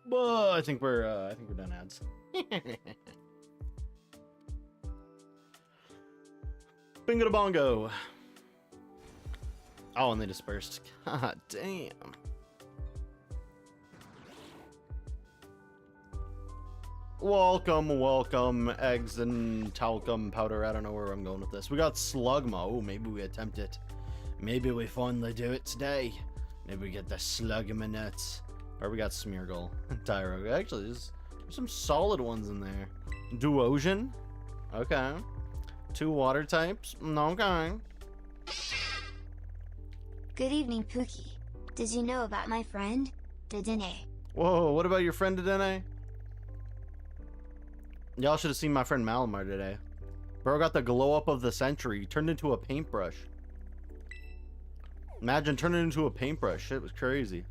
But I think we're done ads. Bingo to bongo. Oh, and they dispersed. God damn. Welcome, eggs and talcum powder. I don't know where I'm going with this. We got Slugma. Oh, maybe we attempt it. Maybe we finally do it today. Maybe we get the Slugma nuts. Or we got Smeargle. Tyro. Actually, there's some solid ones in there. Duosion. Okay. 2 water types. Okay. Good evening, Pookie. Did you know about my friend, Dedenne? Whoa, what about your friend Dedenne? Y'all should have seen my friend Malamar today. Bro got the glow up of the century. He turned into a paintbrush. Imagine turning into a paintbrush. Shit was crazy.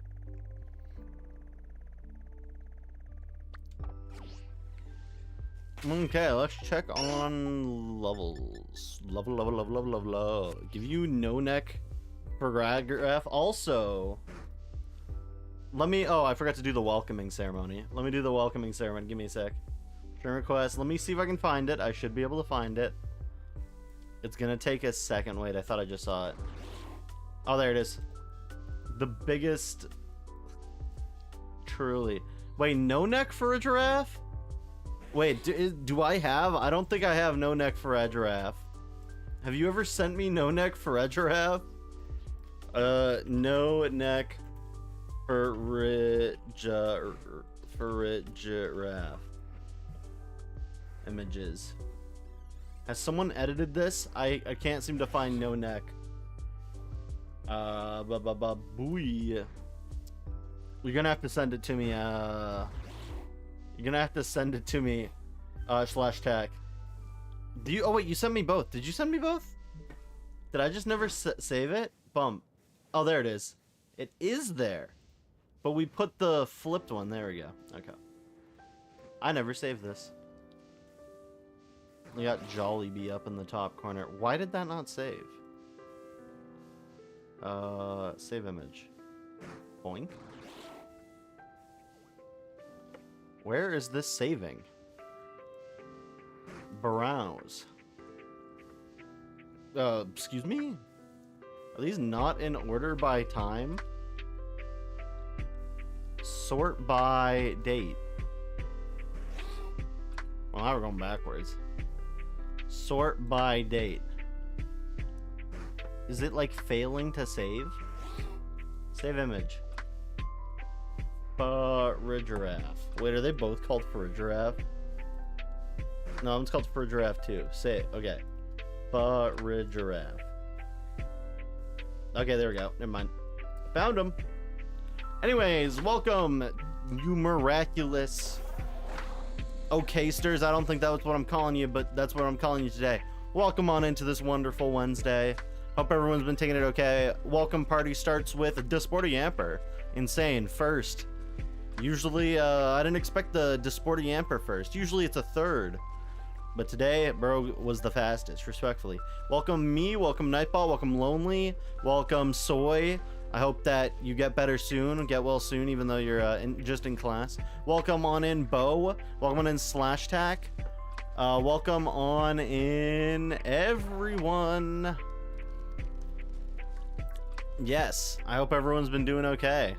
Okay, let's check on levels. Level. Give you no neck paragraph. Also, let me. Oh, I forgot to do the welcoming ceremony. Let me do the welcoming ceremony. Give me a sec. Friend request. Let me see if I can find it. I should be able to find it. It's gonna take a second. Wait, I thought I just saw it. Oh, there it is. The biggest. Truly. Wait, no neck for a giraffe? Wait, do I have? I don't think I have no neck for a giraffe. Have you ever sent me no neck for a giraffe? No neck for a giraffe. Images. Has someone edited this? I can't seem to find no neck. Booey. You're gonna have to send it to me. You're gonna have to send it to me. /tech. Do you? Oh wait, you sent me both. Did you send me both? Did I just never save it? Bump. Oh, there it is. It is there. But we put the flipped one. There we go. Okay. I never saved this. We got Jollibee up in the top corner. Why did that not save? Save image. Boink. Where is this saving? Browse. Excuse me? Are these not in order by time? Sort by date. Well, now we're going backwards. Sort by date. Is it like failing to save? Save image. Giraffe. Wait, are they both called for a giraffe? No, one's called for a giraffe too. Say it. Okay. Giraffe. Okay, there we go. Never mind. Found them. Anyways, welcome, you miraculous oksters. I don't think that was what I'm calling you, but that's what I'm calling you today. Welcome on into this wonderful Wednesday. Hope everyone's been taking it okay. Welcome party starts with Disporty Yamper. Insane first. Usually, I didn't expect the Disporty Yamper first. Usually it's a third. But today, bro was the fastest, respectfully. Welcome me, welcome Nightball, welcome Lonely, welcome Soy. I hope that you get better soon, get well soon, even though you're just in class. Welcome on in Bo, welcome on in /tech. Welcome on in everyone. Yes, I hope everyone's been doing okay.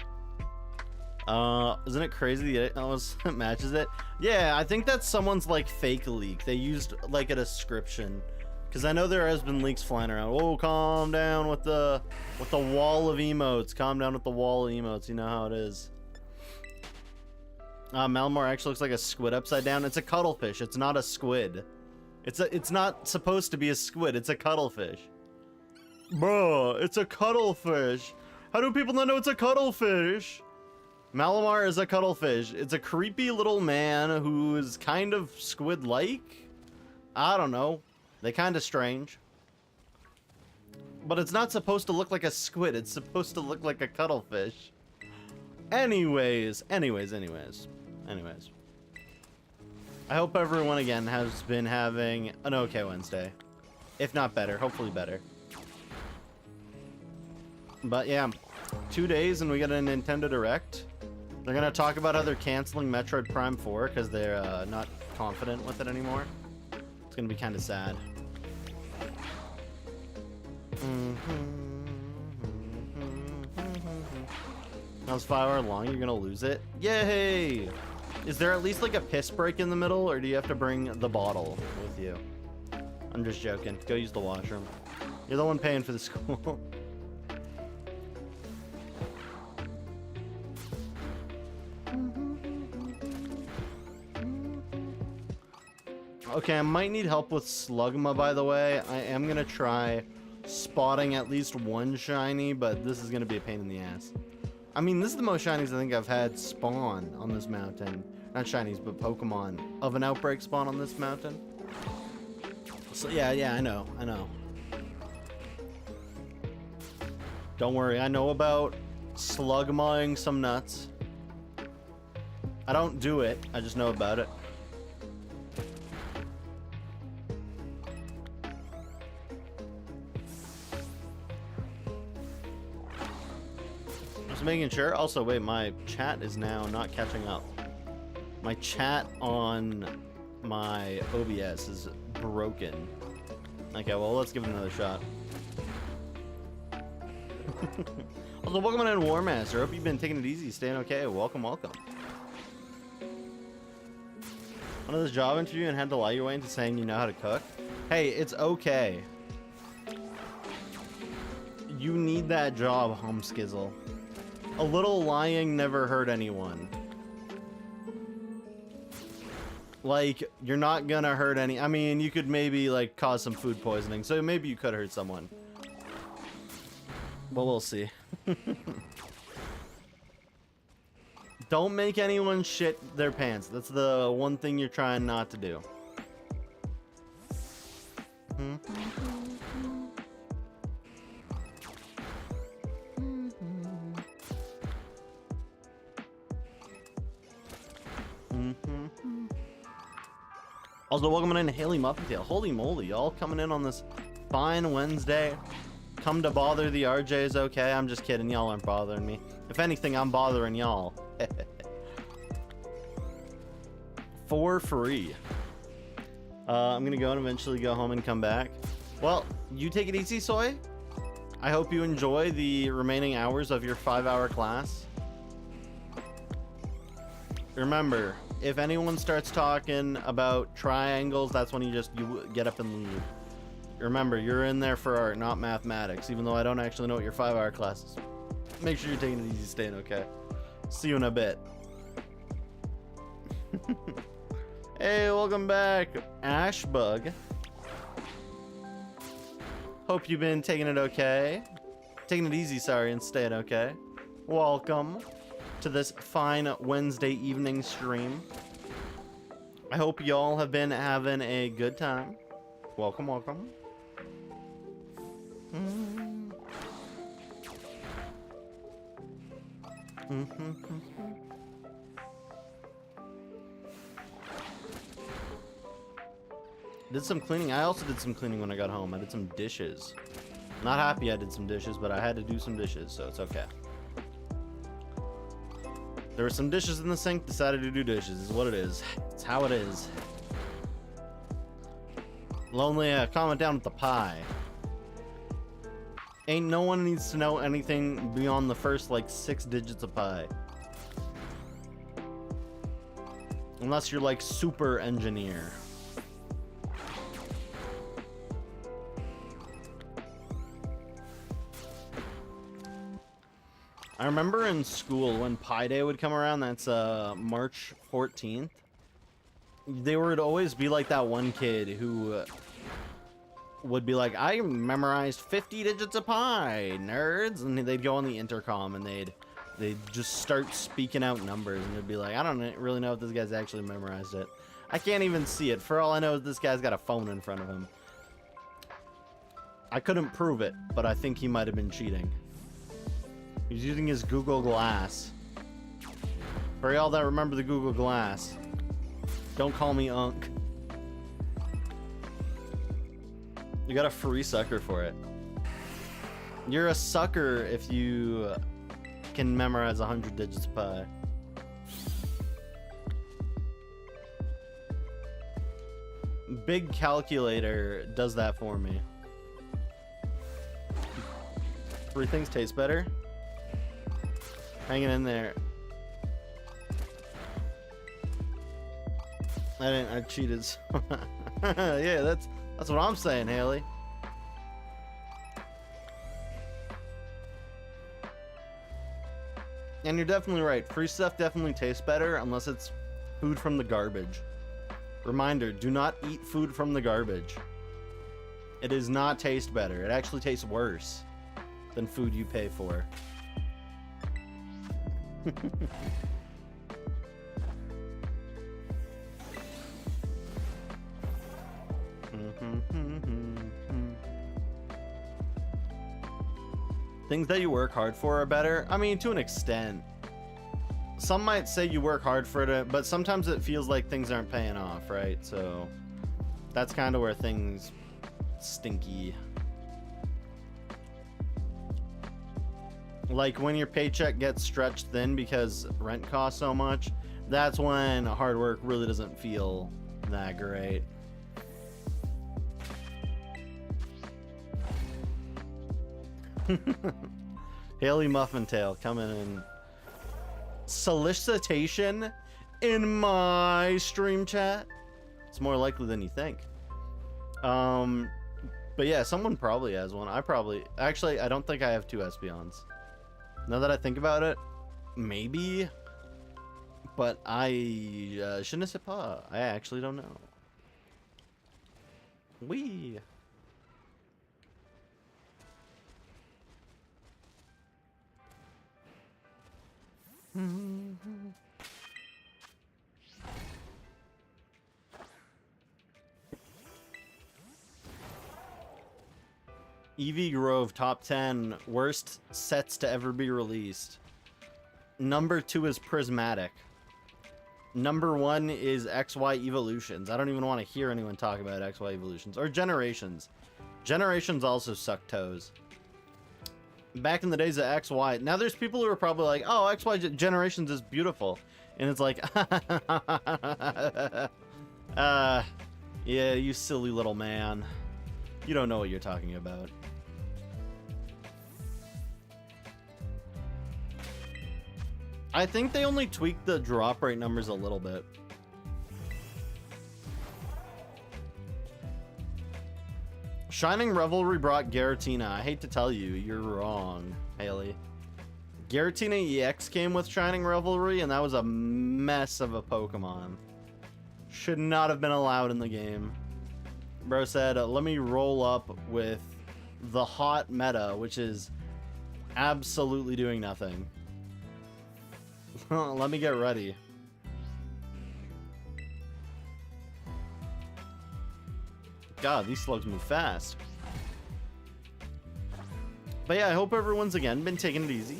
Isn't it crazy that it almost matches it? Yeah, I think that's someone's like fake leak. They used like a description, because I know there has been leaks flying around. Oh, calm down with the wall of emotes. Calm down with the wall of emotes. You know how it is. Malamar actually looks like a squid upside down. It's a cuttlefish. It's not a squid. It's not supposed to be a squid. It's a cuttlefish. Bro, it's a cuttlefish. How do people not know it's a cuttlefish? Malamar is a cuttlefish. It's a creepy little man who is kind of squid-like. I don't know. They kind of strange. But it's not supposed to look like a squid. It's supposed to look like a cuttlefish. Anyways. I hope everyone again has been having an okay Wednesday. If not better, hopefully better. But yeah, 2 days and we got a Nintendo Direct. They're gonna talk about how they're canceling Metroid Prime 4 because they're not confident with it anymore. It's gonna be kind of sad. That was 5 hours long. You're gonna lose it. Yay! Is there at least like a piss break in the middle, or do you have to bring the bottle with you? I'm just joking. Go use the washroom. You're the one paying for the school. Okay, I might need help with Slugma, by the way. I am gonna try spotting at least one shiny, but this is gonna be a pain in the ass. I mean, this is the most shinies I think I've had spawn on this mountain. Not shinies, but Pokemon of an outbreak spawn on this mountain. So yeah, I know. Don't worry, I know about Slugmaing some nuts. I don't do it, I just know about it. Just making sure. Also, wait, my chat is now not catching up. My chat on my OBS is broken. Okay, well, let's give it another shot. Also, welcome in, War Master. Hope you've been taking it easy, staying okay. Welcome. Went to this job interview and had to lie your way into saying you know how to cook. Hey, it's okay. You need that job, Humskizzle. A little lying never hurt anyone. Like, you're not gonna hurt any. I mean, you could maybe like cause some food poisoning, so maybe you could hurt someone. But we'll see. Don't make anyone shit their pants. That's the one thing you're trying not to do. Also, welcome in Haley Muppetail. Holy moly, y'all coming in on this fine Wednesday. Come to bother the RJs, okay? I'm just kidding, y'all aren't bothering me. If anything, I'm bothering y'all. For free. I'm gonna go and eventually go home and come back. Well, you take it easy, Soy. I hope you enjoy the remaining hours of your 5-hour class. Remember, if anyone starts talking about triangles, that's when you get up and leave. Remember, you're in there for art, not mathematics, even though I don't actually know what your 5-hour class is. Make sure you're taking it easy, staying okay. See you in a bit. Hey, welcome back, Ashbug. Hope you've been taking it okay. Taking it easy, sorry, and staying okay. Welcome to this fine Wednesday evening stream. I hope y'all have been having a good time. Welcome. Did some cleaning. I also did some cleaning when I got home. I did some dishes. Not happy I did some dishes, but I had to do some dishes, so it's okay. There were some dishes in the sink, decided to do dishes, is what it is. It's how it is. Lonely, comment down with the pie. Ain't no one needs to know anything beyond the first, like, 6 digits of pi. Unless you're, like, super engineer. I remember in school when Pi Day would come around, that's March 14th. There would always be like that one kid who would be like, I memorized 50 digits of pi, nerds. And they'd go on the intercom and they'd just start speaking out numbers. And they'd be like, I don't really know if this guy's actually memorized it. I can't even see it. For all I know, this guy's got a phone in front of him. I couldn't prove it, but I think he might have been cheating. He's using his Google Glass. For y'all that remember the Google Glass, don't call me Unk. You got a free sucker for it. You're a sucker if you can memorize 100 digits of pi. big calculator does that for me. 3 things taste better. Hanging in there. I cheated. Yeah, that's what I'm saying, Haley. And you're definitely right. Free stuff definitely tastes better unless it's food from the garbage. Reminder, do not eat food from the garbage. It does not taste better. It actually tastes worse than food you pay for. Things that you work hard for are better. I mean, to an extent. Some might say you work hard for it, but sometimes it feels like things aren't paying off, right? So that's kind of where things stinky. Like when your paycheck gets stretched thin because rent costs so much, that's when hard work really doesn't feel that great. Haley Muffintail coming in. Solicitation in my stream chat. It's more likely than you think. But yeah, someone probably has one. Actually, I don't think I have 2 Espeons. Now that I think about it, maybe. But je ne sais pas. I actually don't know. Wee. Eevee Grove top 10 worst sets to ever be released. Number 2 is Prismatic. Number 1 is XY Evolutions. I don't even want to hear anyone talk about XY Evolutions or Generations. Generations also suck toes. Back in the days of XY, now there's people who are probably like, oh, XY Generations is beautiful, and it's like, yeah, you silly little man, you don't know what you're talking about. I think they only tweaked the drop rate numbers a little bit. Shining Revelry brought Giratina. I hate to tell you, you're wrong, Haley. Giratina EX came with Shining Revelry, and that was a mess of a Pokemon. Should not have been allowed in the game. Bro said, let me roll up with the hot meta, which is absolutely doing nothing. Let me get ready. God, these slugs move fast. But yeah, I hope everyone's again been taking it easy.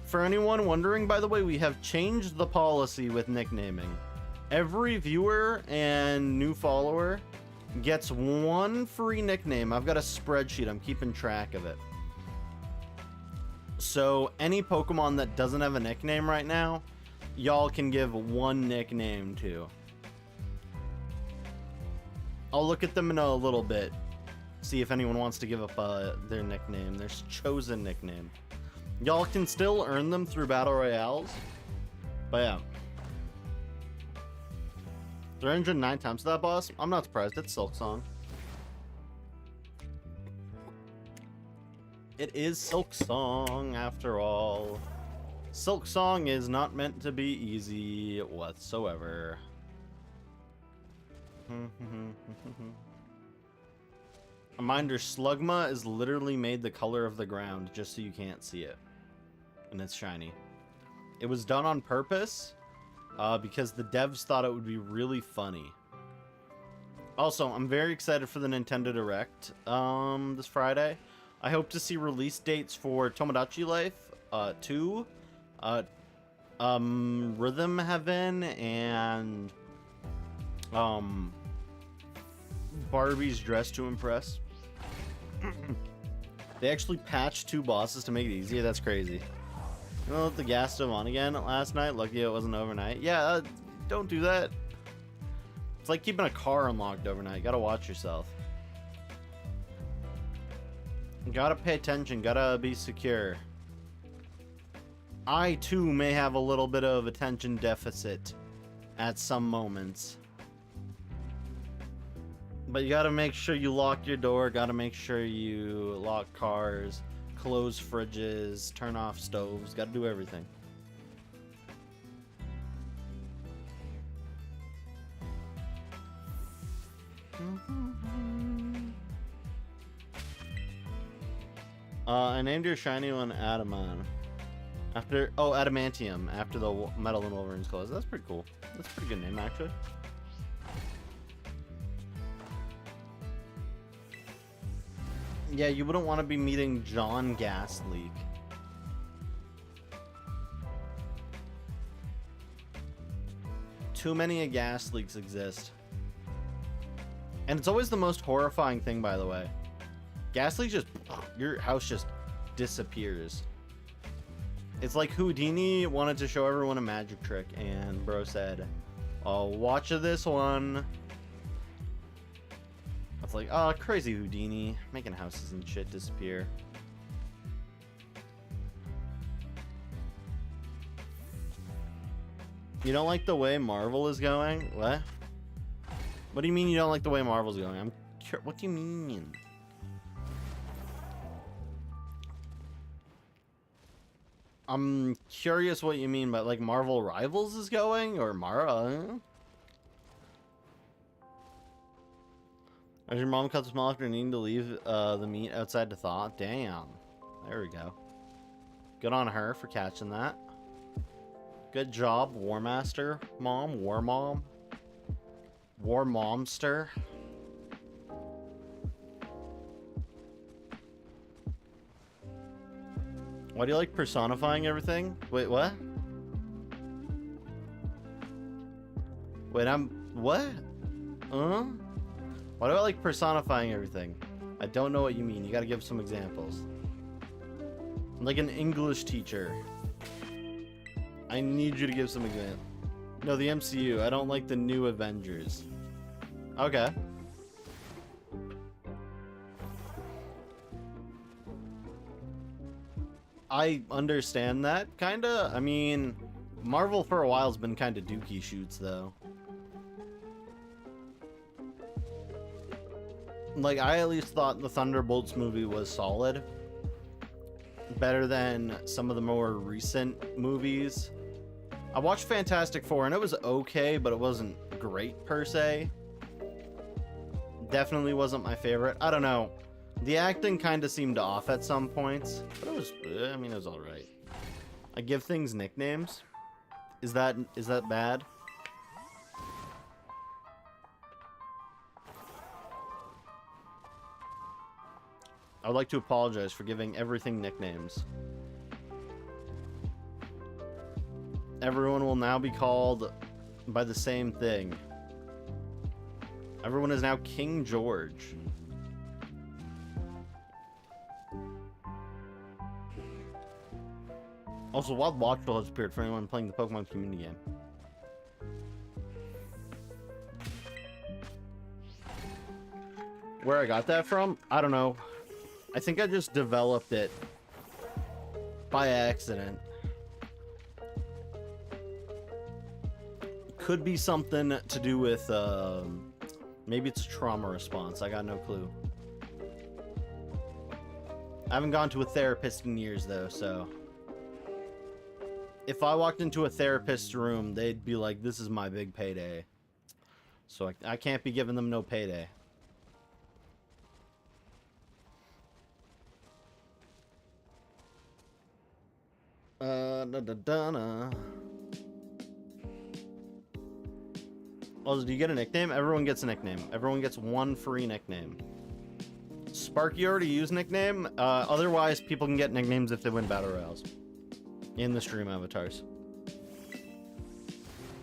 For anyone wondering, by the way, we have changed the policy with nicknaming. Every viewer and new follower gets 1 free nickname. I've got a spreadsheet. I'm keeping track of it. So any Pokemon that doesn't have a nickname right now, y'all can give 1 nickname to. I'll look at them in a little bit, see if anyone wants to give up their nickname, their chosen nickname. Y'all can still earn them through Battle Royales, but yeah. 309 times to that boss? I'm not surprised, it's Silksong. It is Silksong after all. Silksong is not meant to be easy whatsoever. A reminder, Slugma is literally made the color of the ground just so you can't see it. And it's shiny. It was done on purpose because the devs thought it would be really funny. Also, I'm very excited for the Nintendo Direct this Friday. I hope to see release dates for Tomodachi Life 2, Rhythm Heaven, and Barbie's Dress to Impress. They actually patched 2 bosses to make it easier. That's crazy. You know, let the gas stove on again last night. Lucky it wasn't overnight. Yeah, don't do that. It's like keeping a car unlocked overnight. You gotta watch yourself. You gotta pay attention, gotta be secure. I too may have a little bit of attention deficit at some moments. But you gotta make sure you lock your door, gotta make sure you lock cars, close fridges, turn off stoves, gotta do everything. I named your shiny one Adamant. Adamantium, after the metal in Wolverine's claws. That's pretty cool. That's a pretty good name, actually. Yeah, you wouldn't want to be meeting John Gasleak. Too many gas leaks exist. And it's always the most horrifying thing, by the way. Gas leaks just... your house just disappears. It's like Houdini wanted to show everyone a magic trick, and bro said, "Oh, watch this one." It's like, oh, crazy Houdini, making houses and shit disappear. You don't like the way Marvel is going? What? What do you mean you don't like the way Marvel's going? What do you mean? I'm curious what you mean by, like, Marvel Rivals is going, or Mara? As your mom cuts small after needing to leave the meat outside to thaw. Damn. There we go. Good on her for catching that. Good job, War Master Mom. War Mom. War Momster. Why do you like personifying everything? Wait, what? Wait, what? Why do I like personifying everything? I don't know what you mean. You gotta give some examples. I'm like an English teacher. I need you to give some examples. No, the MCU. I don't like the new Avengers. Okay. I understand that, kinda. I mean, Marvel for a while has been kinda dookie shoots, though. Like, I at least thought the Thunderbolts movie was solid. Better than some of the more recent movies. I watched Fantastic Four, and it was okay, but it wasn't great, per se. Definitely wasn't my favorite. I don't know. The acting kind of seemed off at some points, but it was, I mean, it was alright. I give things nicknames. Is that bad? I would like to apologize for giving everything nicknames. Everyone will now be called by the same thing. Everyone is now King George. Also, Wild Watchful has appeared for anyone playing the Pokemon community game. Where I got that from? I don't know. I think I just developed it by accident. Could be something to do with, maybe it's trauma response. I got no clue. I haven't gone to a therapist in years, though, so... If I walked into a therapist's room, they'd be like, this is my big payday. So I can't be giving them no payday. Also, do you get a nickname? Everyone gets a nickname. Everyone gets one free nickname. Sparky already used nickname. Otherwise, people can get nicknames if they win battle royales in the stream avatars.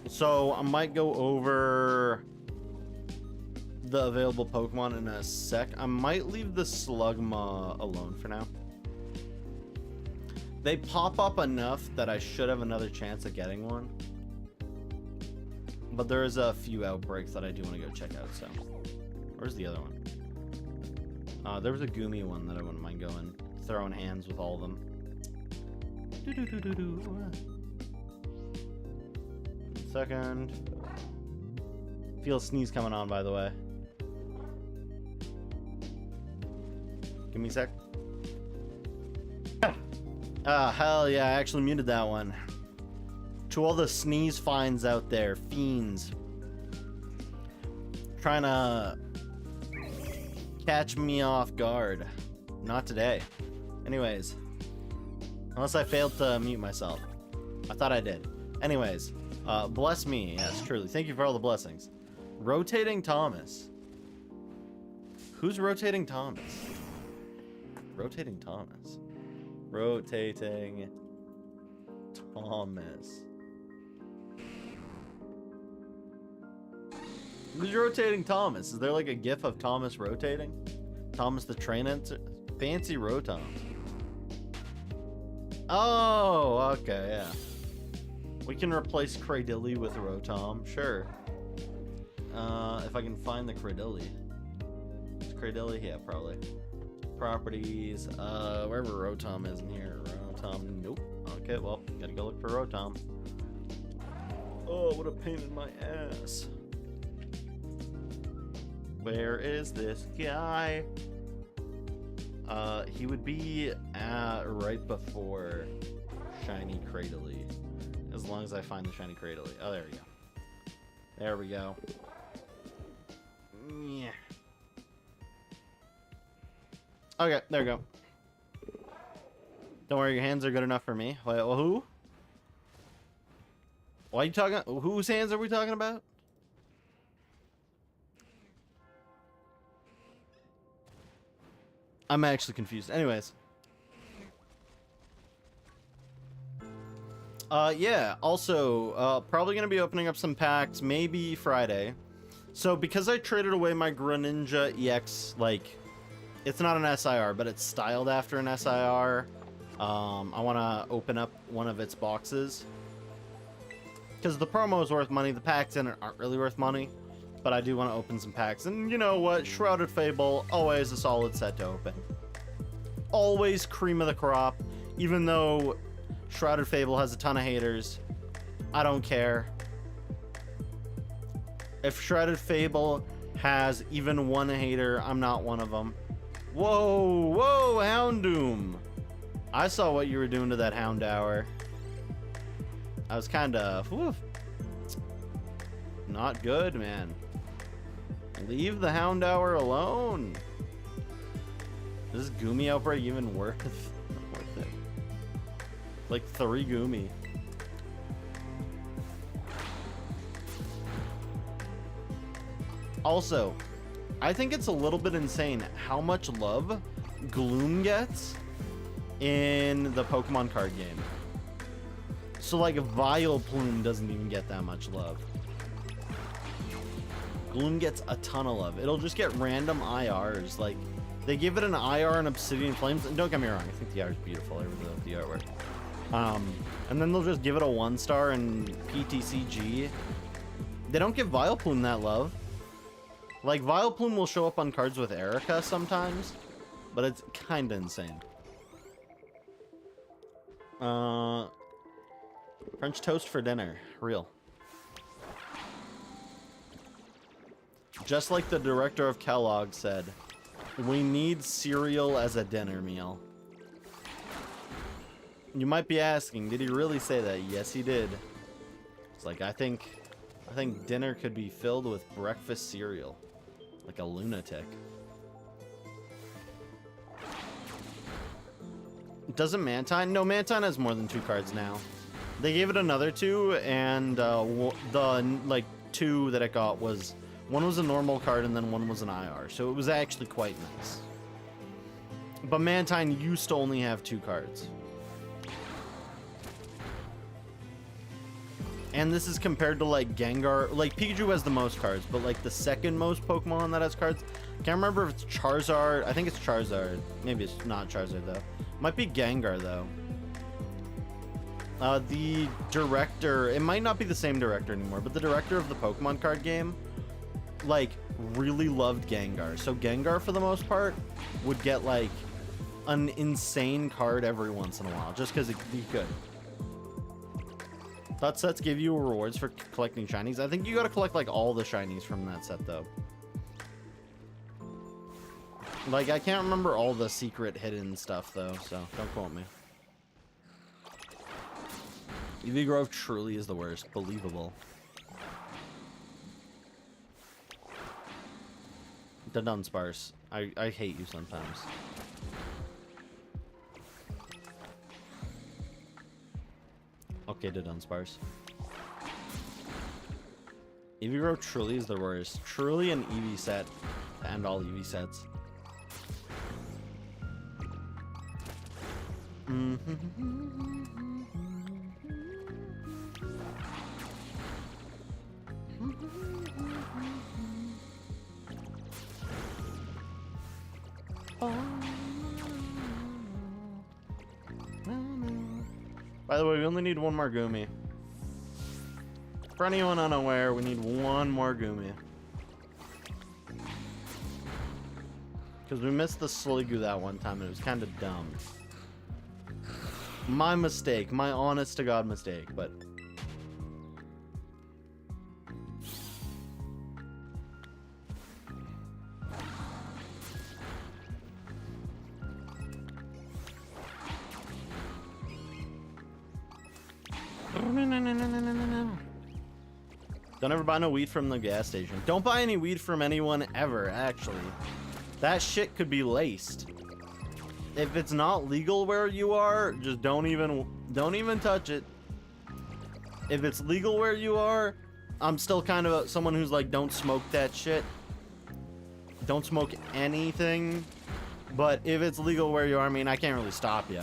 So I might go over the available Pokemon in a sec. I might leave the Slugma alone for now. They pop up enough that I should have another chance at getting one. But there is a few outbreaks that I do want to go check out, so. Where's the other one? There was a Goomy one that I wouldn't mind going, throwing hands with all of them. Second. Feel a sneeze coming on, by the way. Give me a sec. Ah, hell yeah, I actually muted that one. To all the sneeze finds out there, fiends. Trying to catch me off guard. Not today. Anyways. Unless I failed to mute myself. I thought I did. Anyways. Bless me. Yes, truly. Thank you for all the blessings. Rotating Thomas. Who's Rotating Thomas? Rotating Thomas. Rotating Thomas. Who's Rotating Thomas? Is there like a gif of Thomas rotating? Thomas the Train Answer? Fancy Rotom. Oh, okay, yeah. We can replace Cradilly with Rotom, sure. If I can find the Cradilly. Is Cradilly? Yeah, probably. Properties, wherever Rotom is in here. Rotom, nope. Okay, well, gotta go look for Rotom. Oh, what a pain in my ass. Where is this guy? He would be right before Shiny Cradilly. As long as I find the Shiny Cradilly. Oh, there we go. There we go. Yeah. Okay, there we go. Don't worry, your hands are good enough for me. Wait, well, who? Why are you talking? Whose hands are we talking about? I'm actually confused. Anyways. Yeah, also, probably gonna be opening up some packs, maybe Friday. So, because I traded away my Greninja EX, like, it's not an SIR, but it's styled after an SIR. I want to open up one of its boxes. Because the promo is worth money, the packs in it aren't really worth money. But I do want to open some packs. And you know what? Shrouded Fable, always a solid set to open. Always cream of the crop. Even though Shrouded Fable has a ton of haters, I don't care. If Shrouded Fable has even one hater, I'm not one of them. Whoa, whoa, Houndoom. I saw what you were doing to that Houndour. I was kind of, not good, man. Leave the Houndour alone. Is this Goomy outbreak even worth it? Like 3 Goomy. Also, I think it's a little bit insane how much love Gloom gets in the Pokemon card game. So like Vileplume doesn't even get that much love. Gloom gets a ton of love. It'll just get random IRs. Like, they give it an IR and Obsidian Flames. And don't get me wrong, I think the art is beautiful. I really love the artwork. And then they'll just give it a 1-star in PTCG. They don't give Vileplume that love. Like, Vileplume will show up on cards with Erica sometimes, but it's kind of insane. French toast for dinner. Real. Just like the director of Kellogg said, we need cereal as a dinner meal. You might be asking, did he really say that? Yes, he did. It's like, I think dinner could be filled with breakfast cereal. Like a lunatic. Doesn't Mantine? No, Mantine has more than 2 cards now. They gave it another 2, and the like 2 that it got was, one was a normal card and then one was an IR. So it was actually quite nice. But Mantine used to only have 2 cards. And this is compared to like Gengar. Like Pikachu has the most cards, but like the second most Pokemon that has cards. Can't remember if it's Charizard. I think it's Charizard. Maybe it's not Charizard though. Might be Gengar though. The director, it might not be the same director anymore, but the director of the Pokemon card game, like, really loved Gengar. So Gengar, for the most part, would get, like, an insane card every once in a while, just because he could. That sets give you rewards for collecting shinies. I think you gotta collect, like, all the shinies from that set, though. Like, I can't remember all the secret hidden stuff, though, so don't quote me. EV Grove truly is the worst. Believable. The Dunsparce. I hate you sometimes. Okay, the Dunsparce. EV Grove truly is the worst. Truly an EV set. And all EV sets. By the way, we only need one more Gumi. For anyone unaware, we need one more Gumi. Because we missed the Sliggoo that one time, and it was kind of dumb. My mistake. My honest to God mistake, but... Don't ever buy no weed from the gas station. Don't buy any weed from anyone ever, actually. That shit could be laced. If it's not legal where you are, just don't even touch it. If it's legal where you are, I'm still kind of someone who's like, don't smoke that shit. Don't smoke anything. But if it's legal where you are, I mean, I can't really stop you.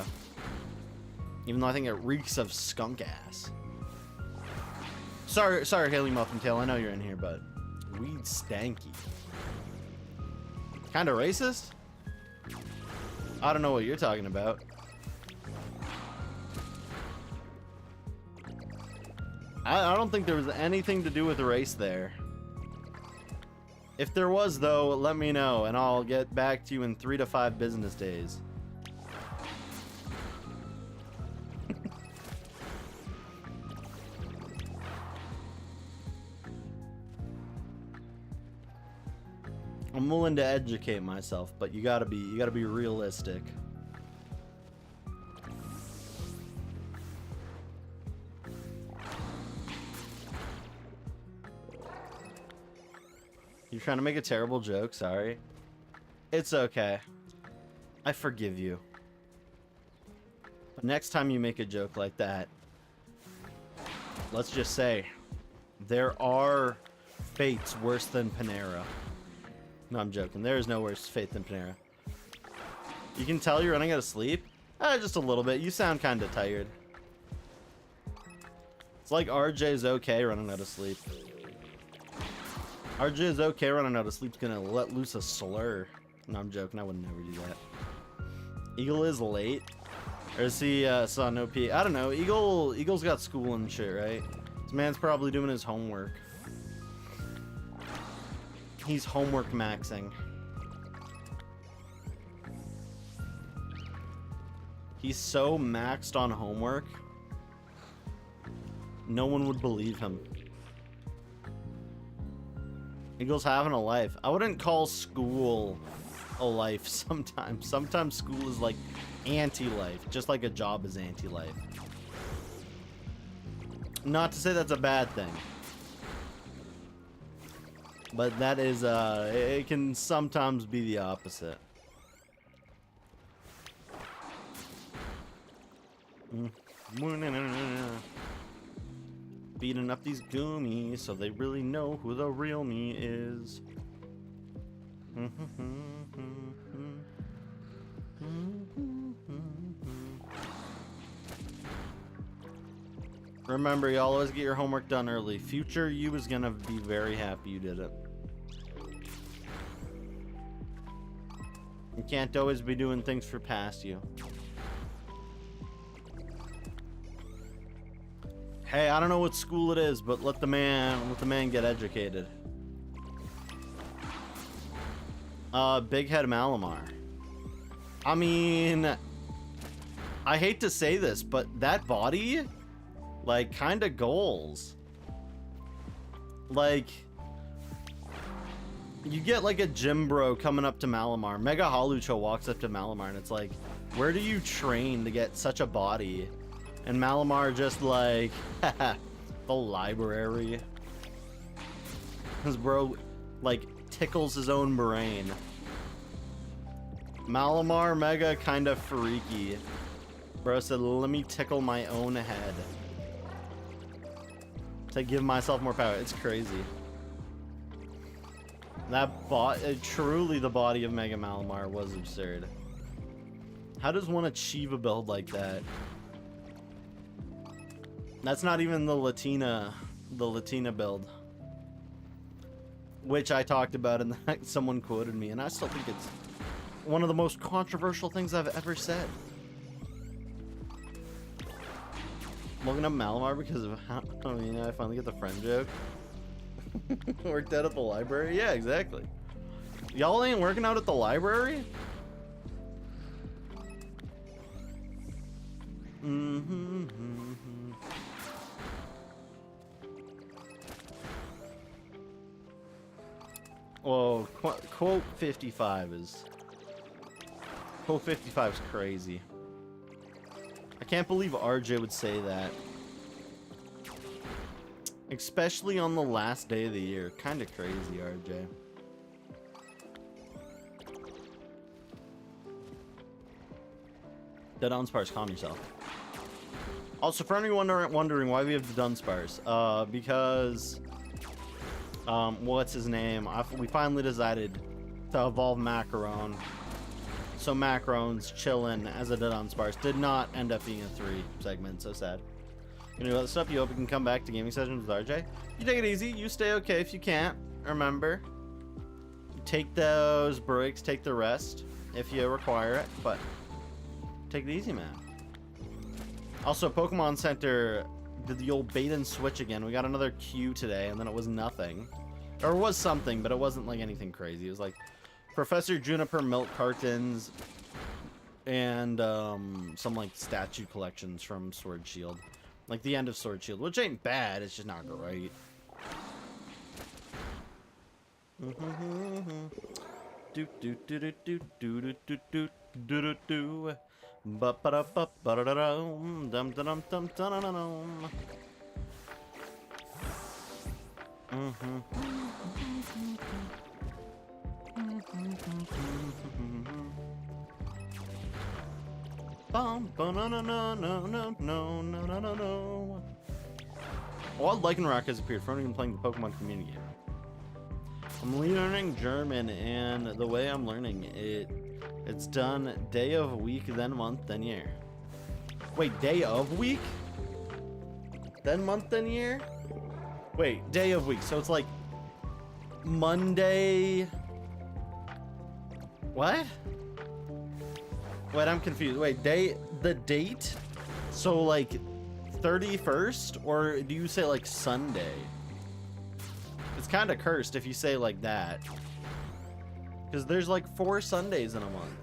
Even though I think it reeks of skunk ass. Sorry, Haley Muffin Tail. I know you're in here, but weed stanky. Kind of racist? I don't know what you're talking about. I don't think there was anything to do with race there. If there was, though, let me know, and I'll get back to you in 3 to 5 business days. I'm willing to educate myself, but you gotta be realistic. You're trying to make a terrible joke, sorry. It's okay. I forgive you. But next time you make a joke like that, let's just say, there are fates worse than Panera. No, I'm joking. There is no worse fate than Panera. You can tell you're running out of sleep? Just a little bit. You sound kind of tired. It's like RJ's okay running out of sleep. RJ's okay running out of sleep's gonna let loose a slur. No, I'm joking. I would never do that. Eagle is late. Or is he saw no P? I don't know. Eagle's got school and shit, right? This man's probably doing his homework. He's homework maxing. He's so maxed on homework, no one would believe him. Eagle's having a life. I wouldn't call school a life sometimes. Sometimes school is like anti-life, just like a job is anti-life. Not to say that's a bad thing. But that is, it can sometimes be the opposite. Beating up these Goomies so they really know who the real me is. Remember, you always get your homework done early. Future you is gonna be very happy you did it. You can't always be doing things for past you. Hey, I don't know what school it is, but let the man get educated. Big Head Malamar. I mean, I hate to say this, but that body, like, kind of goals. Like, you get like a gym bro coming up to Malamar. Mega Halucho walks up to Malamar and it's like, where do you train to get such a body? And Malamar just like, haha, the library. His bro like tickles his own brain. Malamar Mega kind of freaky. Bro said, let me tickle my own head to give myself more power. It's crazy. That truly the body of Mega Malamar was absurd. How does one achieve a build like that? That's not even the Latina build, which I talked about and someone quoted me, and I still think it's one of the most controversial things I've ever said. Looking up Malamar because of how, I mean, I finally get the friend joke. Worked out at the library? Yeah, exactly. Y'all ain't working out at the library? Whoa, quote 55 is... Quote 55 is crazy. I can't believe RJ would say that. Especially on the last day of the year. Kind of crazy, RJ. The Dunsparce, calm yourself. Also, for anyone wondering why we have the Dunsparce, because... what's his name? We finally decided to evolve Macaron. So Macaron's chillin' as a Dunsparce. Did not end up being a 3 segment, so sad. You know, other stuff, you hope you can come back to gaming sessions with RJ. You take it easy, you stay okay if you can't. Remember, take those breaks, take the rest if you require it, but take it easy, man. Also, Pokemon Center did the old bait and switch again. We got another Q today, and then it was nothing. Or it was something, but it wasn't like anything crazy. It was like Professor Juniper milk cartons and some like statue collections from Sword Shield. Like the end of Sword Shield, which ain't bad, it's just not great. Do do do do do do do do do do do. Ba ba da ba ba da da dum dum dum dum dum dum. Bum ba no no no no no no no no no. While Lycanroc has appeared, for anyone playing the Pokemon community game. I'm learning German, and the way I'm learning it, it's done day of week, then month, then year. Wait, day of week? Then month, then year? Wait, day of week. So it's like Monday. What? Wait, I'm confused. Wait, the date? So like 31st, or do you say like Sunday? It's kind of cursed if you say like that, because there's like 4 Sundays in a month.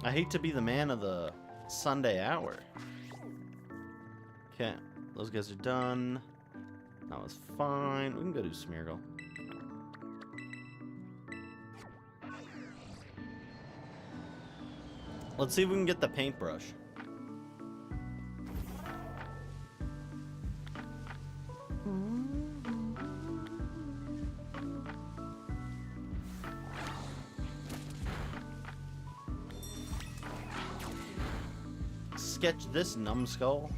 I hate to be the man of the Sunday hour. Okay, those guys are done. That was fine. We can go do Smeargle. Let's see if we can get the paintbrush. Sketch this numbskull.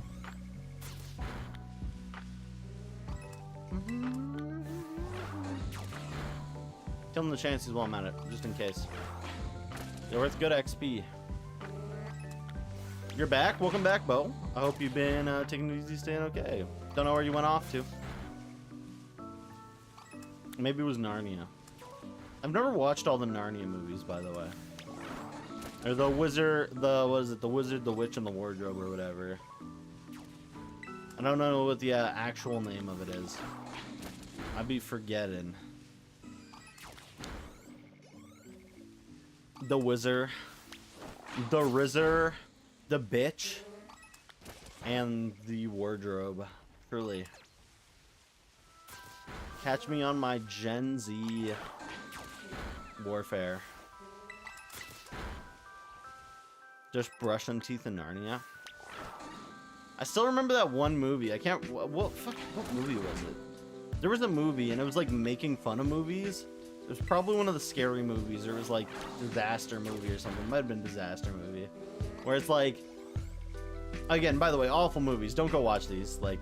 Kill him the chances while I'm at it, just in case. They're worth good XP. You're back. Welcome back, Bo. I hope you've been taking it easy, staying okay. Don't know where you went off to. Maybe it was Narnia. I've never watched all the Narnia movies, by the way. Or the wizard, what is it? The wizard, the witch, and the wardrobe, or whatever. I don't know what the actual name of it is. I'd be forgetting. The wizard, the rizzer, the bitch, and the wardrobe. Truly. Catch me on my Gen Z warfare. Just brushing teeth in Narnia. I still remember that one movie. I can't. What movie was it? There was a movie, and it was like making fun of movies. It was probably one of the scary movies, or it was like disaster movie or something. It might have been disaster movie, where it's like, again, by the way, awful movies. Don't go watch these. Like,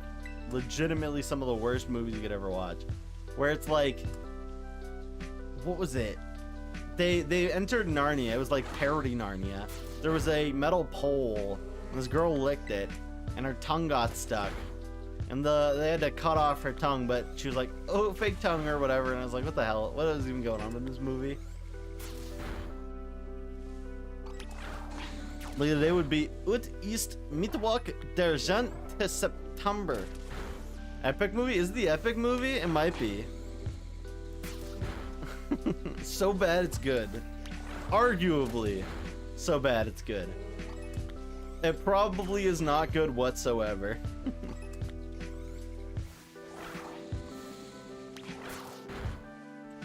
legitimately some of the worst movies you could ever watch. Where it's like, what was it? They entered Narnia. It was like parody Narnia. There was a metal pole, and this girl licked it, and her tongue got stuck. And they had to cut off her tongue, but she was like, oh, fake tongue or whatever. And I was like, what the hell? What is even going on in this movie? Like, they would be Ut ist Mittwoch der 10. September. Epic movie? Is it the epic movie? It might be. So bad it's good. Arguably, so bad it's good. It probably is not good whatsoever.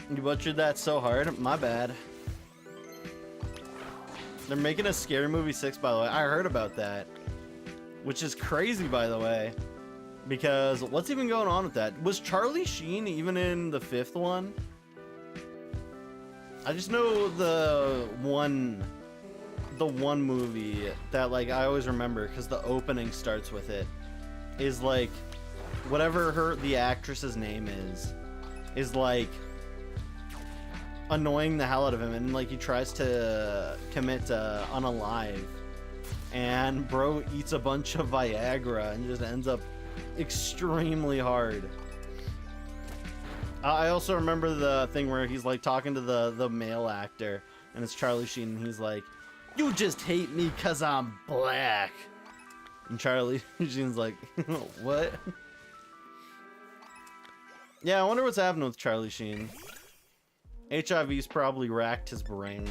You butchered that so hard. My bad. They're making a Scary Movie 6, by the way. I heard about that. Which is crazy, by the way. Because what's even going on with that? Was Charlie Sheen even in the 5th one? I just know the one movie that, like, I always remember because the opening starts with it. Is like, whatever the actress's name is like annoying the hell out of him, and like he tries to commit unalive, and bro eats a bunch of Viagra and just ends up extremely hard. I also remember the thing where he's like talking to the male actor, and it's Charlie Sheen, and he's like, "You just hate me 'cause I'm black," and Charlie Sheen's like, "What?" Yeah, I wonder what's happening with Charlie Sheen. HIV's probably racked his brain.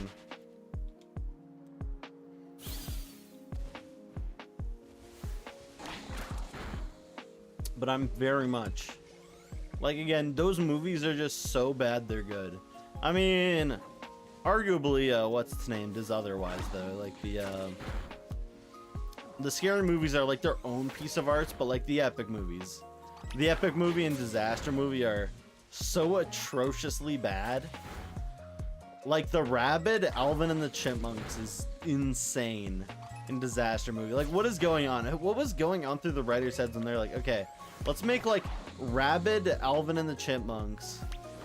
But I'm very much... Like, again, those movies are just so bad they're good. I mean, arguably, what's its name does otherwise, though. Like, the scary movies are like their own piece of art, but like the epic movies. The epic movie and disaster movie are so atrociously bad. Like, the rabid Alvin and the Chipmunks is insane in disaster movie. Like, what is going on? What was going on through the writers' heads when they're like, okay, let's make like rabid Alvin and the Chipmunks,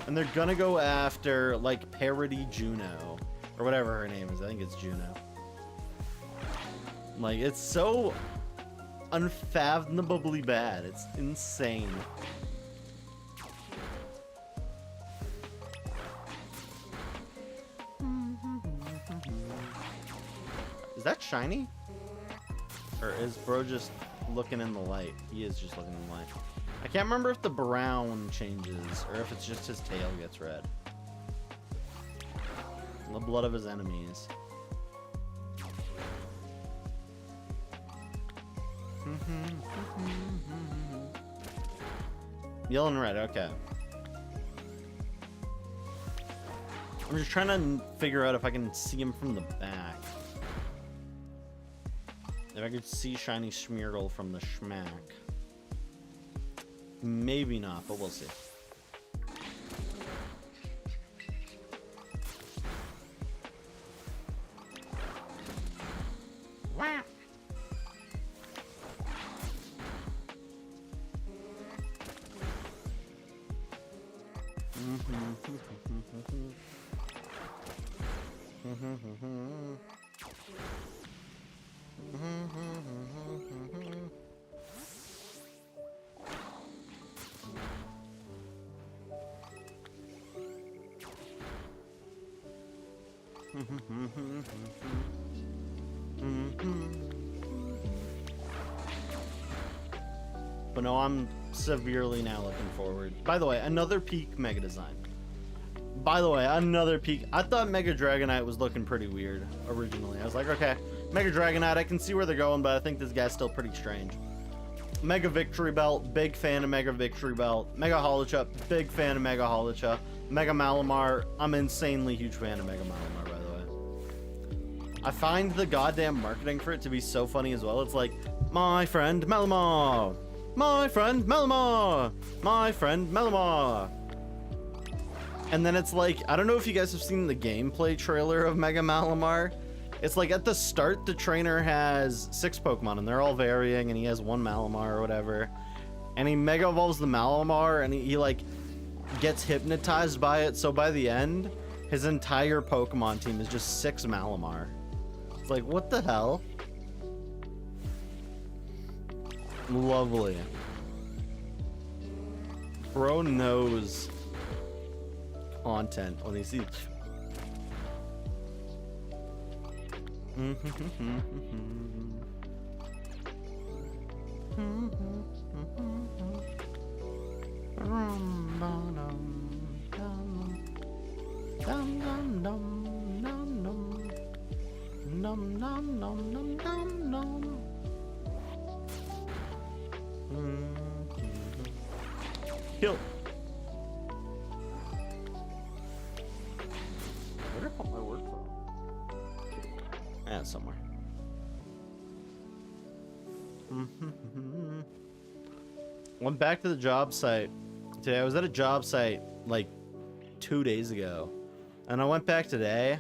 and they're gonna go after like parody Juno or whatever her name is. I think it's Juno. Like, it's so unfathomably bad. It's insane. Is that shiny? Or is bro just looking in the light? He is just looking in the light. I can't remember if the brown changes or if it's just his tail gets red. The blood of his enemies. Yellow and red, okay. I'm just trying to figure out if I can see him from the back. If I could see Shiny Smeargle from the schmack. Maybe not, but we'll see. Wow. But no, I'm severely now looking forward. By the way, another peak Mega Design. By the way, another peak. I thought Mega Dragonite was looking pretty weird originally. I was like, okay, Mega Dragonite, I can see where they're going, but I think this guy's still pretty strange. Mega Victory Belt, big fan of Mega Victory Belt. Mega Holochup, big fan of Mega Holochup. Mega Malamar, I'm an insanely huge fan of Mega Malamar, by the way. I find the goddamn marketing for it to be so funny as well. It's like, my friend Malamar, my friend Malamar, my friend Malamar. And then it's like, I don't know if you guys have seen the gameplay trailer of Mega Malamar. It's like at the start, the trainer has 6 Pokemon and they're all varying, and he has 1 Malamar or whatever. And he Mega Evolves the Malamar, and he like gets hypnotized by it. So by the end, his entire Pokemon team is just 6 Malamar. It's like, what the hell? Lovely. Bro knows content when he sees. Kill. Where did I put my work phone? Yeah, somewhere. Went back to the job site today. I was at a job site like 2 days ago, and I went back today.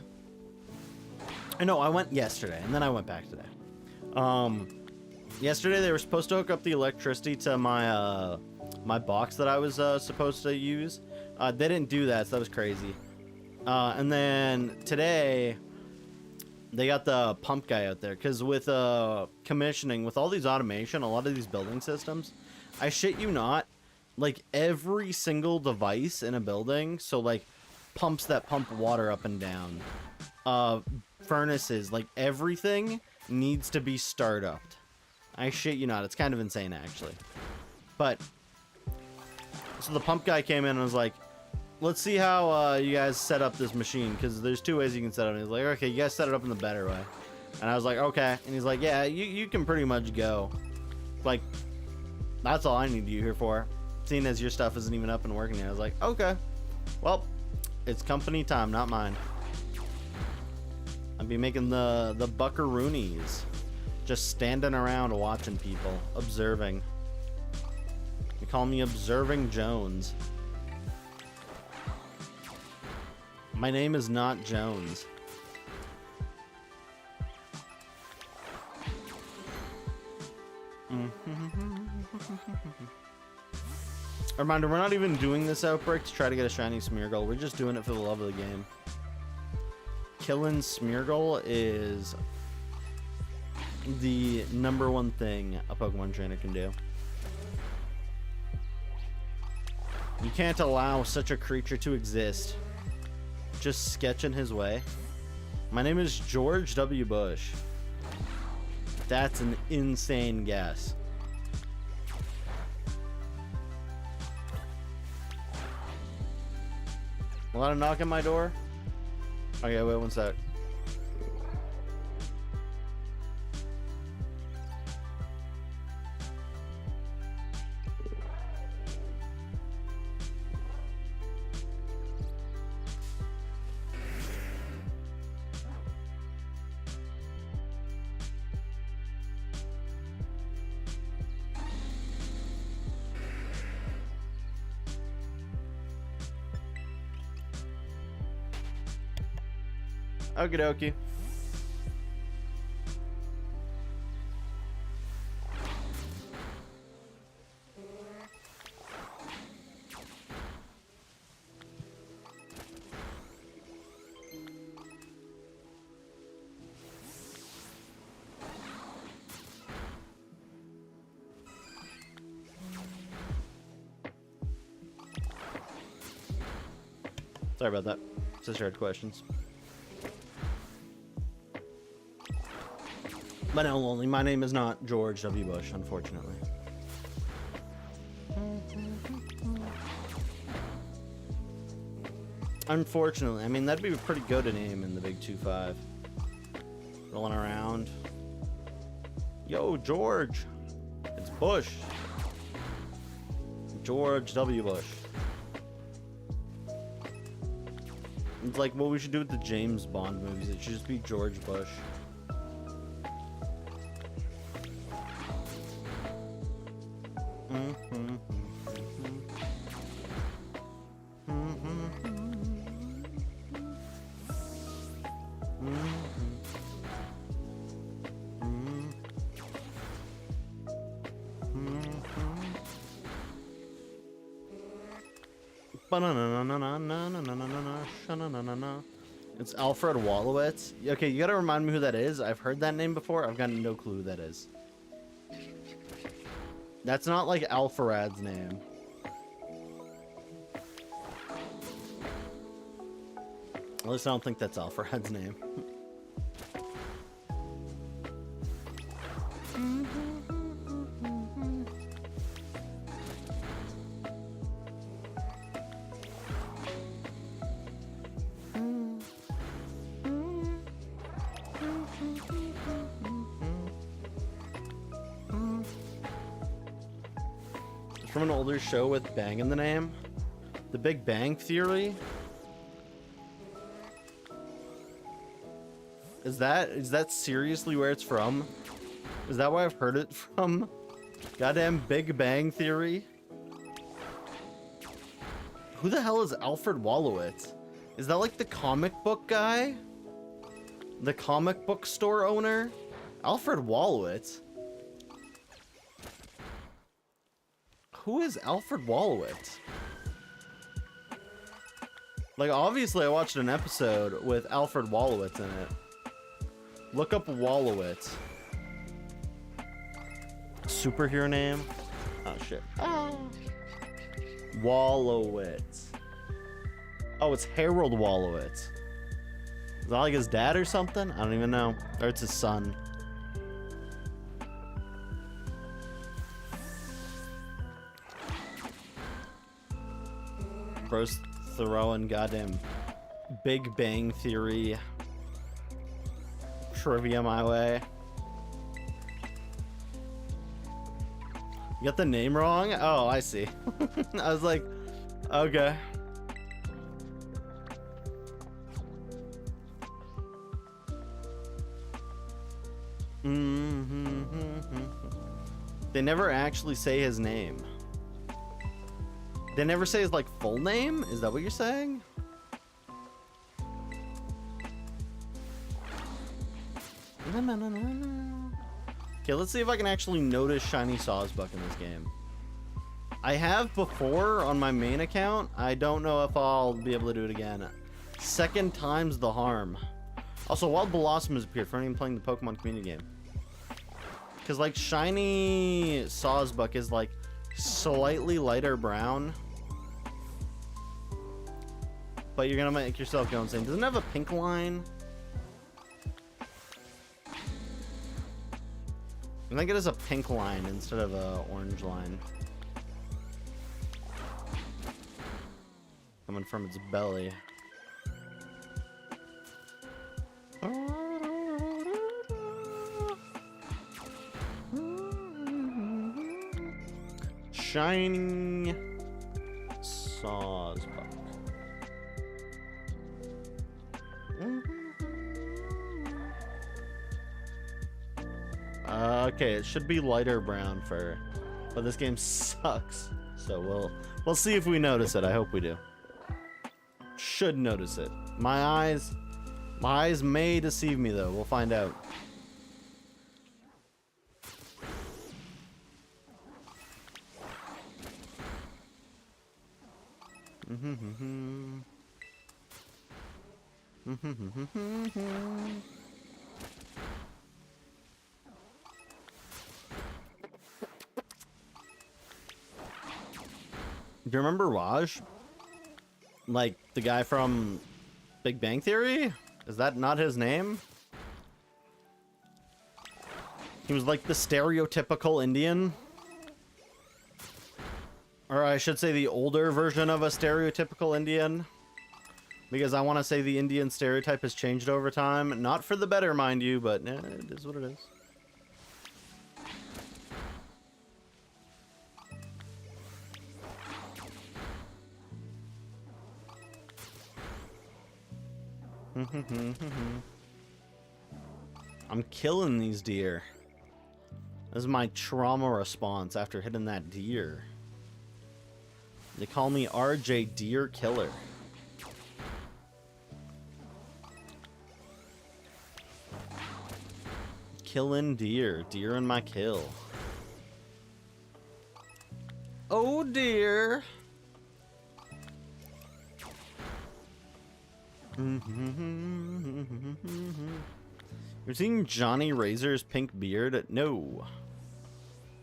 No, I went yesterday, and then I went back today. Yesterday they were supposed to hook up the electricity to my my box that I was supposed to use. They didn't do that, so that was crazy. And then today they got the pump guy out there, because with commissioning, with all these automation, a lot of these building systems, I shit you not, like every single device in a building, so like pumps that pump water up and down, furnaces, like everything needs to be start-upped. I shit you not, it's kind of insane actually. But so the pump guy came in and was like, let's see how you guys set up this machine, because there's 2 ways you can set it up. And he's like, okay, you guys set it up in the better way. And I was like, okay. And he's like, yeah, you can pretty much go. Like, that's all I need you here for, seeing as your stuff isn't even up and working yet. I was like, okay, well, it's company time, not mine. I'll be making the buckaroonies, just standing around watching people, observing. They call me Observing Jones. My name is not Jones. Reminder, we're not even doing this outbreak to try to get a shiny Smeargle. We're just doing it for the love of the game. Killing Smeargle is the #1 thing a Pokemon trainer can do. You can't allow such a creature to exist. Just sketching his way. My name is George W. Bush. That's an insane guess. A lot of knock on my door. Okay, wait 1 sec. Okie dokie. Sorry about that. Sister had questions. But no, Lonely, my name is not George W. Bush, unfortunately. Unfortunately, I mean, that'd be a pretty good name in the Big 2-5. Rolling around. Yo, George. It's Bush. George W. Bush. It's like what we should do with the James Bond movies. It should just be George Bush. It's Alfred Wolowitz. Okay, you gotta remind me who that is. I've heard that name before. I've got no clue who that is. That's not like Alfred's name. At least I don't think that's Alfred's name. From an older show with Bang in the name. The Big Bang Theory. Is that seriously where it's from? Is that where I've heard it from? Goddamn Big Bang Theory. Who the hell is Alfred Wolowitz? Is that like the comic book guy? The comic book store owner? Alfred Wolowitz? Who is Alfred Wolowitz? Like, obviously I watched an episode with Alfred Wolowitz in it. Look up Wolowitz. Superhero name? Oh, shit. Wolowitz. Oh, it's Harold Wolowitz. Is that like his dad or something? I don't even know. Or it's his son. Bro's throwing goddamn Big Bang Theory trivia my way. You got the name wrong? Oh, I see. I was like, okay. They never actually say his name. They never say his like full name? Is that what you're saying? Okay, let's see if I can actually notice Shiny Sawsbuck in this game. I have before on my main account. I don't know if I'll be able to do it again. Second time's the harm. Also, Wild Blossom has appeared for anyone playing the Pokemon community game. Because like Shiny Sawsbuck is like slightly lighter brown. But you're gonna make yourself go insane. Doesn't it have a pink line? I think it is a pink line instead of a orange line. Coming from its belly. Shiny Sawsbuck. Okay, it should be lighter brown fur, but this game sucks. So we'll see if we notice it. I hope we do. Should notice it. My eyes may deceive me though. We'll find out. Do you remember Raj? Like the guy from Big Bang Theory? Is that not his name? He was like the stereotypical Indian. Or I should say the older version of a stereotypical Indian. Because I want to say the Indian stereotype has changed over time. Not for the better, mind you, but it is what it is. I'm killing these deer. This is my trauma response after hitting that deer. They call me RJ Deer Killer. Killing deer. Deer in my kill. Oh dear. You're seeing Johnny Razor's pink beard? No.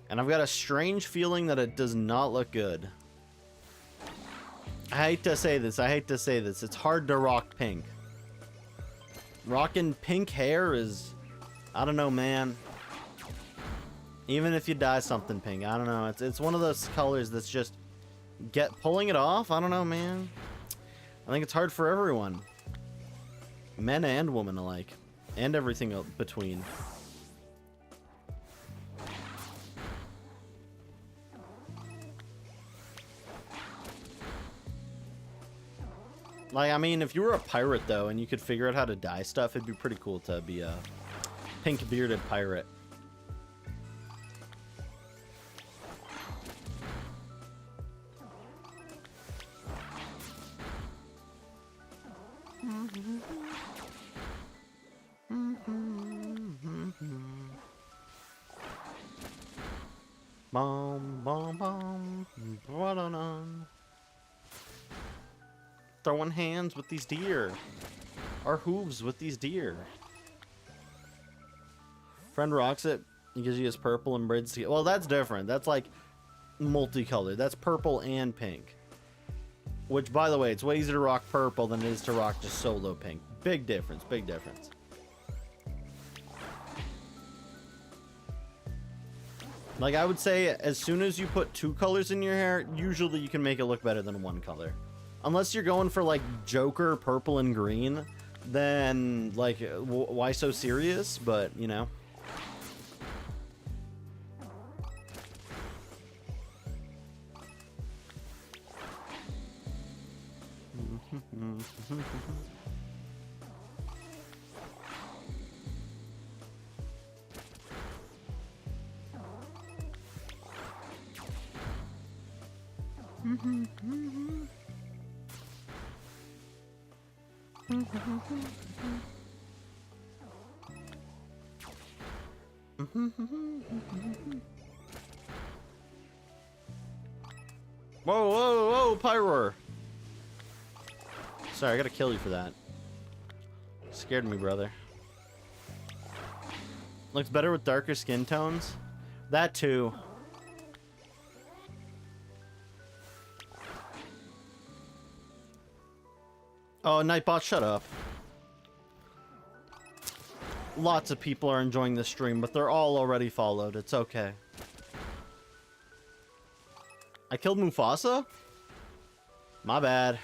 And I've got a strange feeling that it does not look good. I hate to say this. It's hard to rock pink. Rocking pink hair is... I don't know, man. Even if you dye something pink, I don't know. It's one of those colors that's just... Pulling it off? I don't know, man. I think it's hard for everyone. Men and women alike. And everything between. Like, I mean, if you were a pirate, though, and you could figure out how to dye stuff, it'd be pretty cool to be a pink-bearded pirate. Bom, bom, bom, ba-da-dum. Throwing hands with these deer. Our hooves with these deer. Friend rocks it because he has purple and braids together. Well, that's different. That's like multicolored. That's purple and pink. Which, by the way, it's way easier to rock purple than it is to rock just solo pink. Big difference. Big difference. Like, I would say, as soon as you put 2 colors in your hair, usually you can make it look better than 1 color. Unless you're going for, like, Joker, purple, and green, then, like, why so serious? But, you know. Whoa, whoa, whoa, Pyroar. Sorry, I gotta kill you for that. Scared me, brother. Looks better with darker skin tones. That too. Oh, Nightbot, shut up. Lots of people are enjoying this stream, but they're all already followed. It's okay. I killed Mufasa? My bad.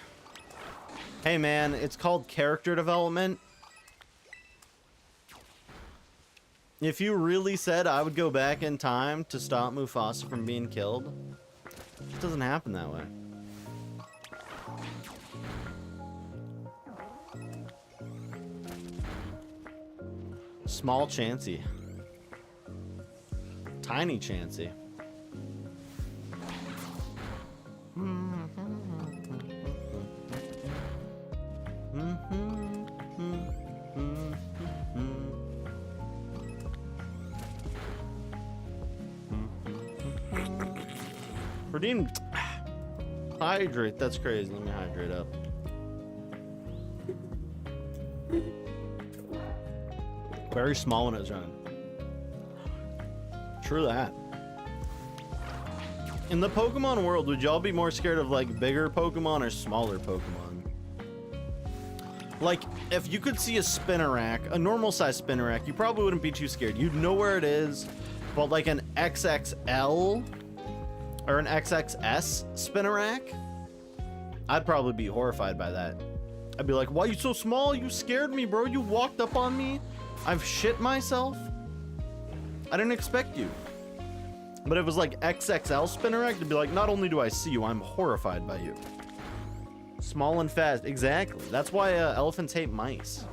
Hey man, it's called character development. If you really said I would go back in time to stop Mufasa from being killed, it doesn't happen that way. Small Chansey. Tiny Chansey. Redeemed. Hydrate. That's crazy. Let me hydrate up. Very small when it was running. True that. In the Pokemon world, would y'all be more scared of like bigger Pokemon or smaller Pokemon? Like, if you could see a spinnerack, a normal size spinnerack, you probably wouldn't be too scared. You'd know where it is, but like an XXL or an XXS spinnerack, I'd probably be horrified by that. I'd be like, why are you so small? You scared me, bro. You walked up on me. I've shit myself. I didn't expect you. But if it was like XXL spinnerack, it'd be like, not only do I see you, I'm horrified by you. Small and fast, exactly. That's why elephants hate mice.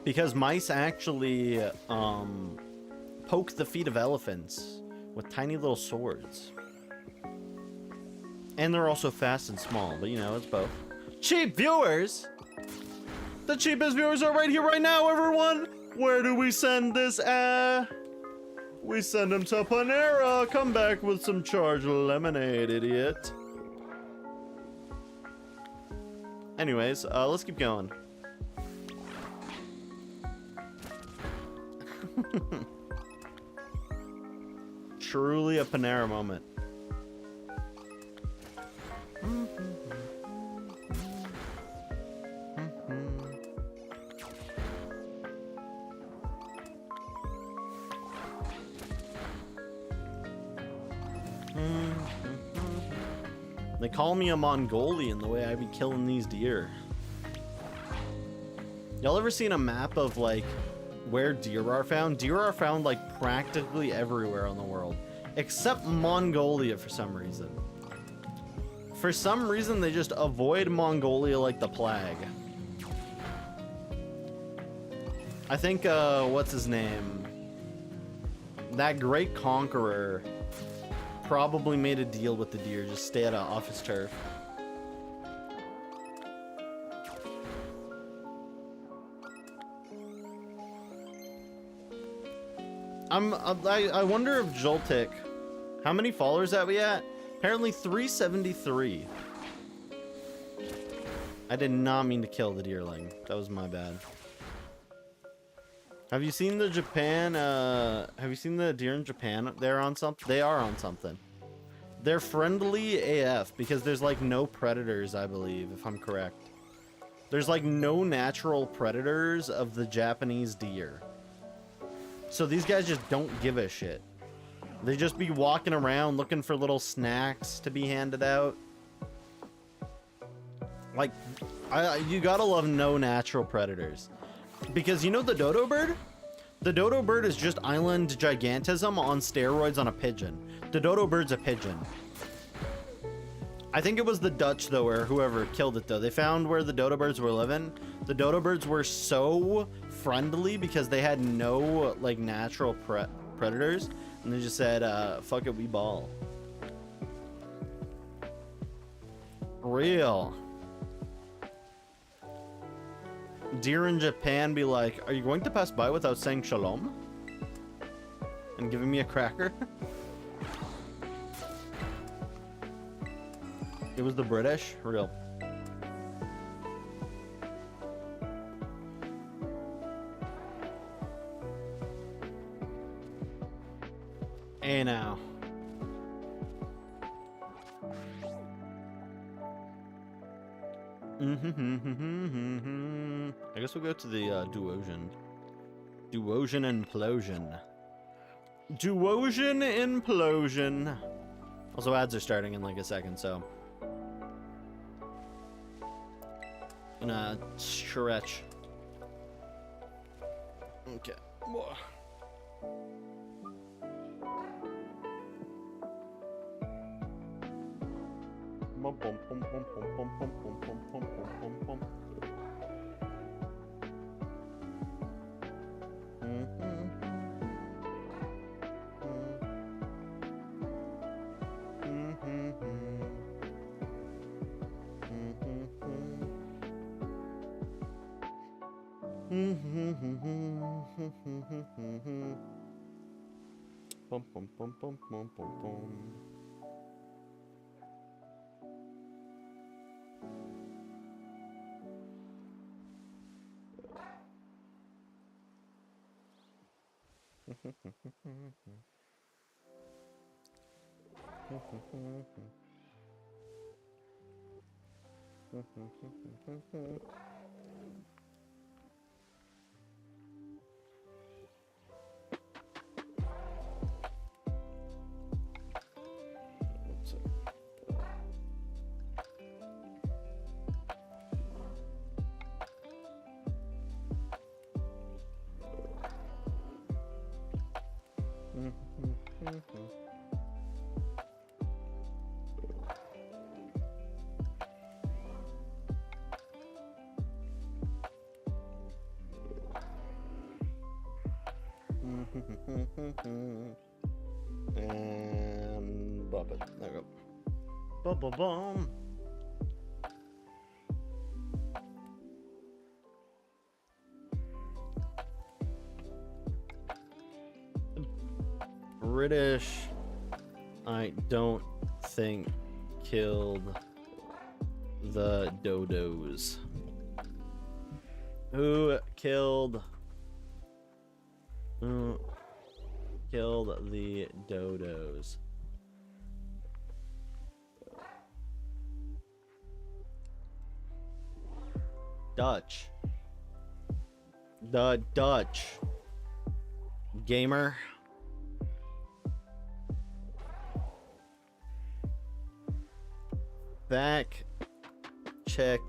Because mice actually poke the feet of elephants with tiny little swords. And they're also fast and small, but you know, it's both. Cheap viewers! The cheapest viewers are right here, right now, everyone! Where do we send this? We send them to Panera. Come back with some charged lemonade, idiot. Anyways, let's keep going. Truly a Panera moment. They call me a Mongolian the way I be killing these deer. Y'all ever seen a map of like where deer are found? Deer are found like practically everywhere in the world, except Mongolia for some reason. For some reason, they just avoid Mongolia like the plague. I think, what's his name? That great conqueror probably made a deal with the deer, just stay off his turf. I wonder if Joltik, how many followers are we at? Apparently 373. I did not mean to kill the deerling. That was my bad. Have you seen the Japan, have you seen the deer in Japan? They're on something. They are on something. They're friendly AF because there's like no predators, I believe, if I'm correct. There's like no natural predators of the Japanese deer. So these guys just don't give a shit. They just be walking around looking for little snacks to be handed out. Like, you gotta love no natural predators. Because you know the dodo bird? The dodo bird is just island gigantism on steroids on a pigeon. The dodo bird's a pigeon. I think it was the Dutch, though, or whoever killed it, though. They found where the dodo birds were living. The dodo birds were so friendly because they had no, like, natural predators. And they just said, fuck it, we ball. Real. Deer in Japan be like, are you going to pass by without saying shalom? And giving me a cracker? It was the British? Real. Hey now. I guess we'll go to the Duosian. Duosian implosion. Duosian implosion. Also, ads are starting in like a second, so. Gonna stretch. Okay. And bump it. There we go. Bum bum bum. British, I don't think, killed the dodos. Who killed the dodos? Dutch. The Dutch. Gamer. Back check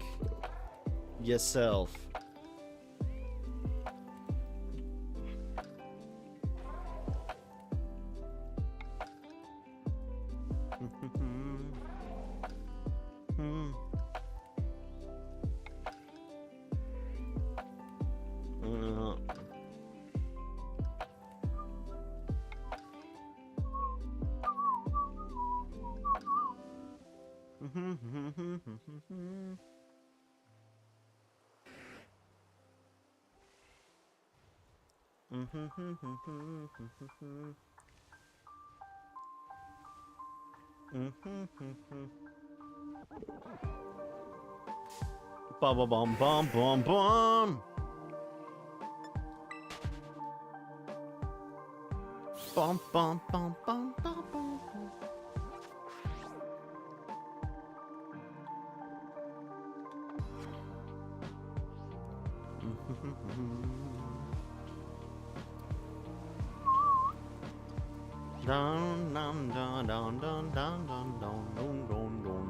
yourself. Bum bum bum bum bum bum. Bum bum bum bum bum bum. Dun dun dun dun dun dun dun dun dun dun dun.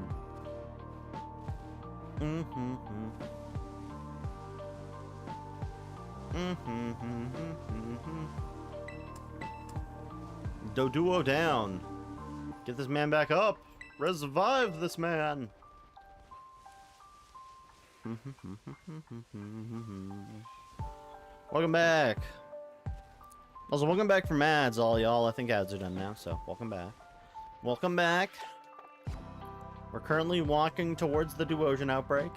Doduo down. Get this man back up. Revive this man. Welcome back. Also, welcome back from ads, all y'all. I think ads are done now, so welcome back. Welcome back. We're currently walking towards the Duosian outbreak.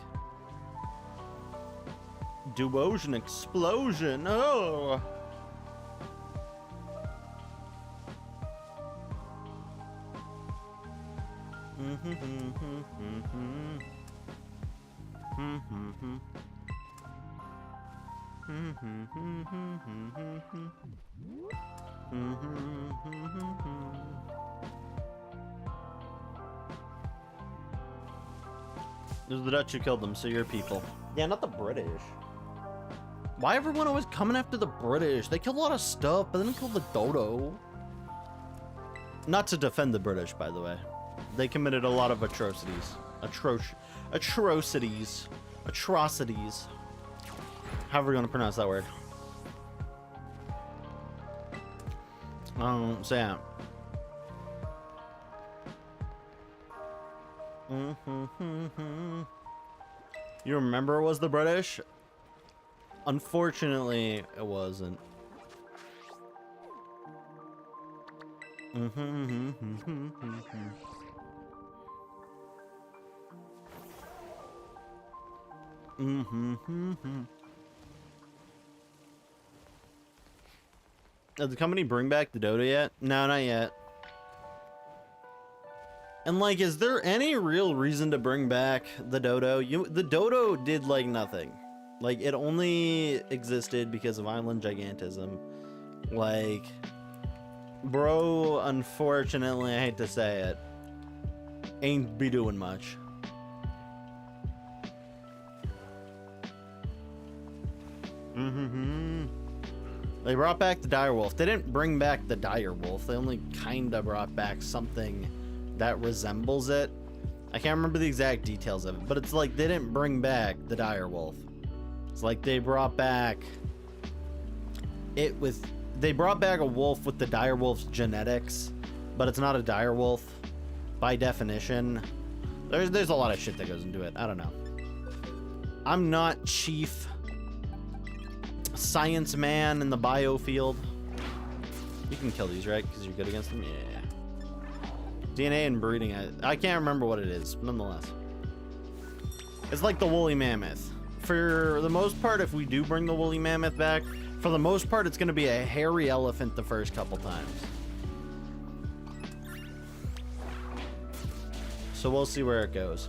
Duosian explosion. Oh. It was the Dutch who killed them, so you're people. Yeah, not the British. Why everyone always coming after the British? They killed a lot of stuff, but they didn't kill the dodo. Not to defend the British, by the way. They committed a lot of atrocities. Atrocities. Atrocities. However you want to pronounce that word. So yeah. You remember it was the British? Unfortunately, it wasn't. Did the company bring back the dodo yet? No, not yet. And like, is there any real reason to bring back the dodo? The dodo did like nothing. Like, it only existed because of island gigantism. Like, bro, unfortunately, I hate to say it, ain't be doing much. Mm-hmm. They brought back the direwolf. They didn't bring back the direwolf. They only kind of brought back something that resembles it. I can't remember the exact details of it, but it's like they didn't bring back the direwolf. It's like they brought back it with... They brought back a wolf with the direwolf's genetics, but it's not a direwolf by definition. There's a lot of shit that goes into it. I don't know. I'm not chief science man in the bio field. You can kill these, right? Because you're good against them? Yeah. DNA and breeding. I can't remember what it is, nonetheless. It's like the woolly mammoth. For the most part, if we do bring the woolly mammoth back, for the most part, it's going to be a hairy elephant the first couple times. So we'll see where it goes.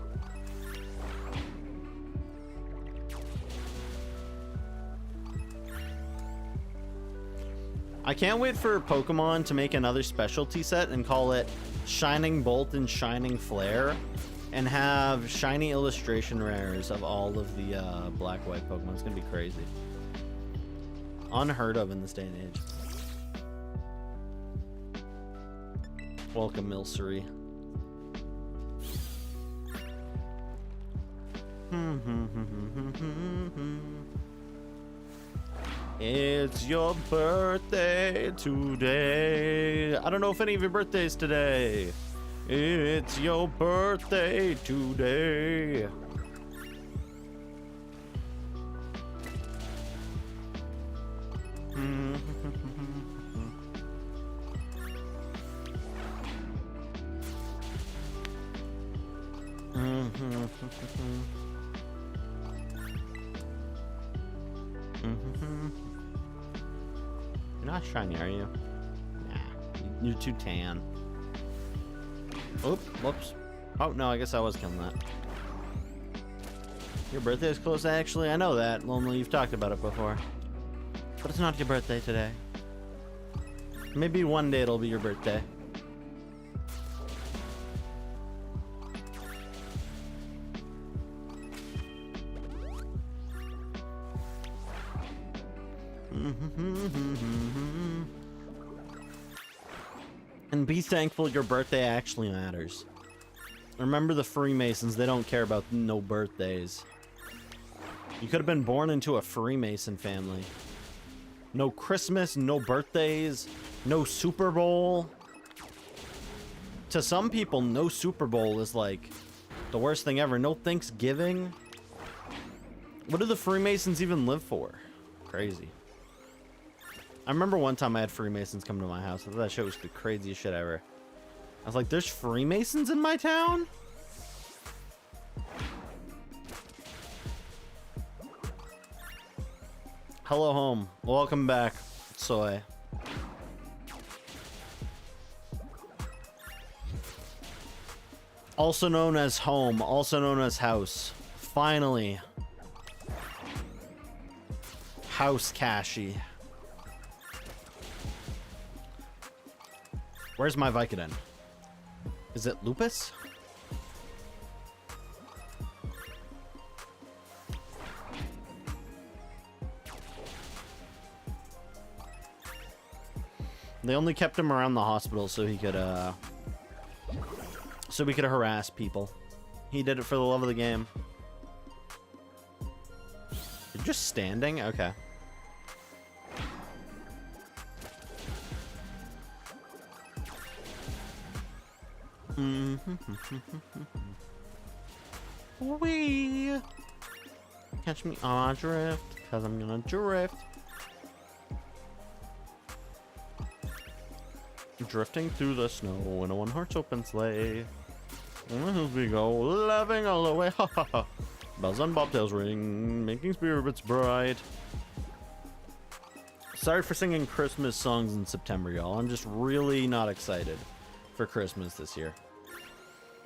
I can't wait for Pokemon to make another specialty set and call it Shining Bolt and Shining Flare, and have shiny illustration rares of all of the black-white Pokemon. It's gonna be crazy. Unheard of in this day and age. Welcome, Milcery. It's your birthday today. I don't know if any of your birthdays today. It's your birthday today. You're not shiny, are you? Nah, you're too tan. Oop, whoops. Oh, no, I guess I was killing that. Your birthday is close, actually. I know that. Lonely, you've talked about it before. But it's not your birthday today. Maybe one day it'll be your birthday. And be thankful your birthday actually matters. Remember the Freemasons, they don't care about no birthdays. You could have been born into a Freemason family. No Christmas, no birthdays, no Super Bowl. To some people, no Super Bowl is like the worst thing ever. No Thanksgiving. What do the Freemasons even live for? Crazy. I remember one time I had Freemasons come to my house. I thought that shit was the craziest shit ever. I was like, there's Freemasons in my town? Hello, home. Welcome back, Soy. Also known as home, also known as house. Finally. House Kashi. Where's my Vicodin? Is it Lupus? They only kept him around the hospital so he could, so we could harass people. He did it for the love of the game. You're just standing? Okay. Wee. Catch me on a drift, cause I'm gonna drift. Drifting through the snow in a one-horse open sleigh. As we go, laughing all the way, ha ha ha. Bells on bobtails ring, making spirits bright. Sorry for singing Christmas songs in September, y'all. I'm just really not excited for Christmas this year.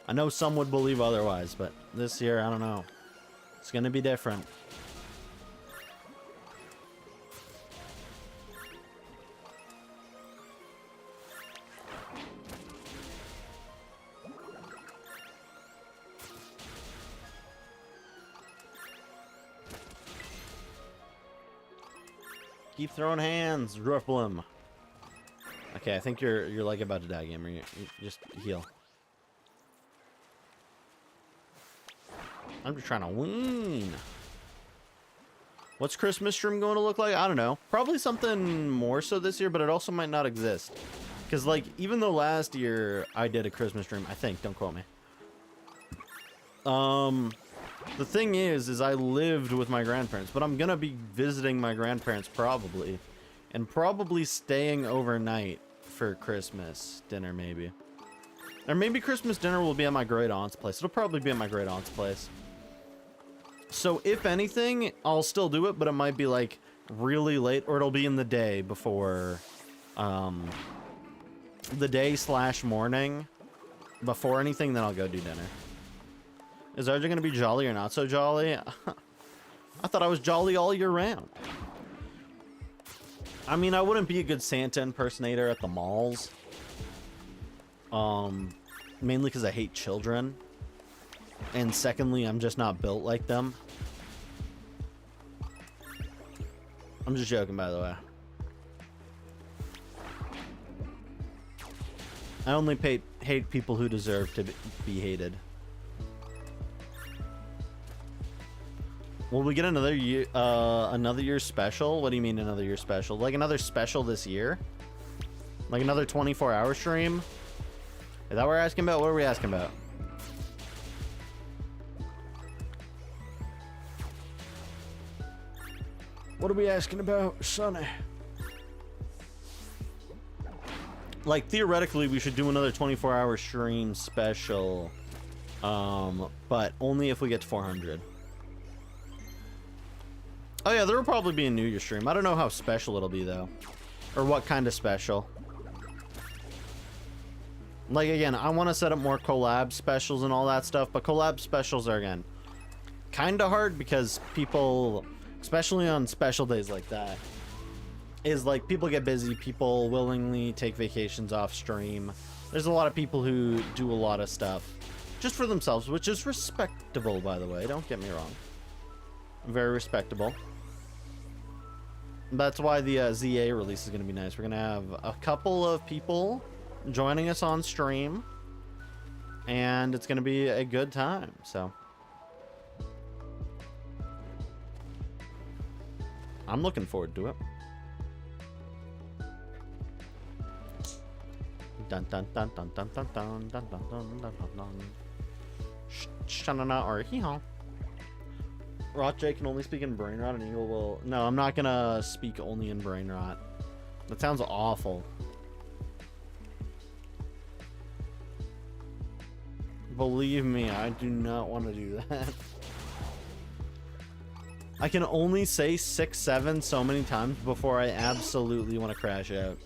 I know some would believe otherwise, but this year, I don't know. It's gonna be different. Keep throwing hands, Rufflem. Okay, I think you're like about to die, gamer. You just heal. I'm just trying to win. What's Christmas stream going to look like? I don't know. Probably something more so this year, but it also might not exist. Because, like, even though last year I did a Christmas stream, I think, don't quote me. The thing is I lived with my grandparents, but I'm going to be visiting my grandparents probably. And probably staying overnight for Christmas dinner, maybe. Or maybe Christmas dinner will be at my great aunt's place. It'll probably be at my great aunt's place. So if anything, I'll still do it, but it might be like really late, or it'll be in the day before, the day/morning before anything, then I'll go do dinner. Is RJ gonna be jolly or not so jolly? I thought I was jolly all year round. I mean, I wouldn't be a good Santa impersonator at the malls. Mainly because I hate children. And secondly, I'm just not built like them. I'm just joking, by the way. I only hate people who deserve to be hated. Will we get another year special? What do you mean another year special? Like another special this year? Like another 24-hour stream? Is that what we're asking about? What are we asking about? What are we asking about, Sonny? Like, theoretically, we should do another 24-hour stream special. But only if we get to 400. Oh yeah, there will probably be a New Year stream. I don't know how special it'll be, though. Or what kind of special. Like, again, I want to set up more collab specials and all that stuff. But collab specials are, again, kind of hard because people... especially on special days like that, is like people get busy, people willingly take vacations off stream. There's a lot of people who do a lot of stuff just for themselves, which is respectable, by the way, don't get me wrong. Very respectable. That's why the ZA release is going to be nice. We're going to have a couple of people joining us on stream, and it's going to be a good time, so I'm looking forward to it. Dun dun dun dun dun dun dun dun dun dun dun dun. Shanana or hee-haw. Rot J can only speak in brain rot, and Eagle will... No, I'm not gonna speak only in brain rot. That sounds awful. Believe me, I do not want to do that. I can only say 6-7 so many times before I absolutely want to crash out.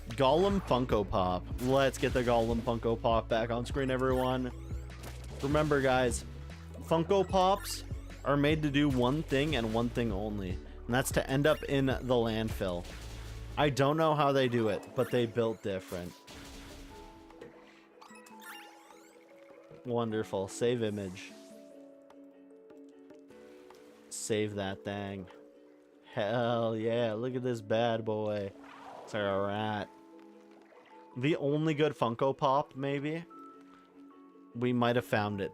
Gollum Funko Pop. Let's get the Gollum Funko Pop back on screen, everyone. Remember, guys, Funko Pops are made to do one thing and one thing only, and that's to end up in the landfill. I don't know how they do it, but they built different. Wonderful. Save image. Save that thing. Hell yeah, look at this bad boy. It's like a rat. The only good Funko Pop, maybe? We might have found it.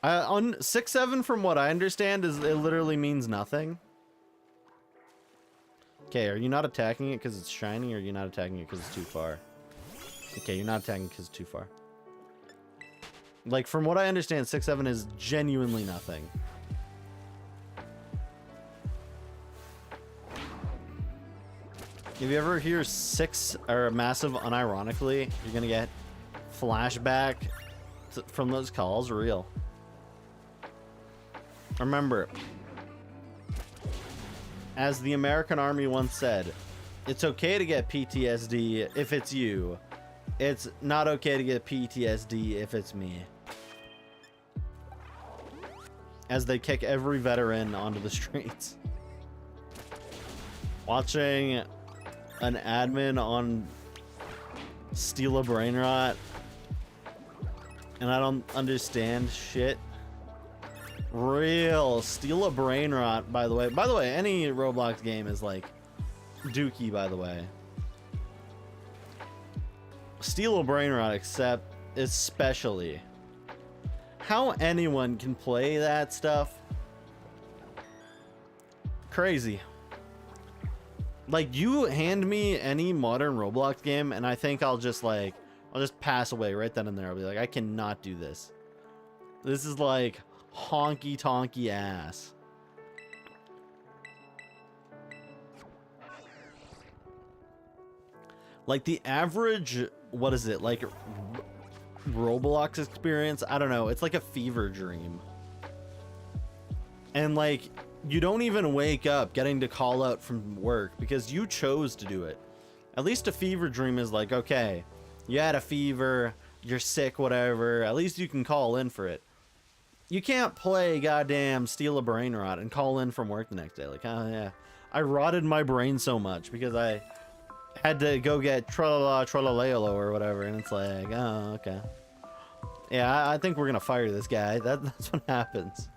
On 6-7, from what I understand, is it literally means nothing. Okay, are you not attacking it because it's shiny, or are you not attacking it because it's too far? Okay, you're not attacking because it's too far. Like, from what I understand, 6-7 is genuinely nothing. If you ever hear 6 or massive unironically, you're gonna get flashback from those calls real. Remember, as the American Army once said, it's okay to get PTSD if it's you. It's not okay to get PTSD if it's me. As they kick every veteran onto the streets. Watching an admin on steal a brain rot and I don't understand shit. Real. Steal a brain rot, by the way. By the way, any Roblox game is like dookie, by the way. Steal a brain rot, except especially how anyone can play that stuff. Crazy. Like, you hand me any modern Roblox game and I think I'll just pass away right then and there. I'll be like, I cannot do this. This is like honky tonky ass. Like the average, what is it, like Roblox experience? I don't know. It's like a fever dream. And like, you don't even wake up getting to call out from work because you chose to do it. At least a fever dream is like, okay, you had a fever, you're sick, whatever. At least you can call in for it. You can't play goddamn Steal a Brain Rot and call in from work the next day. Like, oh yeah, I rotted my brain so much because I had to go get Tralala Tralalayolo or whatever, and it's like, oh, okay. Yeah, I think we're gonna fire this guy. That's what happens.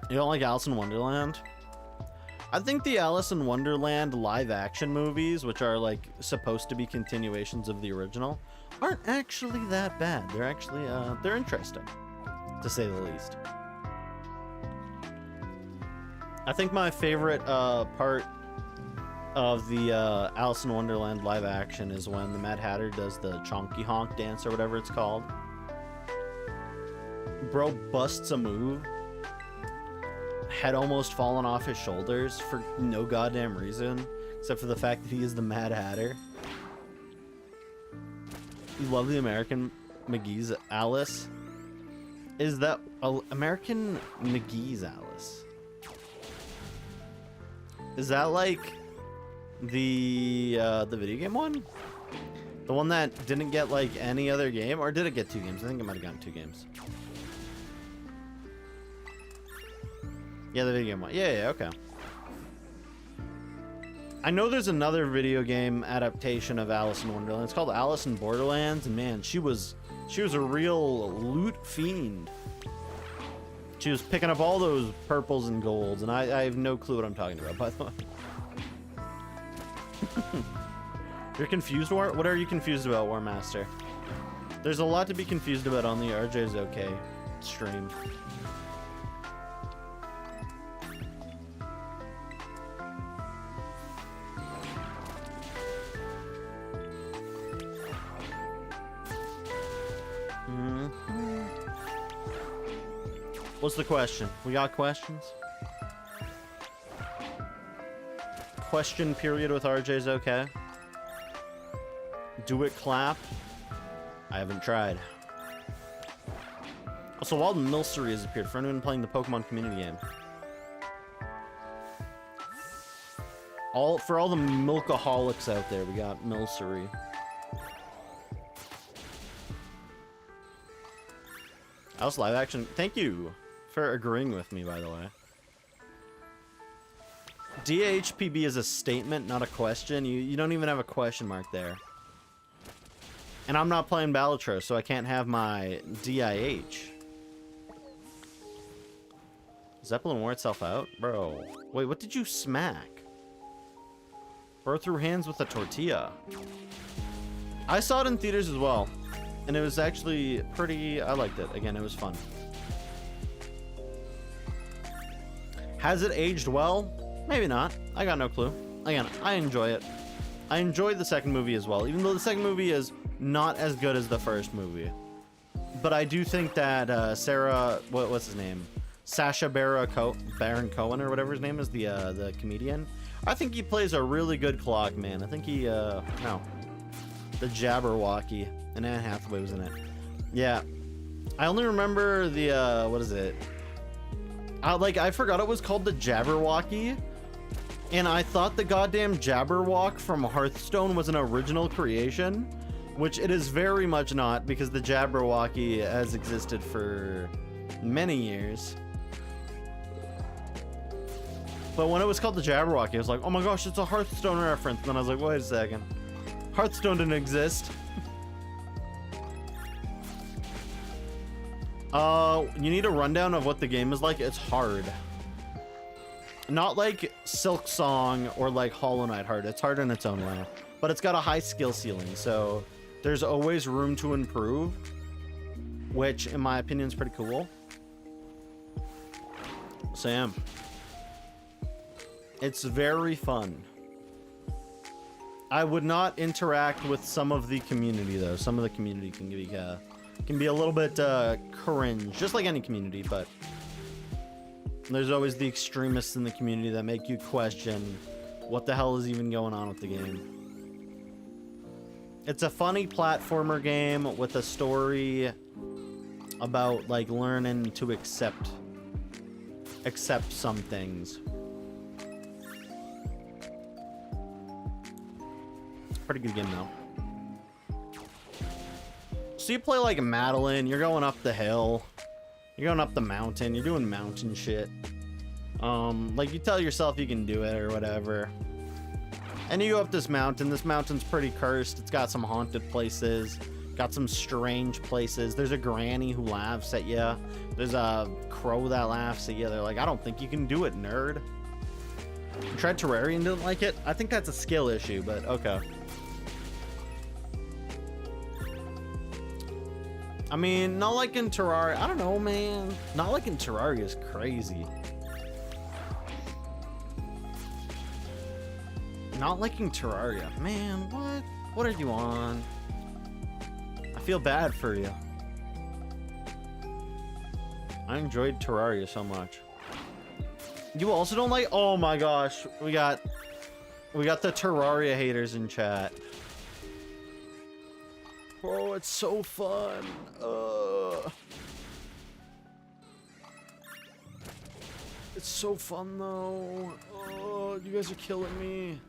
You don't like Alice in Wonderland? I think the Alice in Wonderland live action movies, which are like supposed to be continuations of the original, aren't actually that bad. They're actually, they're interesting, to say the least. I think my favorite part of the Alice in Wonderland live action is when the Mad Hatter does the Chonky Honk dance or whatever it's called. Bro busts a move. Head almost falling off his shoulders for no goddamn reason, except for the fact that he is the Mad Hatter. You love the American McGee's Alice? Is that American McGee's Alice? Is that like the video game one? The one that didn't get like any other game, or did it get 2 games? I think it might have gotten 2 games. Yeah, the video game one. Yeah, okay. I know there's another video game adaptation of Alice in Wonderland. It's called Alice in Borderlands, and man, she was a real loot fiend. She was picking up all those purples and golds, and I have no clue what I'm talking about, by the way. You're confused, War? What are you confused about, War Master? There's a lot to be confused about on the RJ's OK stream. What's the question? We got questions? Question period with RJ's okay? Do it clap? I haven't tried. Also, Wild Milcery has appeared for anyone playing the Pokemon community game. For all the milkaholics out there, we got Milcery. Alice live action. Thank you for agreeing with me, by the way. DHPB is a statement, not a question. You don't even have a question mark there. And I'm not playing Balatro, so I can't have my DIH. Zeppelin wore itself out? Bro. Wait, what did you smack? Bro threw hands with a tortilla. I saw it in theaters as well. And it was actually pretty... I liked it. Again, it was fun. Has it aged well? Maybe not. I got no clue. Again, I enjoy it. I enjoyed the second movie as well, even though the second movie is not as good as the first movie. But I do think that Sarah... What's his name? Sacha Baron Cohen, or whatever his name is, the comedian. I think he plays a really good clock, man. I think he... no. The Jabberwocky. And Anne Hathaway was in it. Yeah. I only remember the, what is it? I forgot it was called the Jabberwocky. And I thought the goddamn Jabberwock from Hearthstone was an original creation. Which it is very much not, because the Jabberwocky has existed for many years. But when it was called the Jabberwocky, I was like, oh my gosh, it's a Hearthstone reference. And then I was like, wait a second. Hearthstone didn't exist. You need a rundown of what the game is like. It's hard. Not like Silk Song or like Hollow Knight hard. It's hard in its own way. But it's got a high skill ceiling, so there's always room to improve, which in my opinion is pretty cool. Sam. It's very fun. I would not interact with some of the community though. Some of the community can be a little bit cringe, just like any community, but there's always the extremists in the community that make you question what the hell is even going on with the game. It's a funny platformer game with a story about like learning to accept some things. It's a pretty good game though. So you play like Madeline, you're going up the hill, you're going up the mountain, you're doing mountain shit. Like you tell yourself you can do it or whatever. And you go up this mountain's pretty cursed. It's got some haunted places, got some strange places. There's a granny who laughs at you. There's a crow that laughs at you. They're like, I don't think you can do it, nerd. You tried Terraria and didn't like it? I think that's a skill issue, but okay. I mean, not liking Terraria, I don't know, man. Not liking Terraria is crazy. Not liking Terraria, man, what? What are you on? I feel bad for you. I enjoyed Terraria so much. You also don't like, oh my gosh, we got the Terraria haters in chat. Oh, it's so fun. It's so fun though. Oh, you guys are killing me.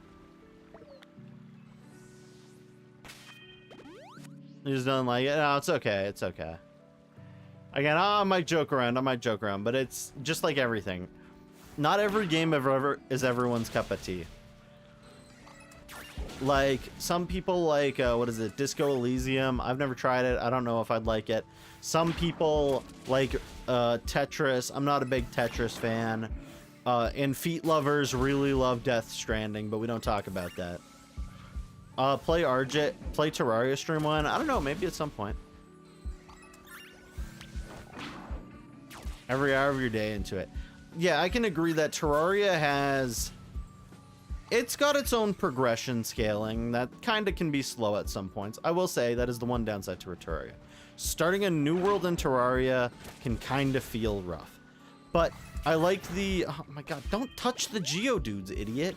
You just don't like it? No, it's okay. It's okay. Again, I might joke around. But it's just like everything. Not every game ever is everyone's cup of tea. Like, some people like, what is it? Disco Elysium. I've never tried it. I don't know if I'd like it. Some people like Tetris. I'm not a big Tetris fan. And Feet lovers really love Death Stranding, but we don't talk about that. Play Terraria stream one. I don't know, maybe at some point. Every hour of your day into it. Yeah, I can agree that Terraria has... It's got its own progression scaling that kind of can be slow at some points. I will say that is the one downside to Terraria. Starting a new world in Terraria can kind of feel rough. But I like the... Oh my god, don't touch the Geodudes, idiot.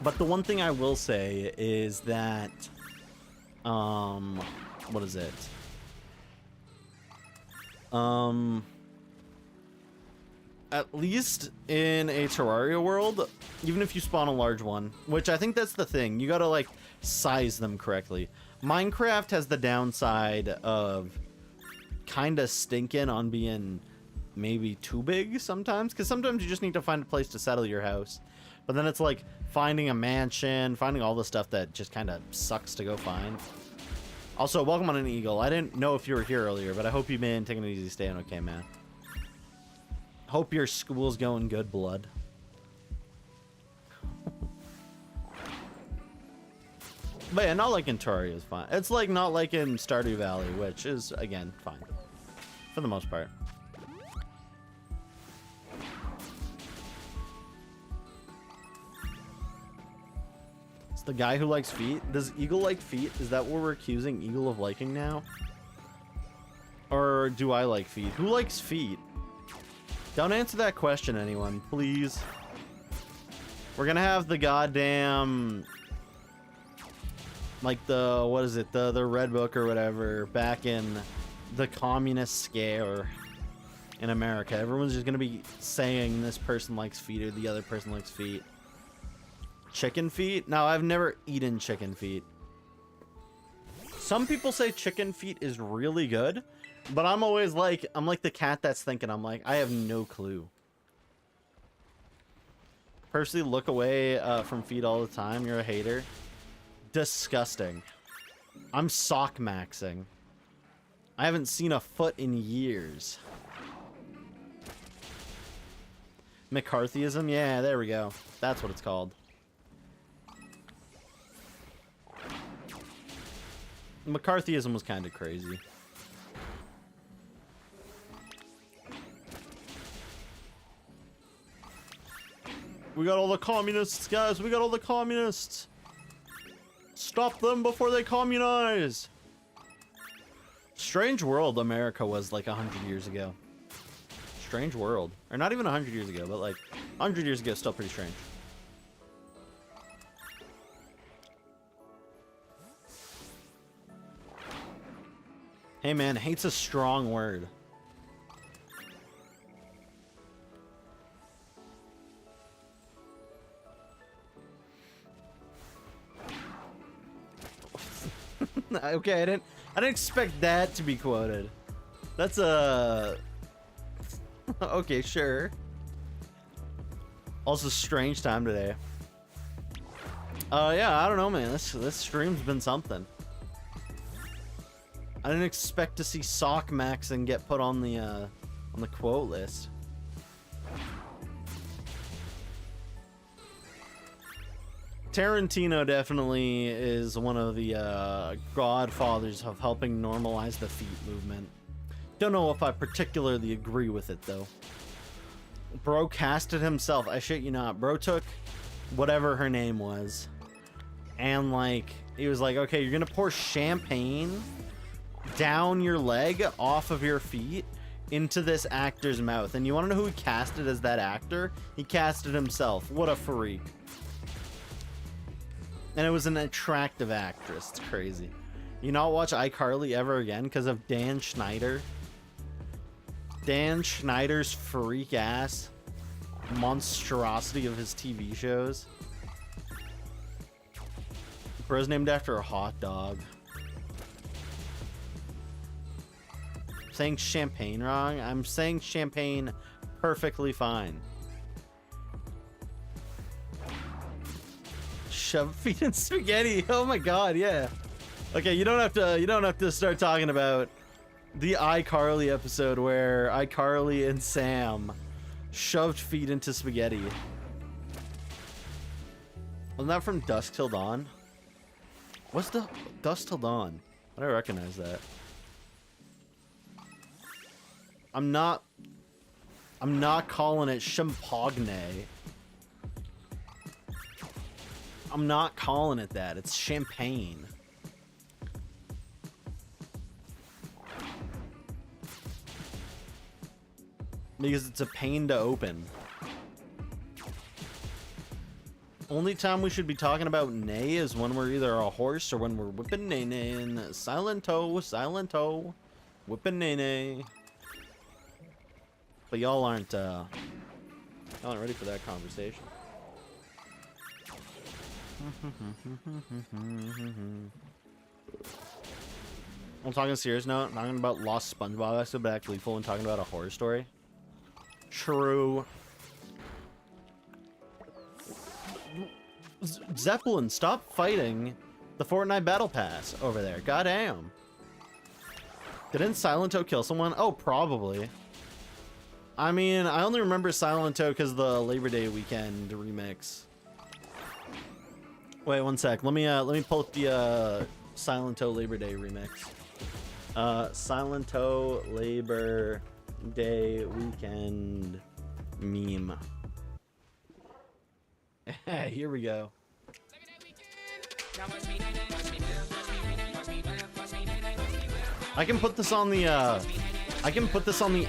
But the one thing I will say is that, what is it? At least in a Terraria world, even if you spawn a large one, which I think that's the thing, you gotta like size them correctly. Minecraft has the downside of kind of stinking on being maybe too big sometimes, because sometimes you just need to find a place to settle your house. But then it's like finding a mansion, finding all the stuff that just kind of sucks to go find. Also, welcome on an Eagle. I didn't know if you were here earlier, but I hope you've been taking it easy, staying okay, man. Hope your school's going good, blood. But yeah, not liking Terraria is fine. It's like not liking Stardew Valley, which is, again, fine. For the most part. The guy who likes feet? Does Eagle like feet? Is that what we're accusing Eagle of liking now? Or do I like feet? Who likes feet? Don't answer that question, anyone, please. We're gonna have the goddamn... Like the, what is it? The Red Book or whatever back in the communist scare in America. Everyone's just gonna be saying this person likes feet or the other person likes feet. Chicken feet? No, I've never eaten chicken feet. Some people say chicken feet is really good, but I'm always like, I'm like the cat that's thinking. I'm like, I have no clue. Percy, look away from feet all the time. You're a hater. Disgusting. I'm sock maxing. I haven't seen a foot in years. McCarthyism? Yeah, there we go. That's what it's called. McCarthyism was kind of crazy. We got all the communists, guys. We got all the communists. Stop them before they communize. Strange world America was like 100 years ago. Strange world. Or not even 100 years ago, but like 100 years ago, still pretty strange. Hey man, hate's a strong word. Okay, I didn't expect that to be quoted. That's a okay, sure. Also, strange time today. Yeah, I don't know, man. This stream's been something. I didn't expect to see sock maxing get put on the quote list. Tarantino definitely is one of the godfathers of helping normalize the feet movement. Don't know if I particularly agree with it though. Bro casted himself. I shit you not. Bro took whatever her name was, and like he was like, okay, you're gonna pour champagne down your leg off of your feet into this actor's mouth. And you want to know who he casted as that actor? He casted himself. What a freak. And it was an attractive actress. It's crazy. You not watch iCarly ever again because of Dan Schneider? Dan Schneider's freak ass monstrosity of his TV shows. Bro's named after a hot dog. Saying champagne wrong? I'm saying champagne perfectly fine. Shove feet in spaghetti. Oh my god, yeah. Okay, you don't have to start talking about the iCarly episode where iCarly and Sam shoved feet into spaghetti. Wasn't that from Dusk Till Dawn? What's the Dusk Till Dawn? I don't recognize that. I'm not calling it champagne. I'm not calling it that. It's champagne. Because it's a pain to open. Only time we should be talking about neigh is when we're either a horse or when we're whipping neigh in silent-o, whipping neigh. But y'all aren't ready for that conversation. I'm talking serious now. I'm talking about Lost SpongeBob episode, but actually full and talking about a horror story. True. Zeppelin, stop fighting the Fortnite Battle Pass over there. Goddamn. Didn't Silent-o kill someone? Oh, probably. I mean, I only remember Silent-o because of the Labor Day weekend remix. Wait, one sec. Let me pull up the Silent-o Labor Day remix. Silent-o Labor Day weekend meme. Here we go. I can put this on the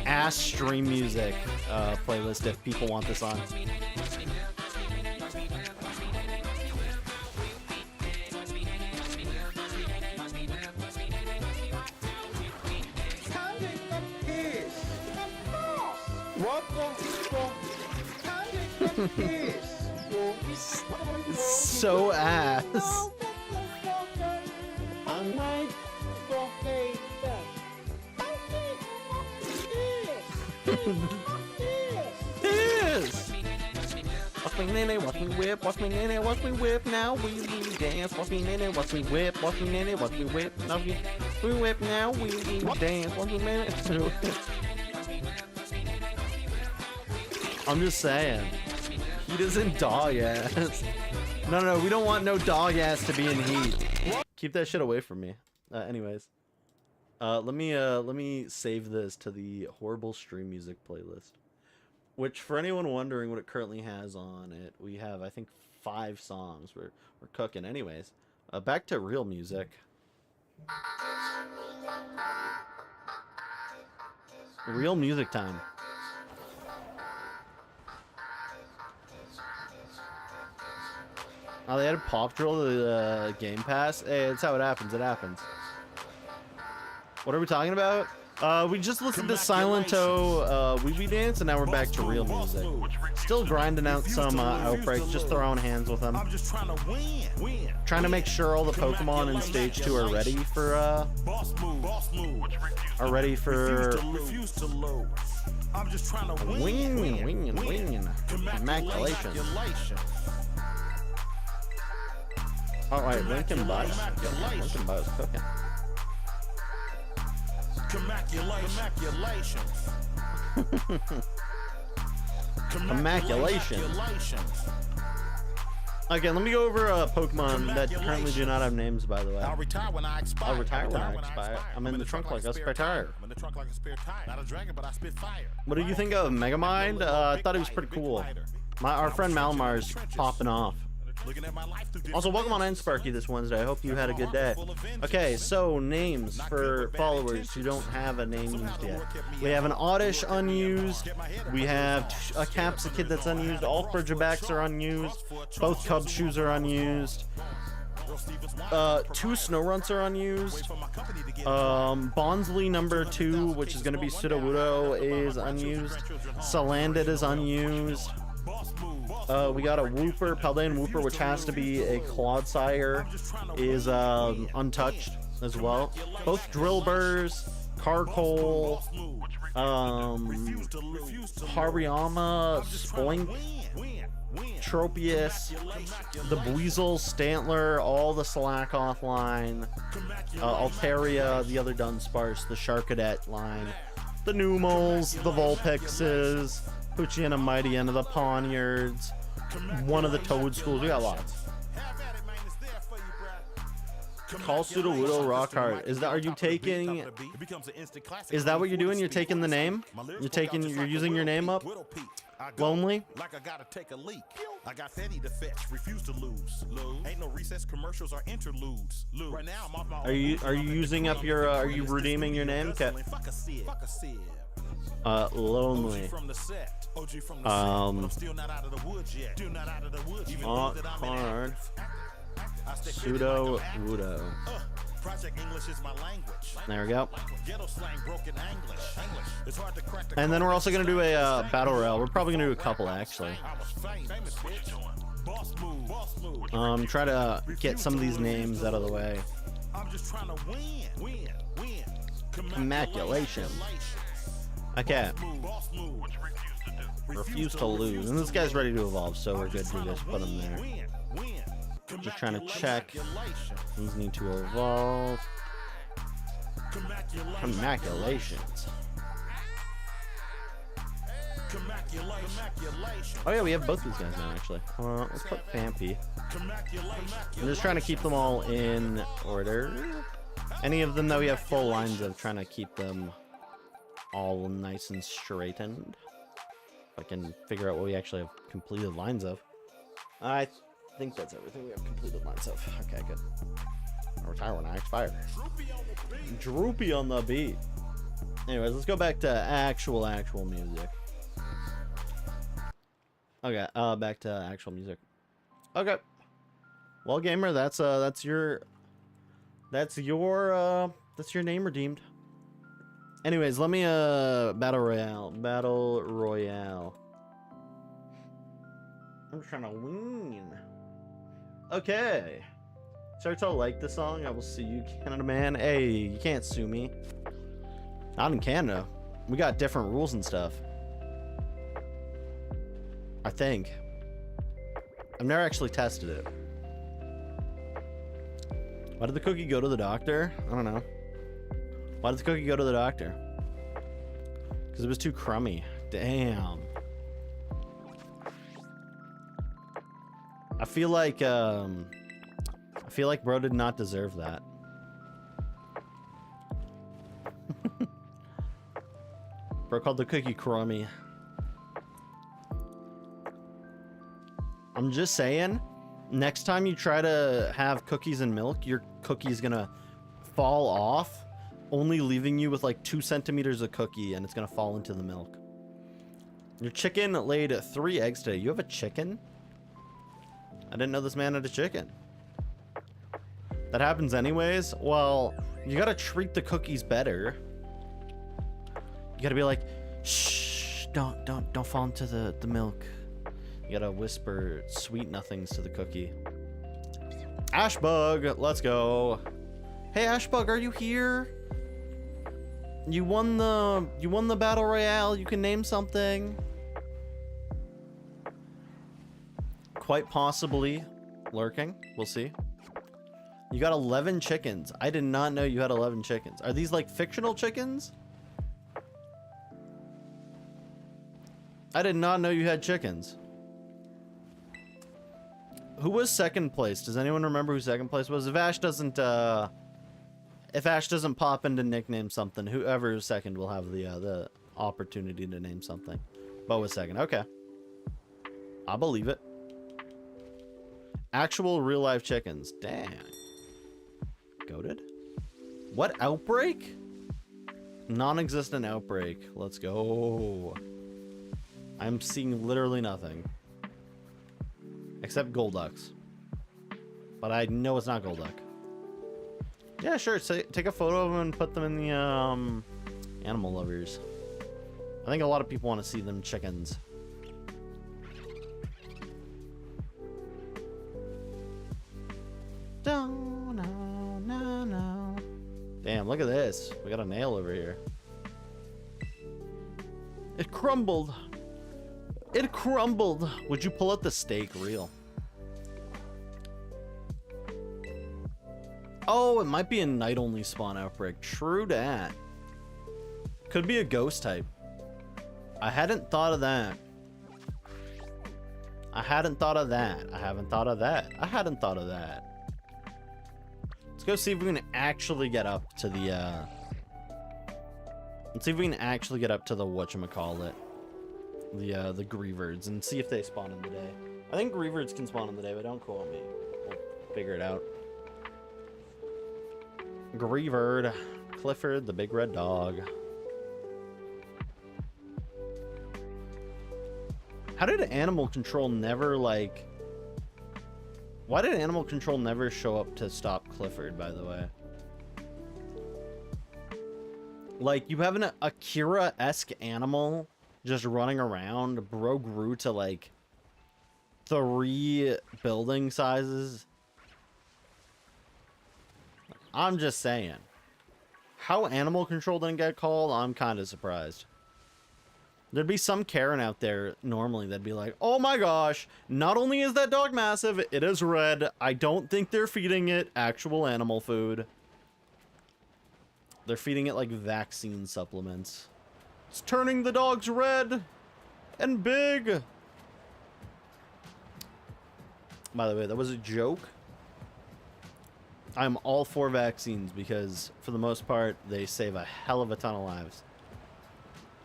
ass stream music playlist if people want this on. So ass. watch me nene, watch me whip, watch me nene, watch me whip. Now we dance, watch me nene, watch me whip, watch me nene, watch me whip. Now we whip, now we dance, watch me nene. I'm just saying, Heat isn't dog ass. No, we don't want no dog ass to be in Heat. Keep that shit away from me. Anyways, let me save this to the horrible stream music playlist. Which, for anyone wondering what it currently has on it, we have, I think, 5 songs. We're cooking. Anyways, back to real music. Real music time. Oh, they added Pop Drill to the Game Pass? Hey, that's how it happens. It happens. What are we talking about? We just listened to Silento, Wee Wee Dance, and now we're back to real music. Still grinding out some outbreaks, just throwing hands with them. Trying to make sure all the Pokemon in Stage 2 are ready for, winging. Immaculation. Alright, Lincoln Bus. Lincoln Bus cooking. Immaculations. Okay, let me go over Pokemon that currently do not have names, by the way. I'll retire when I expire. I'm in the trunk like a spare tire. I'm in the trunk like a spare tire. Not a dragon, but I spit fire. What did you think of Megamind? I thought it was pretty cool. Our friend Malmar's popping off. Also, welcome on in, Sparky, this Wednesday. I hope you had a good day. Okay, so names for followers who don't have a name used yet. We have an Oddish unused. We have a Capsakid that's unused. All Frigibacks are unused. Both Cub Shoes are unused. 2 Snowrunts are unused. Bonsley number 2, which is going to be Sudowoodo, is unused. Salandit is unused. We got a Wooper, Paldean Wooper, which has to be a Clodsire, is untouched as well. Both Drillburs, Carkol, Hariyama, Spoink, Tropius, the Buizel, Stantler, all the Slakoth line, Altaria, the other Dunsparce, the Sharkadet line, the Numels, the Vulpixes, Poochyena, Mightyena, the Pawniards, one of the Toadstools. We got lots. Call Sudowoodo rock hard. Is that, are you taking, is that what you're doing? You're taking the name? You're using your name up? Lonely? Like I gotta take a leak. I got Fetty to fetch, refuse to lose. Ain't no recess commercials or interludes. Right now I'm off my Are you using up your are you redeeming your name? Okay. Lonely. Hard. Sudowoodo. Project English is my language. There we go. Ghetto slang, broken English. It's hard to crack the And then we're also gonna do a battle royale. We're probably gonna do a couple actually. Try to get some of these names out of the way. I'm just trying to win. Immaculation. Okay. Refuse to lose. And this guy's ready to evolve, so we're good to just put him there. Just trying to check. These need to evolve. Immaculations. Oh yeah, we have both these guys now actually. Let's put Fampy. I'm just trying to keep them all in order. Any of them that we have full lines of, trying to keep them all nice and straightened. If I can figure out what we actually have completed lines of. I think that's everything we have completed lines of. Okay, good. I'll retire when I expire. Droopy on the beat. Anyways, let's go back to actual music. Okay, back to actual music. Okay. Well, gamer, that's your name redeemed. Anyways, let me battle royale. I'm trying to win. Okay. Start to like the song. I will see you, Canada man. Hey, you can't sue me. Not in Canada. We got different rules and stuff. I think. I've never actually tested it. Why did the cookie go to the doctor? I don't know. Why did the cookie go to the doctor? Because it was too crummy. Damn. I feel like bro did not deserve that. Bro called the cookie crummy. I'm just saying, next time you try to have cookies and milk, your cookie's gonna fall off, only leaving you with like 2 centimeters of cookie, and it's gonna fall into the milk. Your chicken laid 3 eggs today. You have a chicken? I didn't know this man had a chicken. That happens anyways. Well, you gotta treat the cookies better. You gotta be like, shh, don't fall into the milk. You gotta whisper sweet nothings to the cookie. Ashbug, let's go. Hey Ashbug, are you here? You won the battle royale. You can name something. Quite possibly lurking. We'll see. You got 11 chickens. I did not know you had 11 chickens. Are these like fictional chickens? I did not know you had chickens. Who was second place? Does anyone remember who second place was? If Ash doesn't pop in to nickname something, whoever is second will have the opportunity to name something. Bo was second. Okay. I believe it. Actual real life chickens. Dang. Goated? What outbreak? Non-existent outbreak. Let's go. I'm seeing literally nothing. Except Golducks. But I know it's not Golduck. Yeah, sure. Take a photo of them and put them in the animal lovers. I think a lot of people want to see them chickens. No. Damn, look at this. We got a nail over here. It crumbled. It crumbled. Would you pull out the steak real? Oh, it might be a night only spawn outbreak. True that. Could be a ghost type. I hadn't thought of that. I hadn't thought of that. I haven't thought of that. I hadn't thought of that. Let's go see if we can actually get up to the let's see if we can actually get up to the whatchamacallit. The Greevards and see if they spawn in the day. I think Greevards can spawn in the day, but don't quote me. We'll figure it out. Greevard. Clifford, the big red dog. How did animal control never, like... Why did animal control never show up to stop Clifford, by the way? Like, you have an Akira-esque animal just running around. Bro grew to, like, 3 building sizes. I'm just saying. How animal control didn't get called, I'm kind of surprised. There'd be some Karen out there normally that'd be like, oh my gosh, not only is that dog massive, it is red. I don't think they're feeding it actual animal food. They're feeding it like vaccine supplements. It's turning the dogs red and big. By the way, that was a joke. I'm all for vaccines because, for the most part, they save a hell of a ton of lives.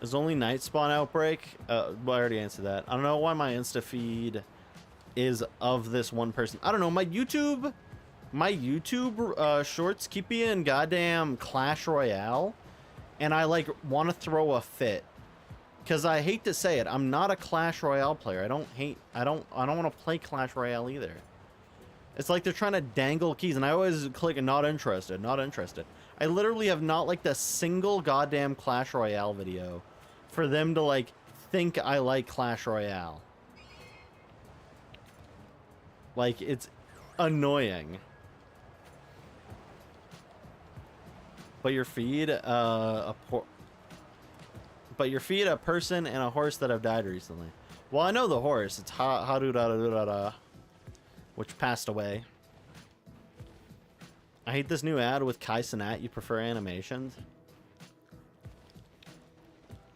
There's only night spawn outbreak. Well, I already answered that. I don't know why my Insta feed is of this one person. I don't know. My YouTube shorts keep me in goddamn Clash Royale, and I like want to throw a fit because I hate to say it. I'm not a Clash Royale player. I don't want to play Clash Royale either. It's like they're trying to dangle keys, and I always click not interested, not interested. I literally have not liked a single goddamn Clash Royale video for them to, like, think I like Clash Royale. Like, it's annoying. But your feed, a person and a horse that have died recently. Well, I know the horse. It's ha-do-da-da-da-da. which passed away. I hate this new ad with Kai Cenat. You prefer animations?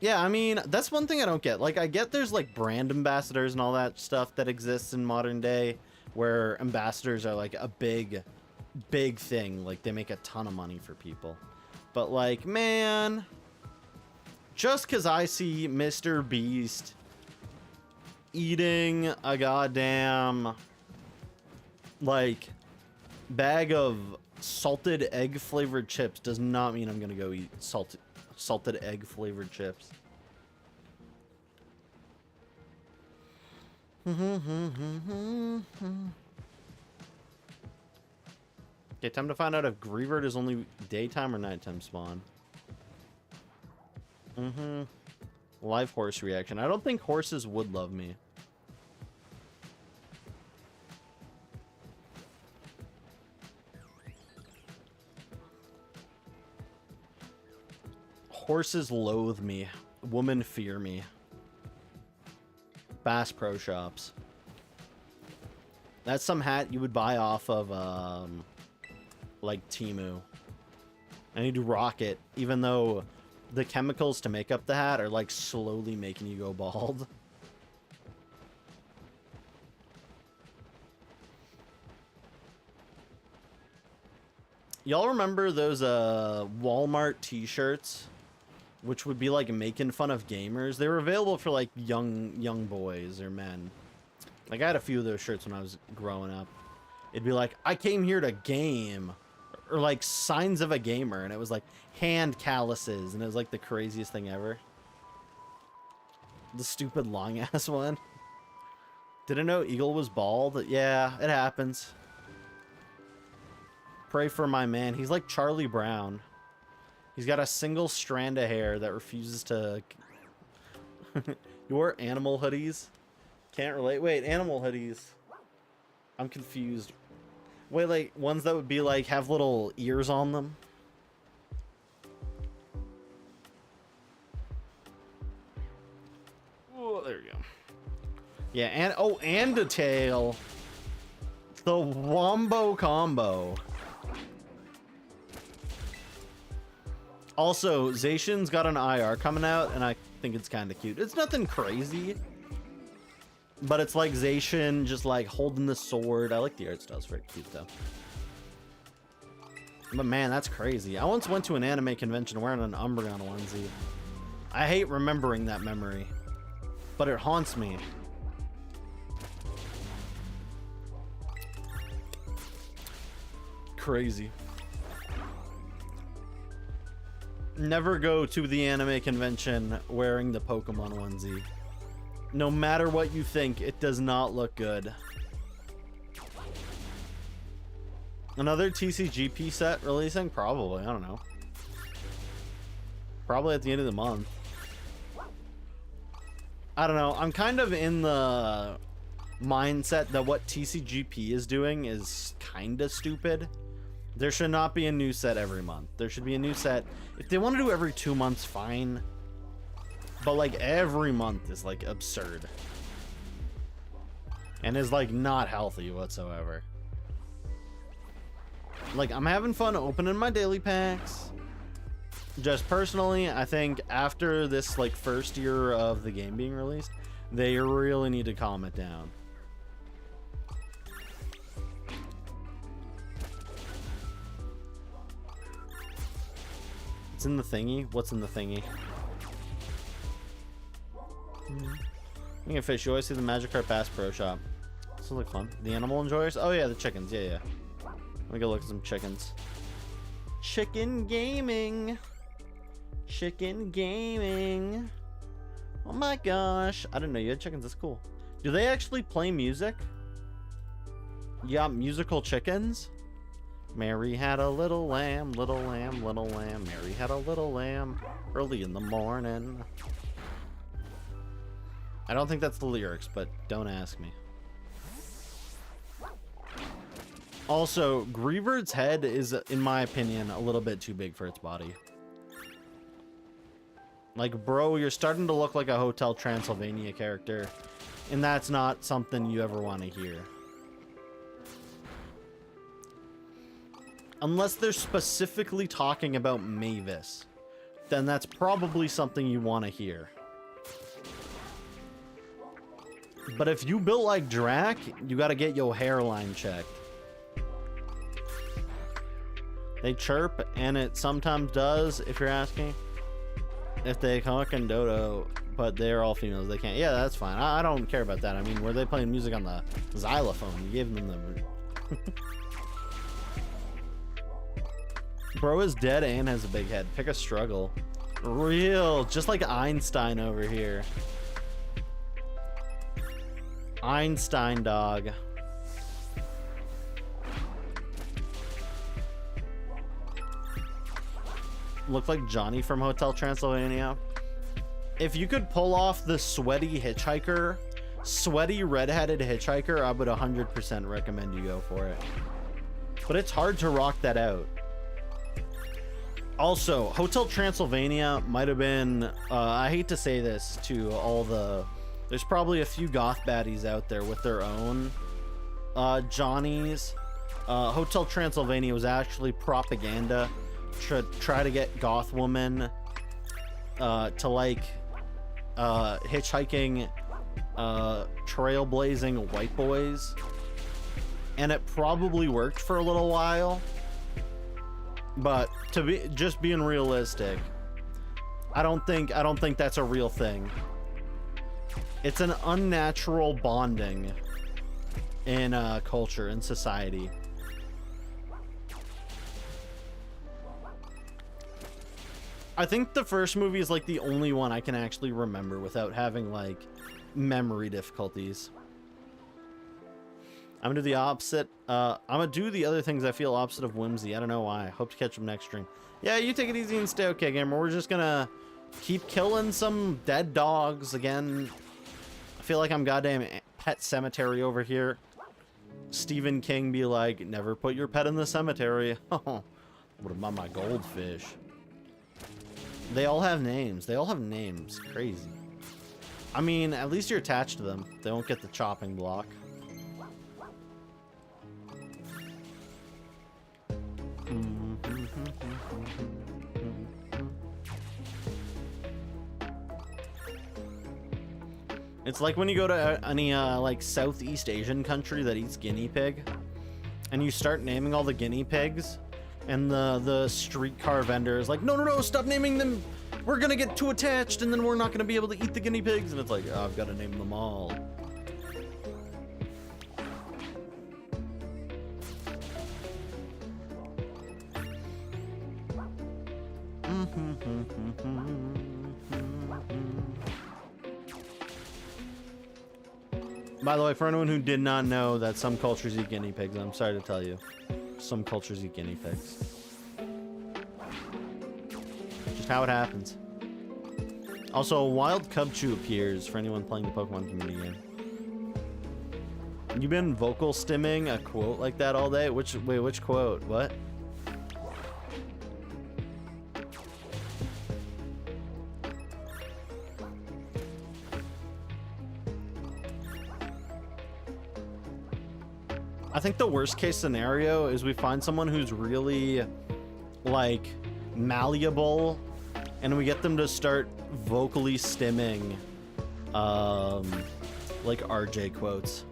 Yeah, I mean, that's one thing I don't get. Like, I get there's, like, brand ambassadors and all that stuff that exists in modern day, where ambassadors are, like, a big thing. Like, they make a ton of money for people. But, like, man, just because I see Mr. Beast eating a goddamn, like, bag of salted egg flavored chips does not mean I'm gonna go eat salted egg flavored chips. Okay, time to find out if Grievert is only daytime or nighttime spawn. Live horse reaction. I don't think horses would love me. Horses loathe me. Women fear me. Bass Pro Shops. That's some hat you would buy off of, like, Temu. I need to rock it, even though the chemicals to make up the hat are, like, slowly making you go bald. Y'all remember those, Walmart t-shirts? Which would be like making fun of gamers. They were available for like young boys or men. Like I had a few of those shirts when I was growing up. It'd be like, I came here to game, or like signs of a gamer, and it was like hand calluses, and it was like the craziest thing ever. The stupid long ass one. Didn't know Eagle was bald. Yeah, it happens. Pray for my man. He's like Charlie Brown. He's got a single strand of hair that refuses to... You wear animal hoodies? Can't relate. Wait, animal hoodies. I'm confused. Wait, like, ones that would be, like, have little ears on them? Oh, there we go. Yeah, and a tail. The Wombo Combo. Also, Zacian's got an IR coming out, and I think it's kind of cute. It's nothing crazy, but it's like Zacian just like holding the sword. I like the art style. It's very cute though. But man, that's crazy. I once went to an anime convention wearing an Umbreon onesie. I hate remembering that memory, but it haunts me. Crazy. Never go to the anime convention wearing the Pokemon onesie. No matter what you think, it does not look good. Another TCGP set releasing? Probably, I don't know. Probably at the end of the month. I don't know, I'm kind of in the mindset that what TCGP is doing is kind of stupid. There should not be a new set every month. There should be a new set. If they want to do every 2 months, fine. But like every month is like absurd. And is like not healthy whatsoever. Like I'm having fun opening my daily packs. Just personally, I think after this like first year of the game being released, they really need to calm it down. It's in the thingy. What's in the thingy? Being a fish, you always see the Magikarp Bass Pro Shop. This looks like fun. The animal enjoyers? Oh yeah, the chickens. Yeah. Let me go look at some chickens. Chicken gaming. Chicken gaming. Oh my gosh. I didn't know you had chickens. That's cool. Do they actually play music? You got musical chickens? Mary had a little lamb, little lamb, little lamb. Mary had a little lamb early in the morning. I don't think that's the lyrics, but don't ask me. Also, Grievert's head is, in my opinion, a little bit too big for its body. Like, bro, you're starting to look like a Hotel Transylvania character, and that's not something you ever want to hear. Unless they're specifically talking about Mavis, then that's probably something you want to hear. But if you built like Drac, you got to get your hairline checked. They chirp, and it sometimes does, if you're asking. If they honk and dodo, but they're all females, they can't. Yeah, that's fine. I don't care about that. I mean, were they playing music on the xylophone? You gave them the... Bro is dead and has a big head. Pick a struggle. Real, just like Einstein over here. Einstein dog. Look like Johnny from Hotel Transylvania. If you could pull off the sweaty hitchhiker, sweaty redheaded hitchhiker, I would 100% recommend you go for it. But it's hard to rock that out. Also, Hotel Transylvania might have been, I hate to say this to all the, there's probably a few goth baddies out there with their own Johnnies. Hotel Transylvania was actually propaganda to try to get goth women to like hitchhiking trailblazing white boys, and it probably worked for a little while. But to be just being realistic, I don't think that's a real thing. It's an unnatural bonding in culture and society. I think the first movie is like the only one I can actually remember without having like memory difficulties. I'm gonna do the opposite. I'm gonna do the other things I feel opposite of Whimsy. I don't know why. Hope to catch them next stream. Yeah, you take it easy and stay okay, gamer. We're just gonna keep killing some dead dogs again. I feel like I'm goddamn Pet Cemetery over here. Stephen King be like, never put your pet in the cemetery. What about my goldfish? They all have names. They all have names. Crazy. I mean, at least you're attached to them. They won't get the chopping block. It's like when you go to any like Southeast Asian country that eats guinea pig, and you start naming all the guinea pigs, and the streetcar vendor is like, no, stop naming them. We're gonna get too attached, and then we're not gonna be able to eat the guinea pigs. And it's like, oh, I've got to name them all. By the way, for anyone who did not know that some cultures eat guinea pigs, I'm sorry to tell you. Some cultures eat guinea pigs. Just how it happens. Also, a wild Cubchoo appears for anyone playing the Pokemon community game. You been vocal stimming a quote like that all day? Which quote? What? I think the worst case scenario is we find someone who's really like malleable and we get them to start vocally stimming like RJ quotes.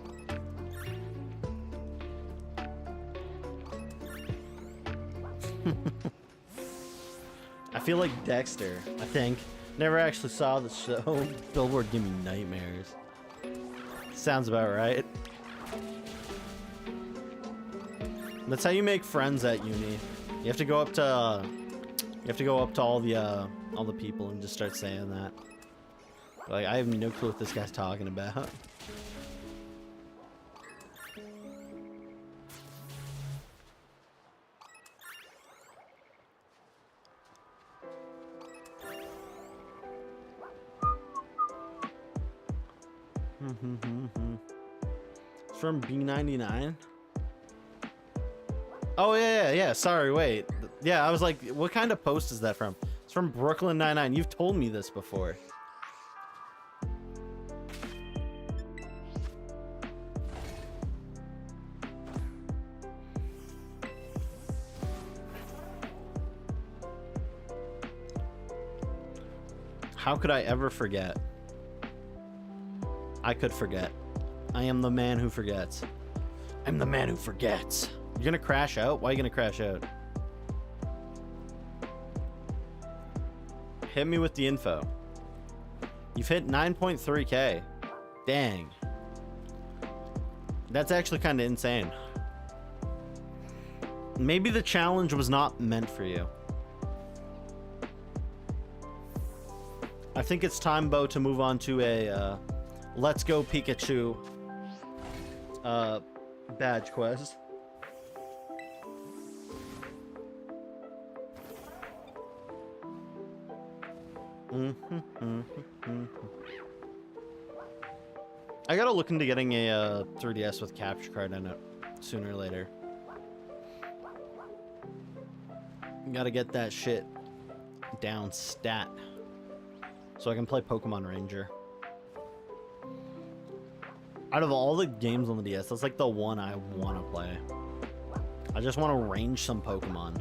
I feel like Dexter, I think. Never actually saw the show. Billboard give me nightmares. Sounds about right. That's how you make friends at uni. You have to go up to all the people and just start saying that. Like, I have no clue what this guy's talking about. It's from B99. Oh yeah. Sorry, wait. Yeah, I was like, what kind of post is that from? It's from Brooklyn 99. You've told me this before. How could I ever forget? I could forget. I am the man who forgets. I'm the man who forgets. You're gonna crash out? Why are you gonna crash out? Hit me with the info. You've hit 9.3K. Dang. That's actually kind of insane. Maybe the challenge was not meant for you. I think it's time, Bo, to move on to a Let's Go Pikachu badge quest. I gotta look into getting a 3DS with capture card in it sooner or later. Gotta get that shit down stat so I can play Pokemon Ranger. Out of all the games on the DS, that's like the one I want to play. I just want to range some Pokemon.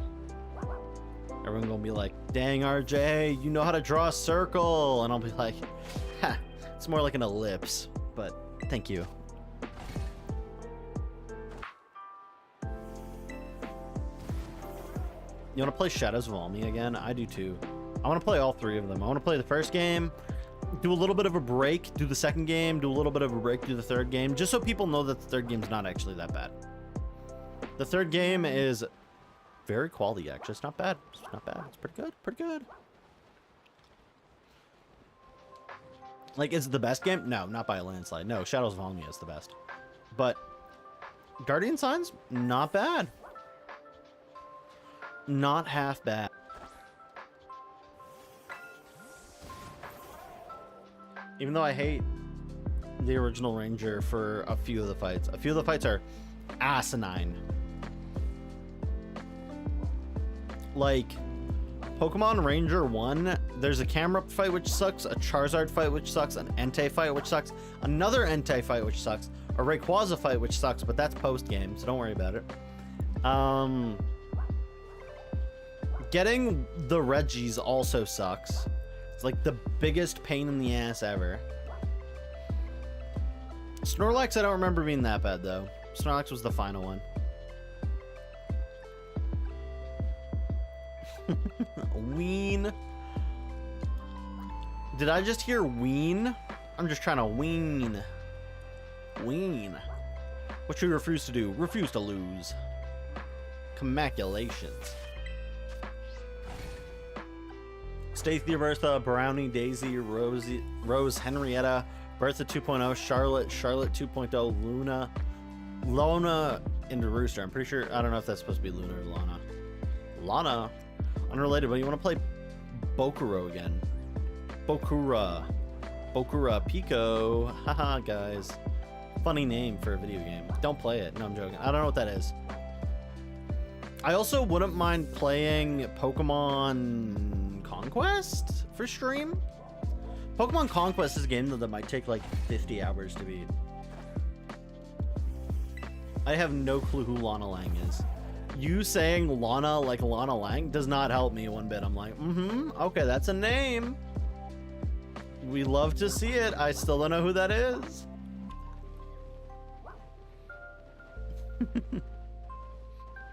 Everyone gonna be like, dang RJ, you know how to draw a circle. And I'll be like, ha, it's more like an ellipse, but thank you. You want to play Shadows of Almi again? I do too. I want to play all three of them. I want to play the first game, do a little bit of a break, do the second game, do a little bit of a break, do the third game, just so people know that the third game's not actually that bad. The third game is very quality, actually. It's not bad. It's not bad. It's pretty good. Pretty good. Like, is it the best game? No, not by a landslide. No, Shadows of Almi is the best. But Guardian Signs, not bad. Not half bad. Even though I hate the original Ranger for a few of the fights. A few of the fights are asinine. Like, Pokemon Ranger 1, there's a Camerupt fight which sucks, a Charizard fight which sucks, an Entei fight which sucks, another Entei fight which sucks, a Rayquaza fight which sucks, but that's post-game, so don't worry about it. Getting the Regis also sucks. It's like the biggest pain in the ass ever. Snorlax, I don't remember being that bad though. Snorlax was the final one. Ween. Did I just hear ween? I'm just trying to ween. Ween. What you refuse to do? Refuse to lose. Commaculations. Stacy, Bertha, Brownie, Daisy, Rose, Henrietta, Bertha 2.0, Charlotte 2.0, Luna, Lona, and Rooster. I'm pretty sure, I don't know if that's supposed to be Luna or Lana. Lana, unrelated, but you want to play Bokuro again. Bokura Pico. Haha, guys. Funny name for a video game. Don't play it. No, I'm joking. I don't know what that is. I also wouldn't mind playing Pokemon Conquest for stream. Pokemon Conquest is a game that might take like 50 hours to beat. I have no clue who Lana Lang is. You saying Lana like Lana Lang does not help me one bit. I'm like, okay, that's a name. We love to see it. I still don't know who that is.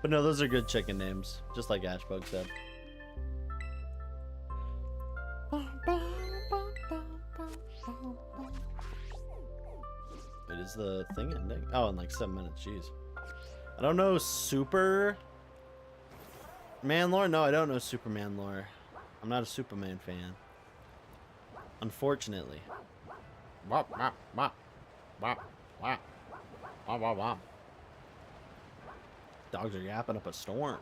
But no, those are good chicken names, just like Ashbug said. Wait, is the thing ending? Oh, in like 7 minutes, jeez. I don't know Super Man lore? No, I don't know Superman lore. I'm not a Superman fan. Unfortunately. Wop, wop, wop. Wop, wop. Wop, wop, wop. Dogs are yapping up a storm.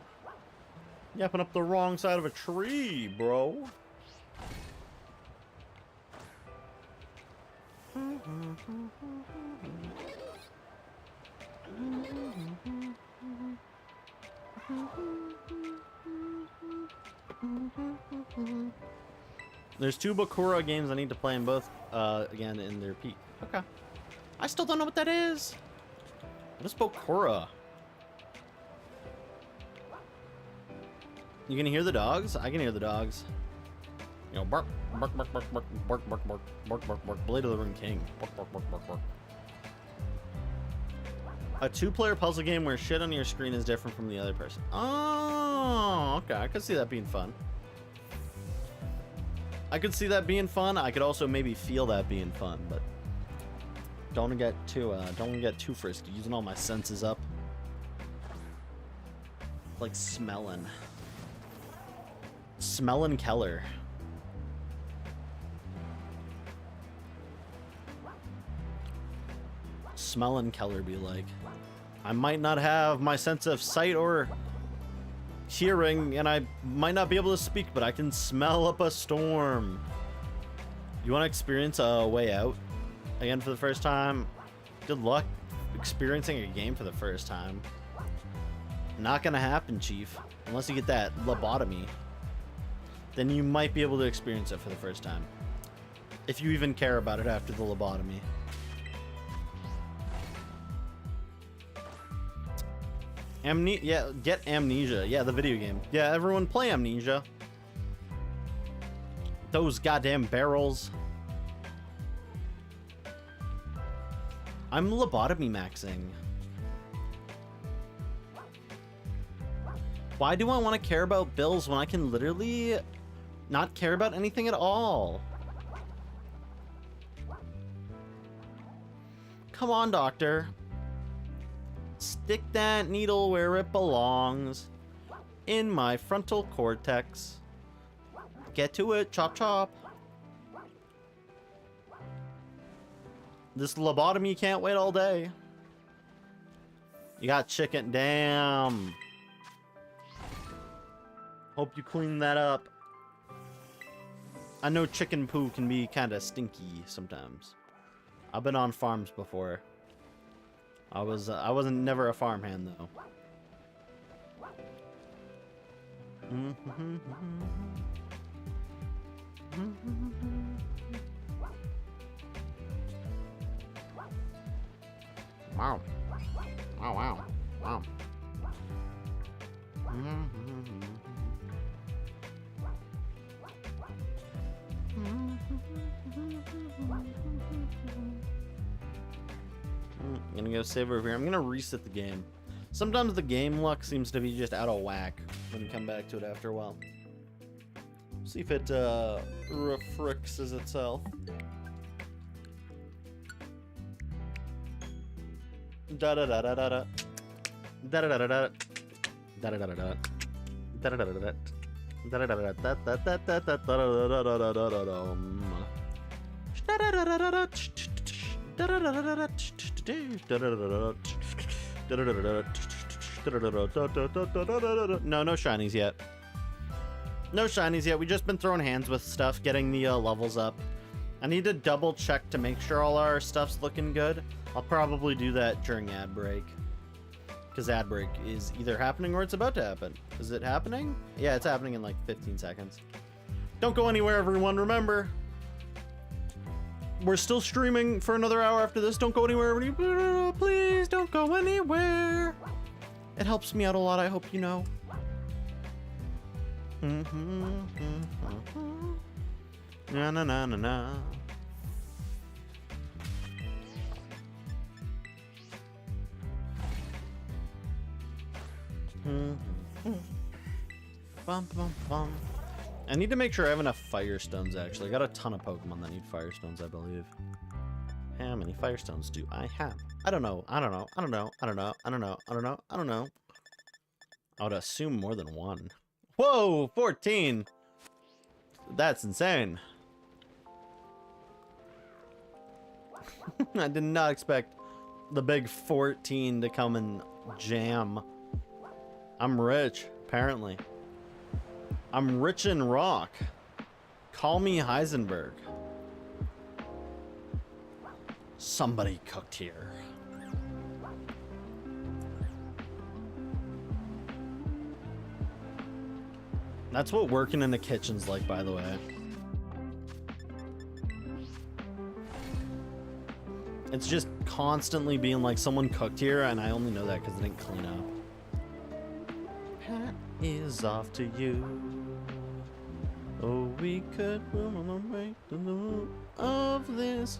Yapping up the wrong side of a tree, bro. There's 2 Bakura games I need to play in both, again, in their peak. Okay. I still don't know what that is. What is Bakura? You can hear the dogs? I can hear the dogs. You know, bark, bark, bark, bark, bark, bark, bark, bark, bark, bark, bark, Blade of the Ring King. Bark, bark, bark, bark, bark. A 2-player puzzle game where shit on your screen is different from the other person. Oh, okay. I could see that being fun. I could see that being fun. I could also maybe feel that being fun, but don't get too frisky. Using all my senses up. Like smelling Keller. Smelling Keller be like, I might not have my sense of sight or hearing, and I might not be able to speak, but I can smell up a storm. You want to experience A Way Out again for the first time? Good luck experiencing a game for the first time. Not gonna happen, Chief, unless you get that lobotomy. Then you might be able to experience it for the first time, if you even care about it after the lobotomy. Yeah, get Amnesia. Yeah, the video game. Yeah, everyone play Amnesia. Those goddamn barrels. I'm lobotomy maxing. Why do I want to care about bills when I can literally not care about anything at all? Come on, doctor. Stick that needle where it belongs. In my frontal cortex. Get to it, chop chop. This lobotomy can't wait all day. You got chicken, damn. Hope you clean that up. I know chicken poo can be kind of stinky sometimes. I've been on farms before. I wasn't never a farmhand though. Wow. Wow, wow. Wow. I'm gonna go save over here. I'm gonna reset the game. Sometimes the game luck seems to be just out of whack when you come back to it after a while. See if it refrixes itself. Da da da da da da da da da da da da da da da da da da da da No shinies yet. No shinies yet. We just been throwing hands with stuff, getting the levels up. I need to double check to make sure all our stuff's looking good. I'll probably do that during ad break. Because ad break is either happening or it's about to happen. Is it happening? Yeah, it's happening in like 15 seconds. Don't go anywhere, everyone. Remember, we're still streaming for another hour after this. Don't go anywhere. Please don't go anywhere. It helps me out a lot, I hope you know. Na na na na na. Bum, bum, bum. I need to make sure I have enough Firestones, actually. I got a ton of Pokemon that need Firestones, I believe. How many Firestones do I have? I don't know. I don't know. I don't know. I don't know. I don't know. I don't know. I don't know. I would assume more than one. Whoa! 14! That's insane. I did not expect the big 14 to come and jam. I'm rich, apparently. I'm rich in rock. Call me Heisenberg. Somebody cooked here. That's what working in the kitchen's like, by the way. It's just constantly being like, someone cooked here, and I only know that because I didn't clean up. Hat is off to you. Oh, we could make the move of this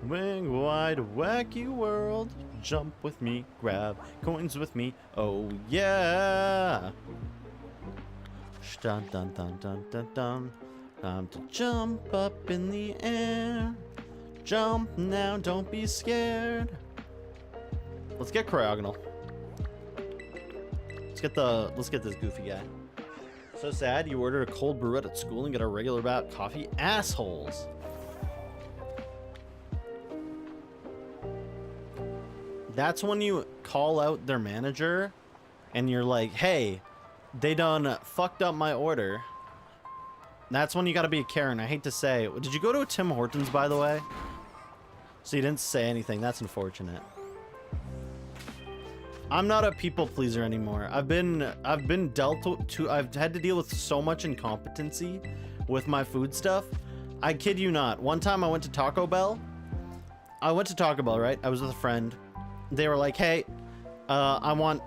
big, wide, wacky world. Jump with me, grab coins with me. Oh, yeah. Dun dun dun dun dun dun. Time to jump up in the air. Jump now, don't be scared. Let's get Cryogonal. Let's get this goofy guy. So sad you ordered a cold brew at school and get a regular bout coffee? Assholes. That's when you call out their manager and you're like, hey, they done fucked up my order. That's when you gotta be a Karen. I hate to say. Did you go to a Tim Hortons, by the way? So you didn't say anything. That's unfortunate. I'm not a people pleaser anymore. I've been dealt to. I've had to deal with so much incompetency with my food stuff. I kid you not. One time I went to Taco Bell. Right? I was with a friend. They were like, "Hey, I want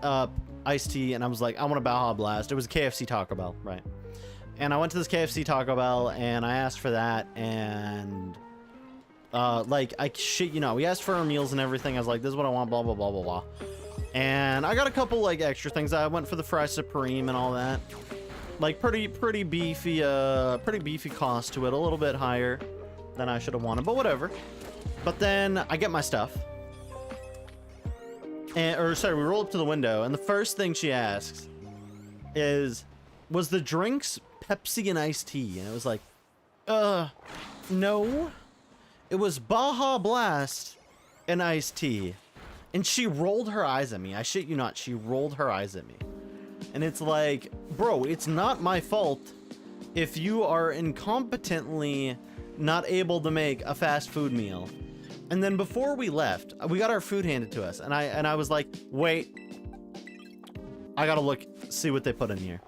iced tea," and I was like, "I want a Baja Blast." It was a KFC Taco Bell, right? And I went to this KFC Taco Bell and I asked for that, and like, I shit you not, we asked for our meals and everything. I was like, this is what I want, blah blah blah blah blah. And I got a couple like extra things. I went for the fry supreme and all that. Like pretty beefy cost to it, a little bit higher than I should have wanted, but whatever. But then I get my stuff. We roll up to the window, and the first thing she asks is, was the drinks Pepsi and iced tea? And it was like, no. It was Baja Blast and iced tea. And she rolled her eyes at me. I shit you not, she rolled her eyes at me. And it's like, bro, it's not my fault if you are incompetently not able to make a fast food meal. And then before we left, we got our food handed to us, and I was like, wait, I gotta look, see what they put in here.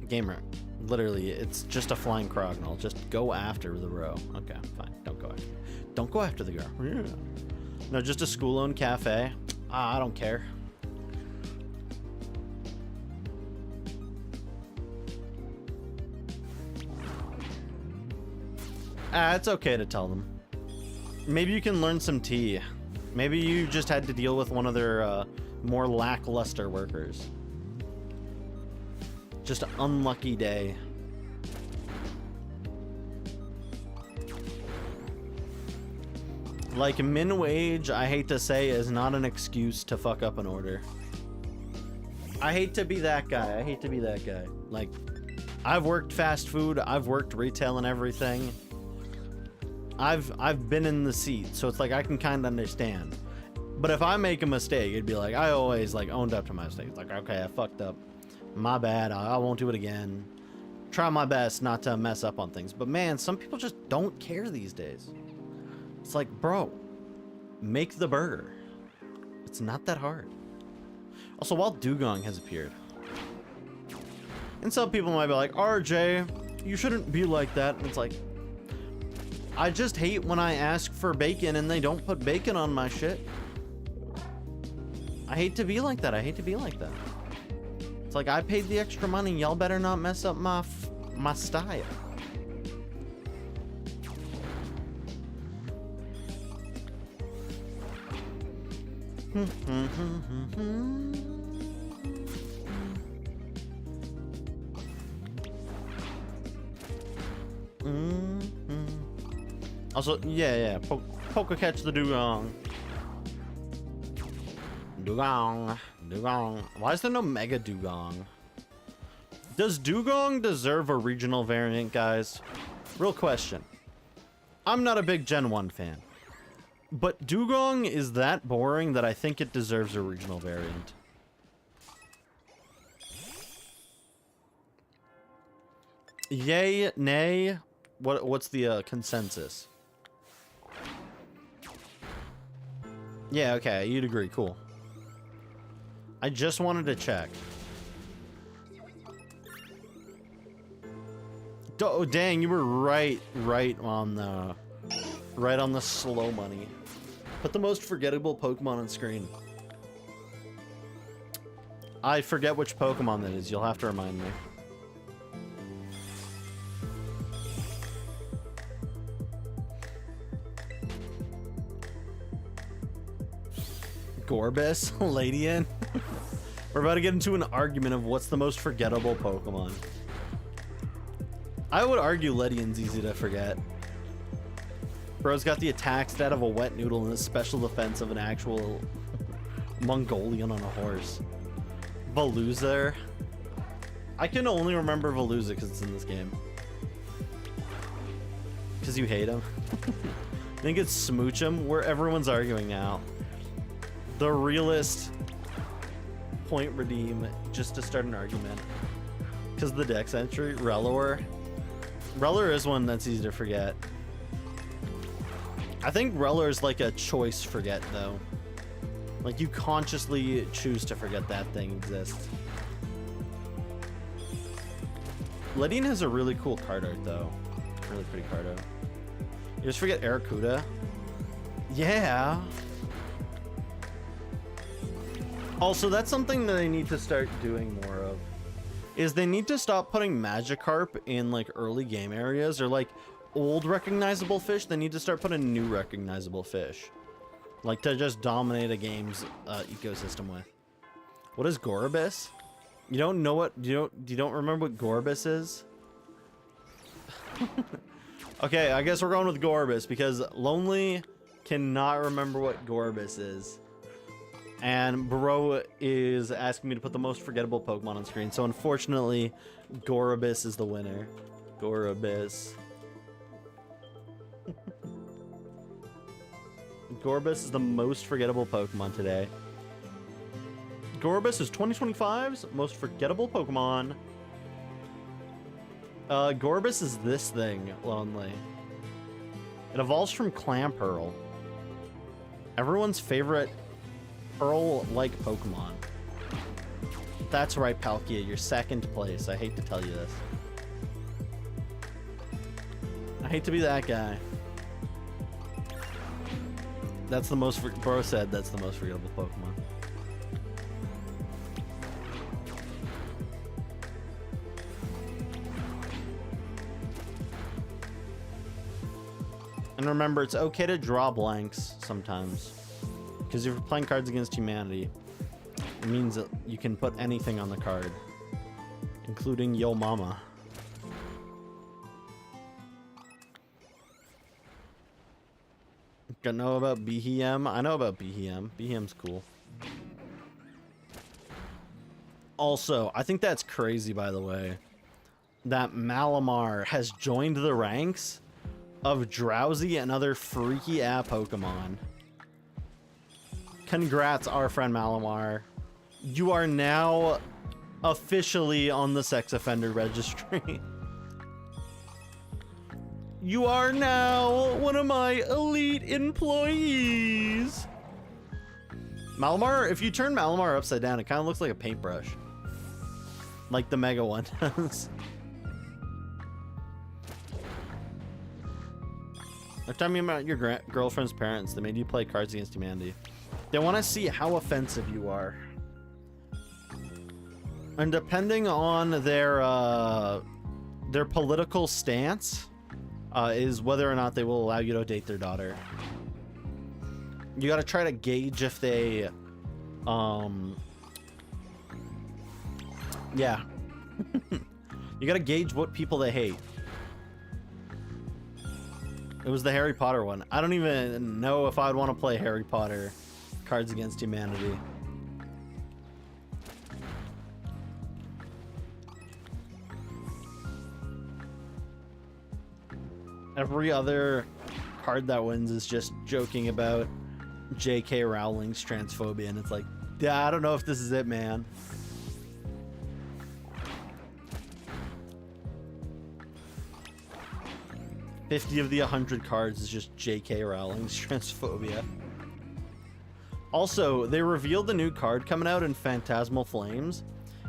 Gamer, literally, it's just a flying Cryogonal. Just go after the row. Okay, fine, don't go after the girl. Yeah. No, just a school-owned cafe. I don't care. It's okay to tell them. Maybe you can learn some tea. Maybe you just had to deal with one of their more lackluster workers. Just an unlucky day. Like, min wage, I hate to say, is not an excuse to fuck up an order. I hate to be that guy. Like, I've worked fast food. I've worked retail and everything. I've been in the seat, so it's like I can kind of understand. But if I make a mistake, it'd be like, I always like owned up to my mistakes. Like, okay, I fucked up. My bad. I won't do it again. Try my best not to mess up on things. But man, some people just don't care these days. It's like, bro, make the burger. It's not that hard. Also, Wild Dugong has appeared. And some people might be like, RJ, you shouldn't be like that. And it's like, I just hate when I ask for bacon and they don't put bacon on my shit. I hate to be like that. It's like, I paid the extra money. Y'all better not mess up my style. Also, yeah. Poker catch the Dugong. Dugong. Why is there no Mega Dugong? Does Dugong deserve a regional variant, guys? Real question. I'm not a big Gen 1 fan. But Dugong is that boring that I think it deserves a regional variant. Yay, nay? What's the consensus? Yeah, okay, you'd agree. Cool. I just wanted to check. Oh, dang, you were right on the slow money. Put the most forgettable Pokemon on screen. I forget which Pokemon that is. You'll have to remind me. Gorbis, Ladian. We're about to get into an argument of what's the most forgettable Pokemon. I would argue Ledian's easy to forget. Bro's got the attack stat of a wet noodle and the special defense of an actual Mongolian on a horse. Veluza. I can only remember Veluza because it's in this game. Because you hate him. I think it's Smoochum, where everyone's arguing now. The realist point redeem just to start an argument. Because the dex entry, Rellor. Rellor is one that's easy to forget. I think Rellor is like a choice forget though. Like you consciously choose to forget that thing exists. Ledian has a really cool card art though. Really pretty card art. You just forget Aracuda. Yeah. Also, that's something that they need to start doing more of. Is they need to stop putting Magikarp in like early game areas or like old recognizable fish. They need to start putting new recognizable fish. Like to just dominate a game's ecosystem with. What is Gorbis? You don't know what you don't remember what Gorbis is? Okay, I guess we're going with Gorbis because Lonely cannot remember what Gorbis is. And Bro is asking me to put the most forgettable Pokemon on screen. So unfortunately, Gorbis is the winner. Gorbis. Gorbis is the most forgettable Pokemon today. Gorbis is 2025's most forgettable Pokemon. Gorbis is this thing, Lonely. It evolves from Clamperl. Everyone's favorite Pearl-like Pokemon. That's right, Palkia, you're second place. I hate to tell you this. I hate to be that guy. That's the most, Bro said that's the most forgettable Pokemon. And remember, it's okay to draw blanks sometimes. Because if you're playing Cards Against Humanity, it means that you can put anything on the card, including Yo Mama. Gonna know about Behem? I know about Behem. Behem's cool. Also, I think that's crazy, by the way, that Malamar has joined the ranks of Drowsy and other freaky ass Pokemon. Congrats, our friend Malamar. You are now officially on the sex offender registry. You are now one of my elite employees. Malamar, if you turn Malamar upside down, it kind of looks like a paintbrush. Like the Mega one does. They're talking about your girlfriend's parents. They made you play Cards Against Humanity. They want to see how offensive you are. And depending on their political stance, is whether or not they will allow you to date their daughter. You got to try to gauge if they, yeah. You got to gauge what people they hate. It was the Harry Potter one. I don't even know if I'd want to play Harry Potter Cards Against Humanity. Every other card that wins is just joking about J.K. Rowling's transphobia, and it's like, yeah, I don't know if this is it, man. $50 of the 100 cards is just J.K. Rowling's transphobia. Also, they revealed the new card coming out in Phantasmal Flames.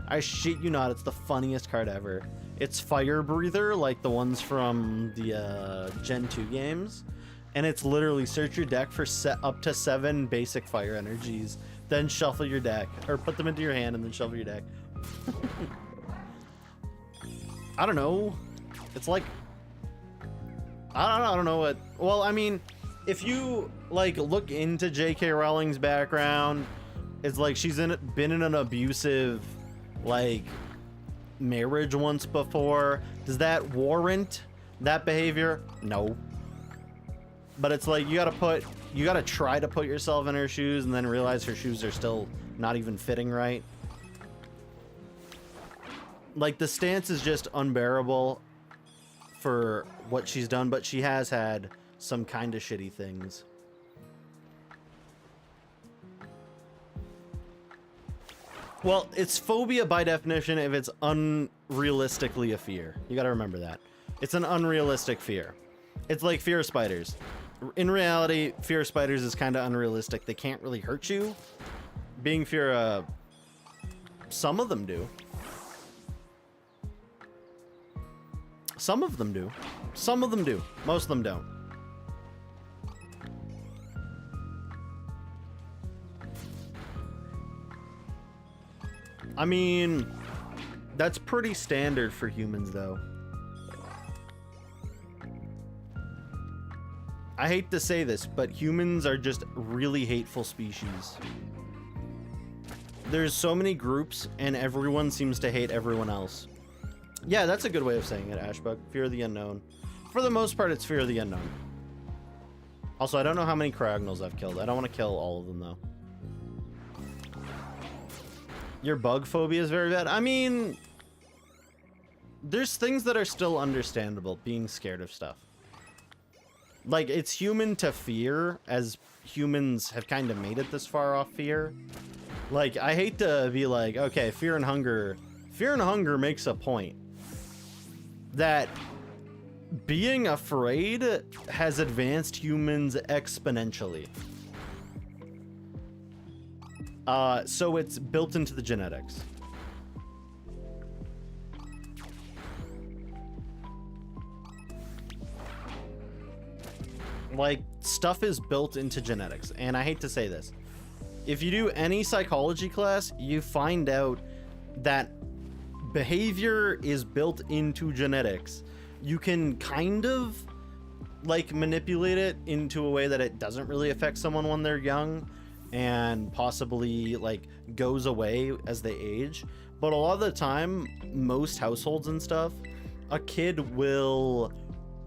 I shit you not, it's the funniest card ever. It's Fire Breather, like the ones from the Gen 2 games. And it's literally search your deck for up to 7 basic fire energies then shuffle your deck, or put them into your hand and then shuffle your deck. I don't know. It's like, I don't know what. Well, I mean, if you like look into J.K. Rowling's background, it's like she's been in an abusive like marriage once before. Does that warrant that behavior? No. But it's like you gotta try to put yourself in her shoes and then realize her shoes are still not even fitting right. Like, the stance is just unbearable for what she's done, but she has had some kind of shitty things. Well, it's phobia by definition if it's unrealistically a fear. You gotta remember that. It's an unrealistic fear. It's like fear of spiders. In reality, fear of spiders is kind of unrealistic. They can't really hurt you. Being fear of... some of them do. Some of them do. Some of them do. Most of them don't. I mean, that's pretty standard for humans, though. I hate to say this, but humans are just really hateful species. There's so many groups, and everyone seems to hate everyone else. Yeah, that's a good way of saying it, Ashbug. Fear of the unknown. For the most part, it's fear of the unknown. Also, I don't know how many Cragnals I've killed. I don't want to kill all of them, though. Your bug phobia is very bad. I mean, there's things that are still understandable, being scared of stuff. Like, it's human to fear, as humans have kind of made it this far off fear. Like, I hate to be like, okay, fear and hunger makes a point. That being afraid has advanced humans exponentially. So it's built into the genetics. Like, stuff is built into genetics, and I hate to say this. If you do any psychology class, you find out that behavior is built into genetics. You can kind of like manipulate it into a way that it doesn't really affect someone when they're young and possibly like goes away as they age. But a lot of the time, most households and stuff, a kid will,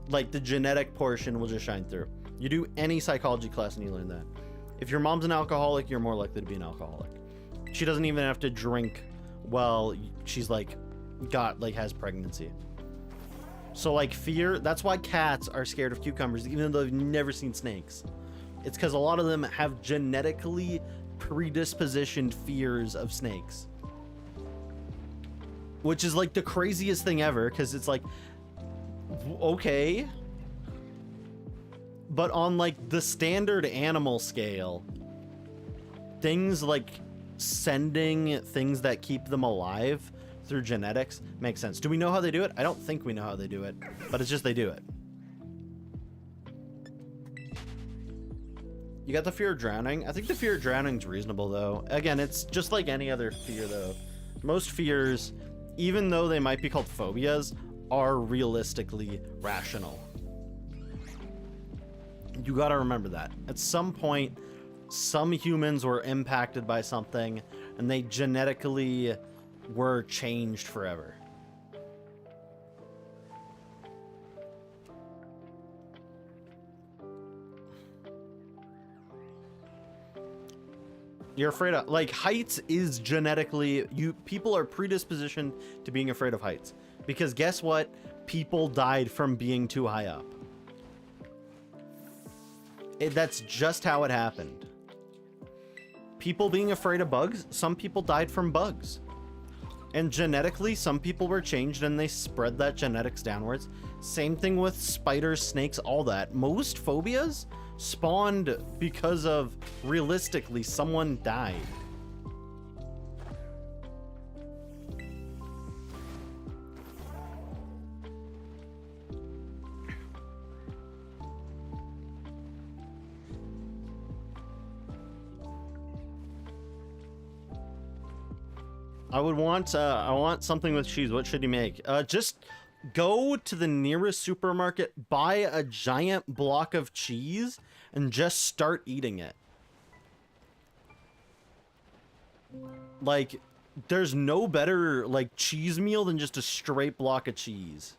like, the genetic portion will just shine through. You do any psychology class and you learn that. If your mom's an alcoholic, you're more likely to be an alcoholic. She doesn't even have to drink while she's like has pregnancy. So like fear, that's why cats are scared of cucumbers even though they've never seen snakes. It's because a lot of them have genetically predispositioned fears of snakes, which is like the craziest thing ever, because it's like, okay, but on like the standard animal scale, things like sending things that keep them alive through genetics makes sense. Do we know how they do it? I don't think we know how they do it, but it's just they do it. You got the fear of drowning. I think the fear of drowning is reasonable, though. Again, it's just like any other fear, though. Most fears, even though they might be called phobias, are realistically rational. You gotta remember that. At some point, some humans were impacted by something, and they genetically were changed forever. You're afraid of, like, heights is genetically, people are predispositioned to being afraid of heights. Because guess what? People died from being too high up. That's just how it happened. People being afraid of bugs, some people died from bugs. And genetically, some people were changed and they spread that genetics downwards. Same thing with spiders, snakes, all that. Most phobias spawned because of, realistically, someone died. I want something with cheese. What should you make? Just go to the nearest supermarket, buy a giant block of cheese, and just start eating it. Like, there's no better, like, cheese meal than just a straight block of cheese.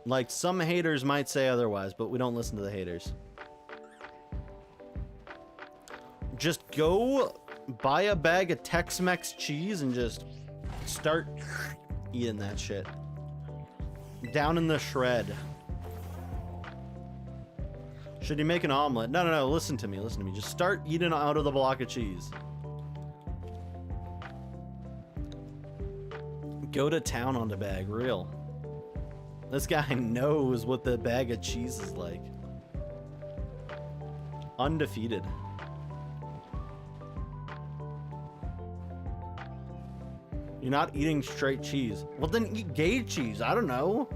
Like, some haters might say otherwise, but we don't listen to the haters. Just go buy a bag of Tex-Mex cheese and just start eating that shit. Down in the shred. Should you make an omelet? No, no, no, listen to me, listen to me. Just start eating out of the block of cheese. Go to town on the bag, real. This guy knows what the bag of cheese is like. Undefeated. You're not eating straight cheese. Well, then eat gay cheese. I don't know.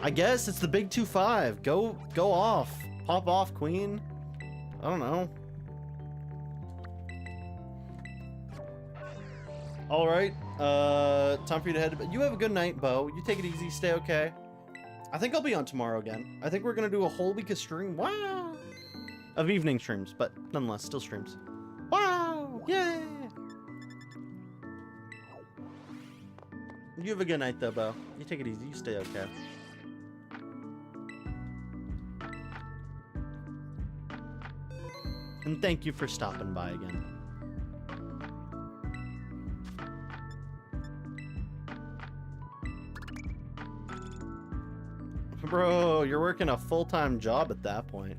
I guess it's the big 2-5. Go off. Pop off, queen. I don't know. All right. Time for you to head to bed. You have a good night, Bo. You take it easy. Stay okay. I think I'll be on tomorrow again. I think we're gonna do a whole week of stream. Wow. Of evening streams, but nonetheless, still streams. Wow. Yay. You have a good night, though, Bo. You take it easy. You stay okay. And thank you for stopping by again. Bro, you're working a full-time job at that point.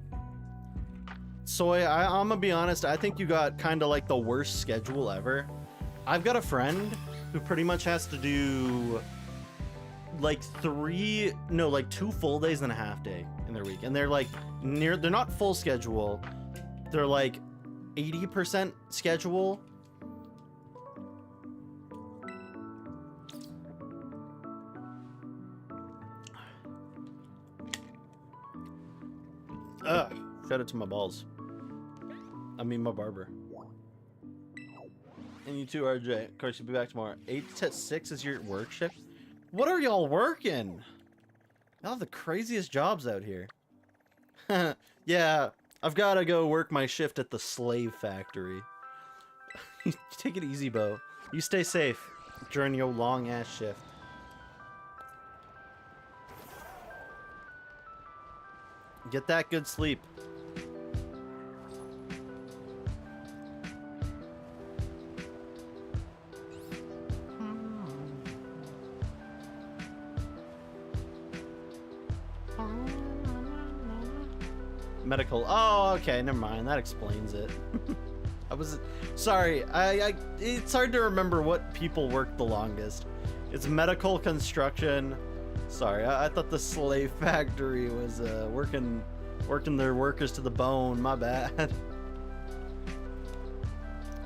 Soy, I'm gonna be honest, I think you got kind of like the worst schedule ever. I've got a friend who pretty much has to do like 2 full days and a half day in their week. And they're like they're not full schedule. They're like 80% schedule. Ugh, shout out to my balls. I mean my barber. And you too, RJ. Of course, you'll be back tomorrow. 8 to 6 is your work shift? What are y'all working? Y'all have the craziest jobs out here. Yeah, I've got to go work my shift at the slave factory. Take it easy, Bo. You stay safe during your long-ass shift. Get that good sleep. Medical. Oh, okay, never mind. That explains it. I was sorry. It's hard to remember what people work the longest. It's medical, construction. Sorry, I thought the slave factory was working their workers to the bone. My bad.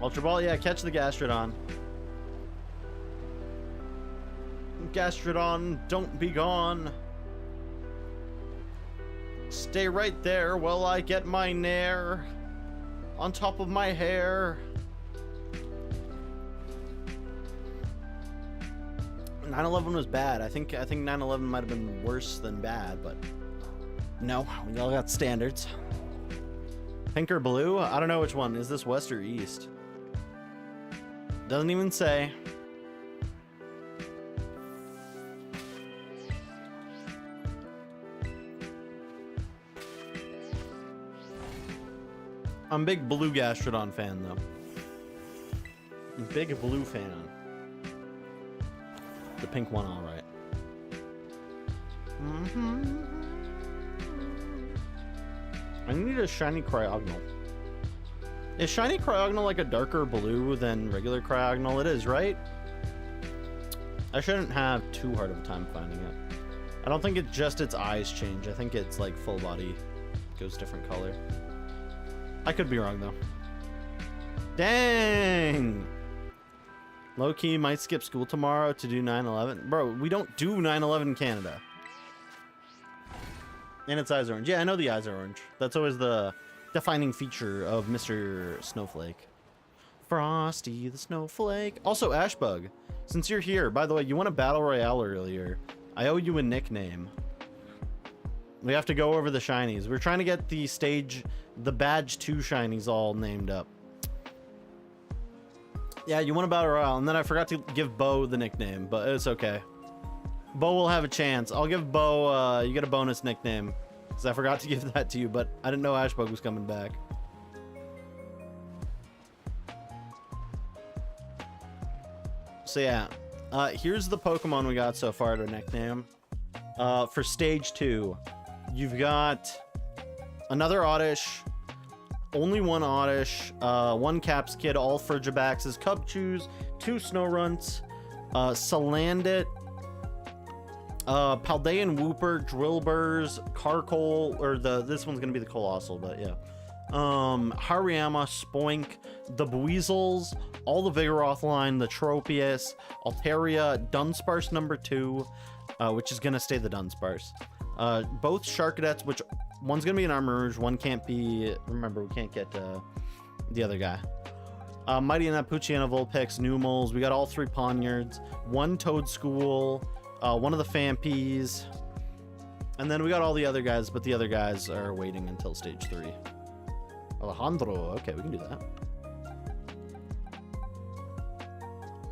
Ultra Ball, yeah, catch the Gastrodon. Gastrodon, don't be gone. Stay right there while I get my nair on top of my hair. 9/11 was bad. I think 9/11 might have been worse than bad, but no, we all got standards. Pink or blue? I don't know which one. Is this west or east? Doesn't even say. I'm a big blue Gastrodon fan, though. Big blue fan. The pink one, all right. I need a shiny Cryogonal. Is shiny Cryogonal like a darker blue than regular Cryogonal? It is, right? I shouldn't have too hard of a time finding it. I don't think it's just its eyes change. I think it's like full body goes different color. I could be wrong, though. Dang! Low-key might skip school tomorrow to do 9/11. Bro, we don't do 9/11 in Canada. And its eyes are orange. Yeah, I know the eyes are orange. That's always the defining feature of Mr. Snowflake. Frosty the Snowflake. Also, Ashbug, since you're here, by the way, you won a battle royale earlier. I owe you a nickname. We have to go over the shinies. We're trying to get the badge 2 shinies all named up. Yeah, you won a battle royale, and then I forgot to give Bo the nickname, but it's okay. Bo will have a chance. I'll give Bo, you get a bonus nickname, because I forgot to give that to you, but I didn't know Ashbug was coming back. So yeah, here's the Pokemon we got so far to nickname. For stage 2, you've got another Oddish, only one Oddish, one Caps Kid, all Frigibaxes, Cubchoos, 2 Snowrunts, Salandit, Paldean Wooper, Drillburs, Carkol, or this one's gonna be the Colossal, but yeah. Hariyama, Spoink, the Buizel's, all the Vigoroth line, the Tropius, Altaria, Dunsparce number 2, which is gonna stay the Dunsparce. Both Sharkadets, which one's gonna be an Armarouge, one can't be. Remember, we can't get the other guy. Mighty and Puchiana, Vulpix, Numels. We got all 3 Poniards, 1 Toadschool, one of the Fampies, and then we got all the other guys, but the other guys are waiting until stage 3. Alejandro, okay, we can do that.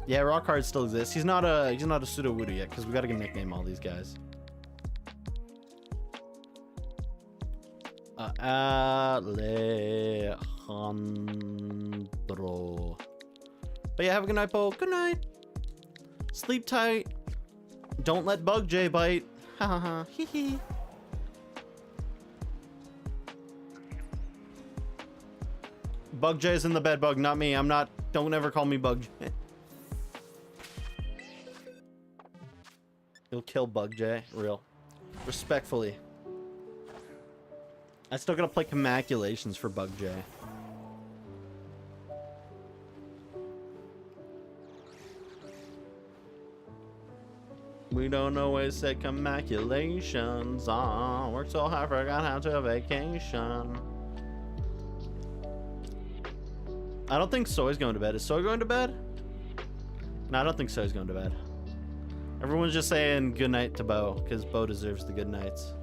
Yeah, Rock Hard still exists. He's not a Sudowoodo yet, because we got to nickname all these guys. Alejandro. But yeah, have a good night, Bo. Good night. Sleep tight. Don't let Bug J bite. Ha ha ha. Hee hee. Bug J's in the bed, Bug, not me. I'm not. Don't ever call me Bug J. You'll kill Bug J. Real. Respectfully. I still gotta play Commaculations for Bug J. We don't always say Commaculations. Oh, worked so hard, forgot how to vacation. I don't think Soy's going to bed. Is Soy going to bed? No, I don't think Soy's going to bed. Everyone's just saying good night to Bo, because Bo deserves the good nights.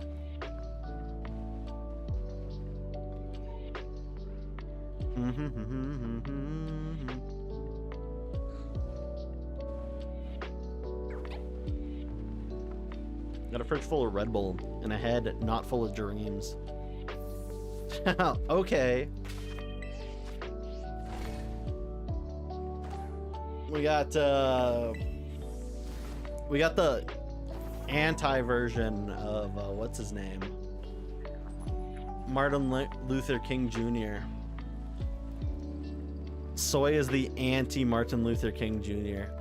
Got a fridge full of Red Bull and a head not full of dreams. Okay. We got the anti-version of what's his name? Martin Luther King Jr. Soy is the anti-Martin Luther King Jr.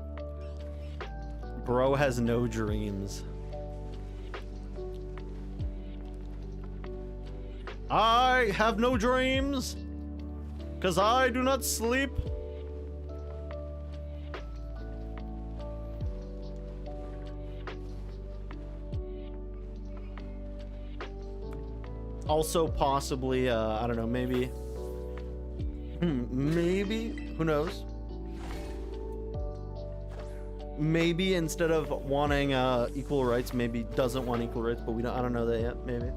Bro has no dreams. I have no dreams, 'cause I do not sleep. Also, possibly, I don't know, maybe. Maybe, who knows? Maybe instead of wanting equal rights, maybe doesn't want equal rights, but I don't know that yet, maybe.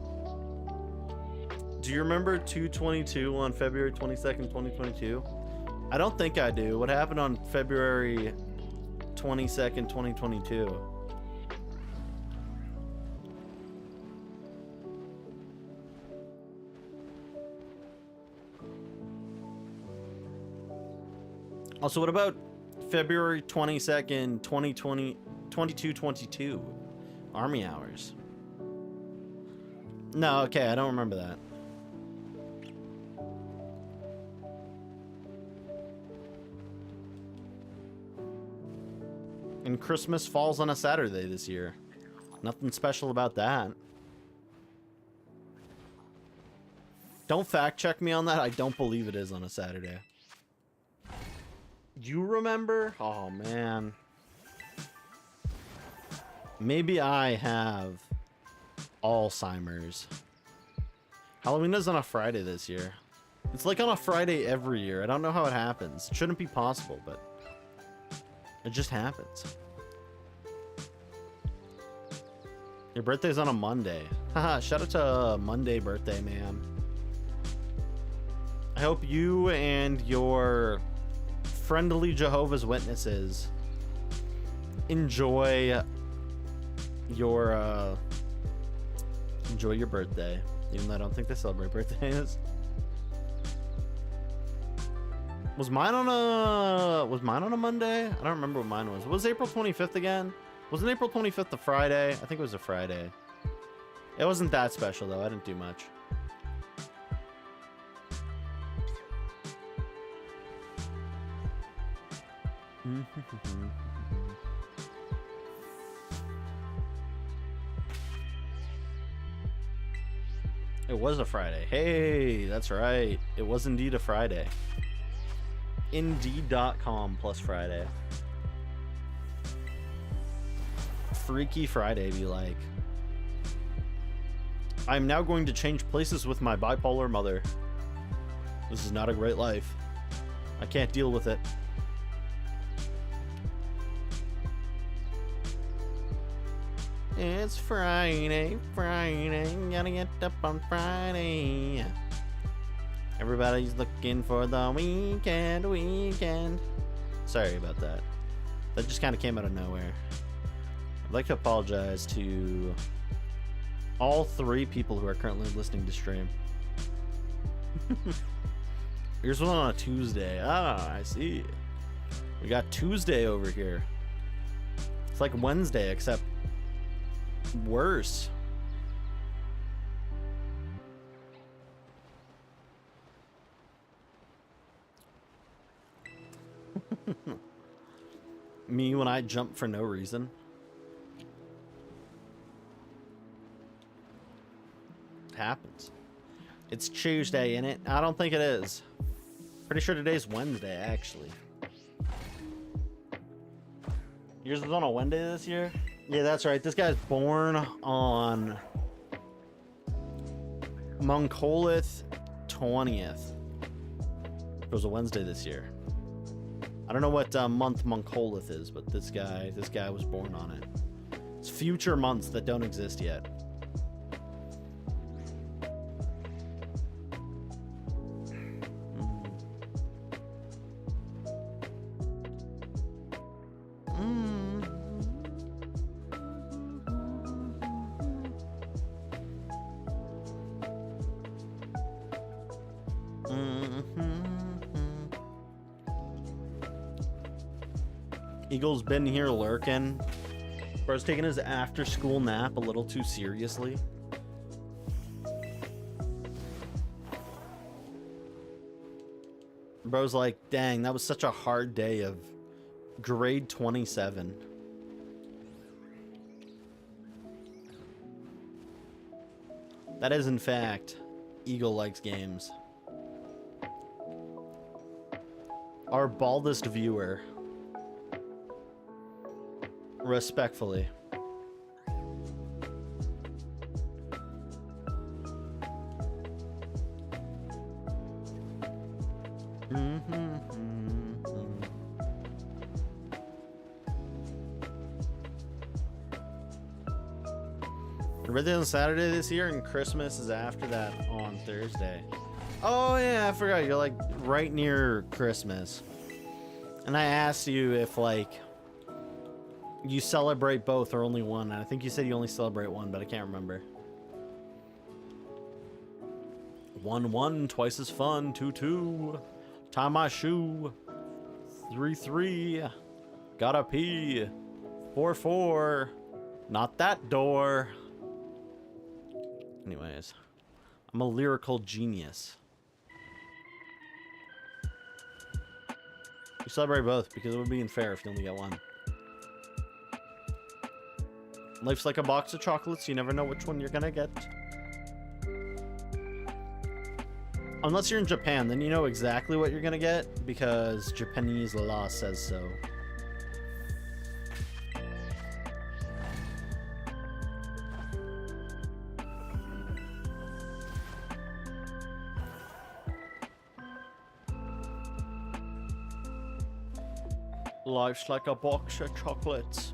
Do you remember 2/22 on February 22nd, 2022? I don't think I do. What happened on February 22nd, 2022? Also, what about February 22nd, 2020, 22/22? Army hours. No, okay, I don't remember that. And Christmas falls on a Saturday this year. Nothing special about that. Don't fact check me on that. I don't believe it is on a Saturday. You remember? Oh, man. Maybe I have Alzheimer's. Halloween is on a Friday this year. It's like on a Friday every year. I don't know how it happens. It shouldn't be possible, but it just happens. Your birthday's on a Monday. Haha, shout out to Monday birthday, man. I hope you and your friendly Jehovah's Witnesses enjoy your birthday, even though I don't think they celebrate birthdays. Was mine on a Monday? I don't remember what mine was. What was April 25th again? Wasn't April 25th a Friday? I think it was a Friday. It wasn't that special though. I didn't do much. It was a Friday. Hey, that's right. It was indeed a Friday. Indeed.com plus Friday. Freaky Friday be like. I'm now going to change places with my bipolar mother. This is not a great life. I can't deal with it. It's Friday, gotta get up on Friday. Everybody's looking for the weekend. Sorry about that. That just kind of came out of nowhere. I'd like to apologize to all 3 people who are currently listening to stream. Here's one on a Tuesday. Ah, I see. We got Tuesday over here. It's like Wednesday, except worse. Me when I jump for no reason. It happens. It's Tuesday, innit? I don't think it is. Pretty sure today's Wednesday, actually. Yours was on a Wednesday this year? Yeah, that's right. This guy's born on Moncolith 20th. It was a Wednesday this year. I don't know what month Moncolith is, but this guy was born on it. It's future months that don't exist yet. Eagle's been here lurking. Bro's taking his after-school nap a little too seriously. Bro's like, dang, that was such a hard day of grade 27. That is, in fact, Eagle likes games. Our baldest viewer. Respectfully. Your birthday on Saturday this year, and Christmas is after that on Thursday. Oh yeah, I forgot. You're like right near Christmas. And I asked you if like you celebrate both or only one. I think you said you only celebrate one, but I can't remember. 1-1, twice as fun. 2-2, tie my shoe. 3-3, gotta pee. 4-4, not that door. Anyways, I'm a lyrical genius. You celebrate both because it would be unfair if you only get one. Life's like a box of chocolates. You never know which one you're gonna get. Unless you're in Japan, then you know exactly what you're gonna get because Japanese law says so. Life's like a box of chocolates.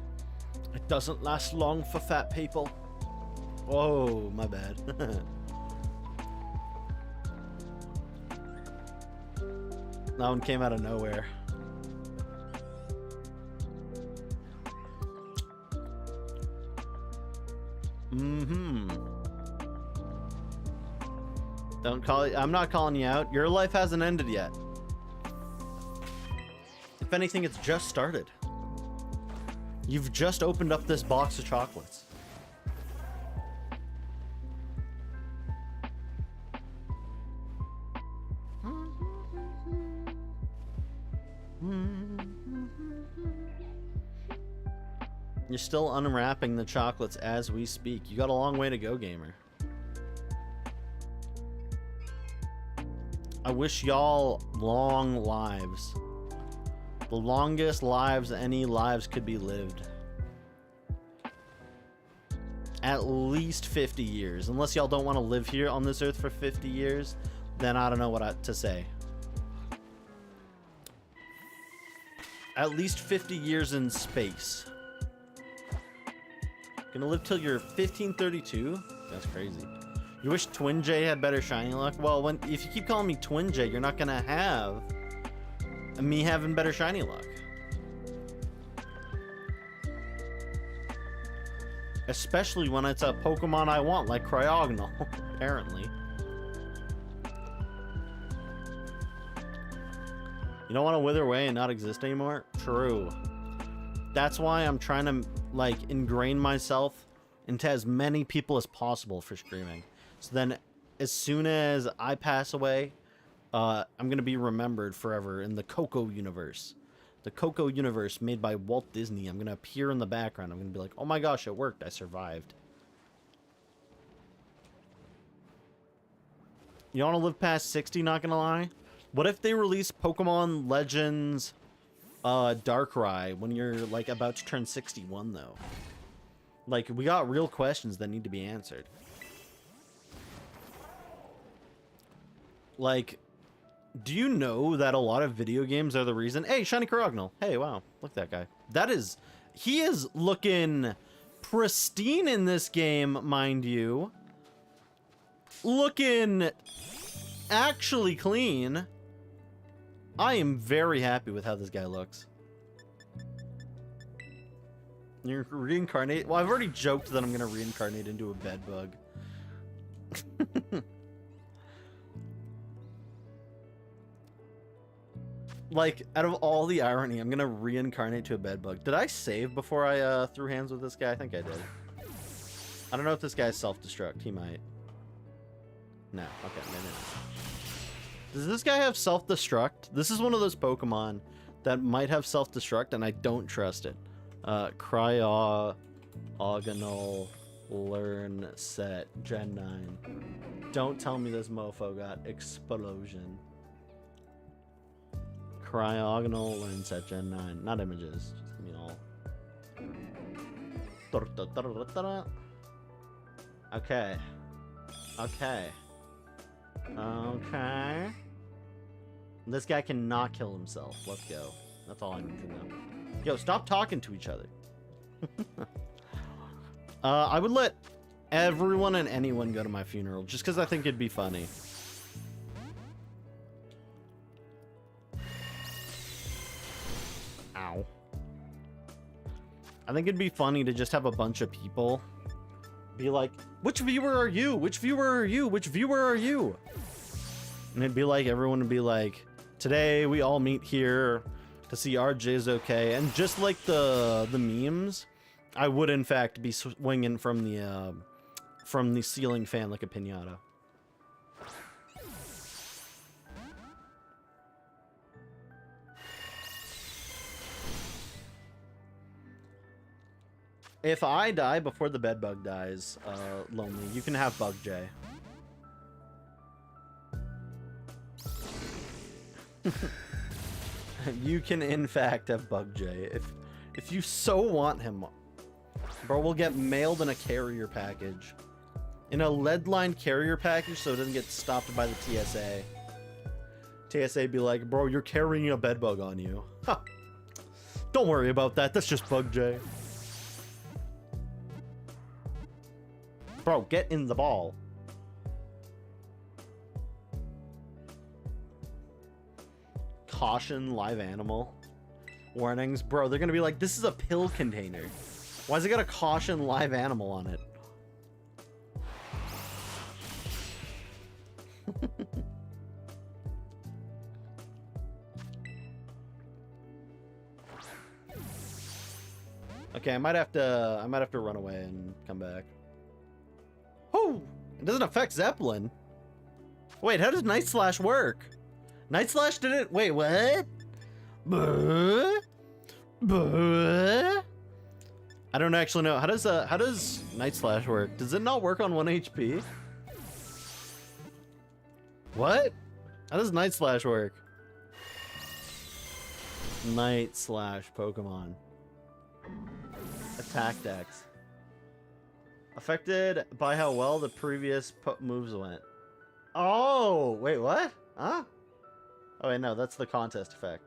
It doesn't last long for fat people. Oh, my bad. That one came out of nowhere. Don't call it. I'm not calling you out. Your life hasn't ended yet. If anything, it's just started. You've just opened up this box of chocolates. You're still unwrapping the chocolates as we speak. You got a long way to go, gamer. I wish y'all long lives. The longest lives any lives could be lived. At least 50 years. Unless y'all don't want to live here on this earth for 50 years, then I don't know what to say. At least 50 years in space. Gonna live till you're 1532? That's crazy. You wish Twin J had better shiny luck? Well, if you keep calling me Twin J, you're not gonna have me having better shiny luck. Especially when it's a Pokemon I want, like Cryogonal, apparently. You don't want to wither away and not exist anymore? True. That's why I'm trying to, like, ingrain myself into as many people as possible for streaming. So then, as soon as I pass away, I'm going to be remembered forever in the Coco universe. The Coco universe made by Walt Disney. I'm going to appear in the background. I'm going to be like, oh my gosh, it worked. I survived. You want to live past 60, not going to lie? What if they release Pokemon Legends Darkrai when you're, like, about to turn 61, though? Like, we got real questions that need to be answered. Like, do you know that a lot of video games are the reason? Hey, Shiny Cryogonal. Hey, wow. Look at that guy. He is looking pristine in this game, mind you. Looking actually clean. I am very happy with how this guy looks. You're reincarnate? Well, I've already joked that I'm going to reincarnate into a bedbug. Like, out of all the irony, I'm gonna reincarnate to a bedbug. Did I save before I threw hands with this guy? I think I did. I don't know if this guy's self-destruct. He might. No. Okay, maybe not. Does this guy have self-destruct? This is one of those Pokemon that might have self-destruct, and I don't trust it. Cryogonal Learn Set Gen 9. Don't tell me this mofo got Explosion. Cryogonal Learn Set Gen 9. Not images. Just give me all. Okay. Okay. Okay. This guy cannot kill himself. Let's go. That's all I need to know. Yo, stop talking to each other. I would let everyone and anyone go to my funeral just because I think it'd be funny. Ow. I think it'd be funny to just have a bunch of people be like, which viewer are you? Which viewer are you? Which viewer are you? And it'd be like, everyone would be like, today we all meet here to see RJ's okay. And just like the memes, I would in fact be swinging from the ceiling fan like a piñata. If I die before the bedbug dies, Lonely, you can have Bug J. You can in fact have Bug J if you so want him. Bro, we'll get mailed in a carrier package. In a lead-lined carrier package so it doesn't get stopped by the TSA. TSA be like, bro, you're carrying a bedbug on you. Huh. Don't worry about that. That's just Bug J. Bro, get in the ball. Caution, live animal. Warnings. Bro, they're gonna be like, this is a pill container. Why's it got a caution live animal on it? Okay, I might have to run away and come back. Oh, it doesn't affect Zeppelin. Wait, how does Night Slash work? Night Slash didn't. Wait, what? Buh? Buh? I don't actually know. How does Night Slash work? Does it not work on 1 HP? What? How does Night Slash work? Night Slash Pokemon. Attack Dex. Affected by how well the previous moves went. Oh, wait, what? Huh? Oh, wait, no, that's the contest effect.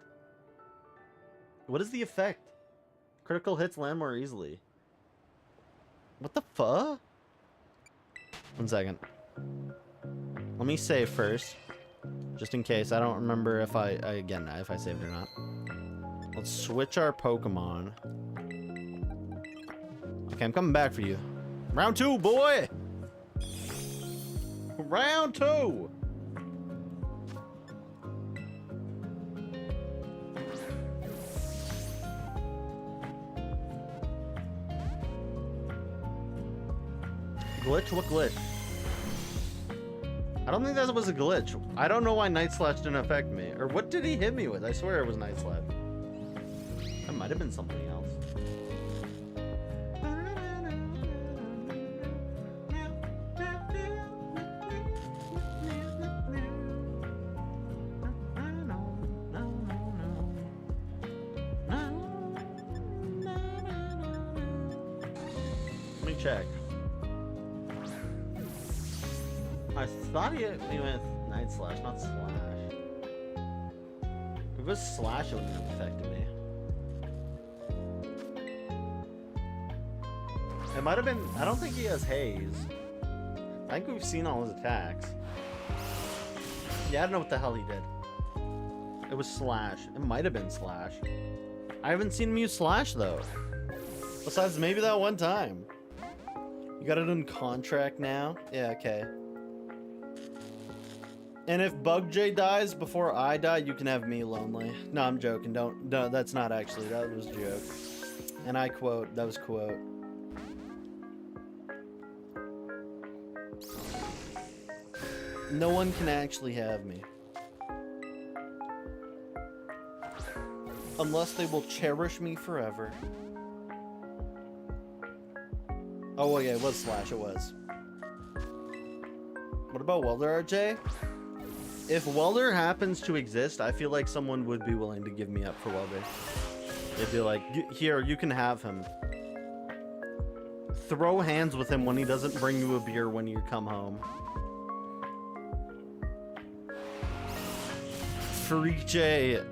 What is the effect? Critical hits land more easily. What the fuck? 1 second. Let me save first. Just in case. I don't remember if if I saved or not. Let's switch our Pokemon. Okay, I'm coming back for you. Round 2, boy! Round 2! Glitch? What glitch? I don't think that was a glitch. I don't know why Night Slash didn't affect me. Or what did he hit me with? I swear it was Night Slash. That might have been something else. Let me check. I thought he hit me with Night Slash, not Slash. If it was Slash, it wouldn't have affected me. It might have been. I don't think he has Haze. I think we've seen all his attacks. Yeah, I don't know what the hell he did. It was Slash. It might have been Slash. I haven't seen him use Slash though. Besides maybe that one time. You got it in contract now? Yeah, okay. And if Bug J dies before I die, you can have me lonely. No, I'm joking. Don't. No, that's not actually. That was a joke. And I quote. That was quote. No one can actually have me. Unless they will cherish me forever. Oh, well, yeah, it was Slash. It was. What about Welder, RJ? If Welder happens to exist, I feel like someone would be willing to give me up for Welder. They'd be like, here, you can have him. Throw hands with him when he doesn't bring you a beer when you come home. Freak J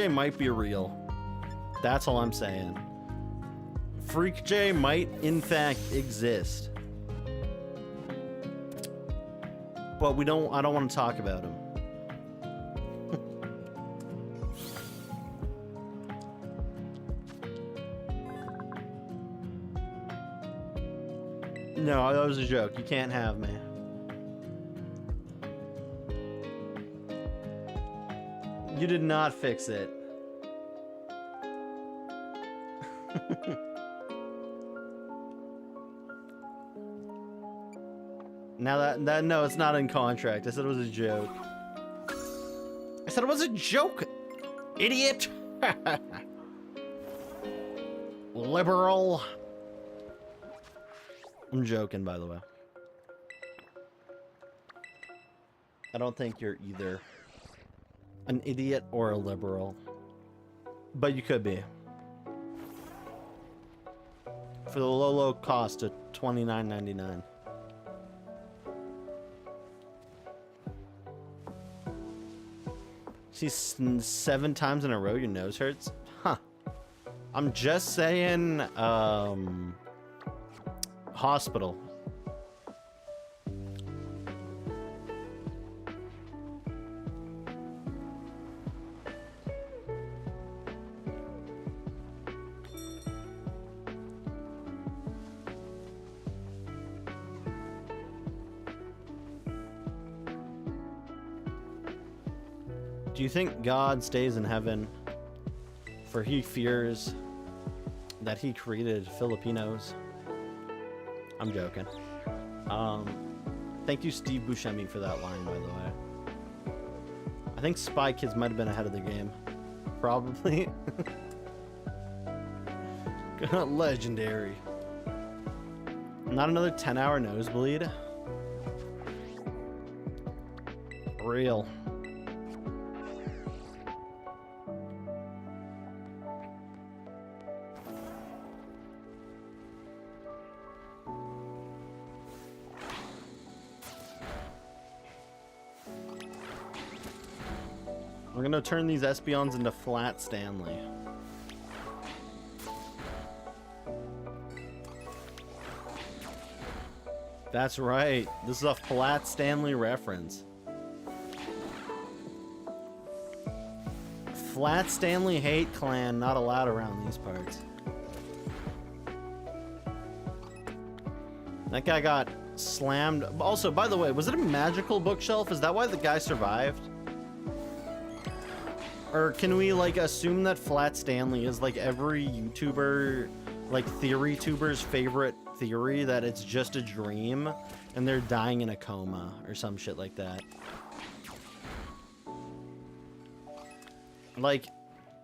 might be real. That's all I'm saying. Freak J might, in fact, exist. But I don't want to talk about him. No, that was a joke. You can't have me. You did not fix it. Now that no, it's not in contract. I said it was a joke. I said it was a joke, idiot. Liberal. I'm joking, by the way. I don't think you're either an idiot or a liberal, but you could be. For the low cost of $29.99. See, 7 times in a row your nose hurts? Huh. I'm just saying, hospital. Do you think God stays in heaven, for he fears that he created Filipinos? I'm joking. Thank you, Steve Buscemi, for that line, by the way. I think Spy Kids might have been ahead of the game. Probably. Legendary. Not another 10-hour nosebleed. Real. We're gonna turn these Espeons into Flat Stanley. That's right. This is a Flat Stanley reference. Flat Stanley hate clan not allowed around these parts. That guy got slammed. Also, by the way, was it a magical bookshelf? Is that why the guy survived? Or can we like assume that Flat Stanley is like every YouTuber, like theory tuber's favorite theory, that it's just a dream and they're dying in a coma or some shit like that? Like,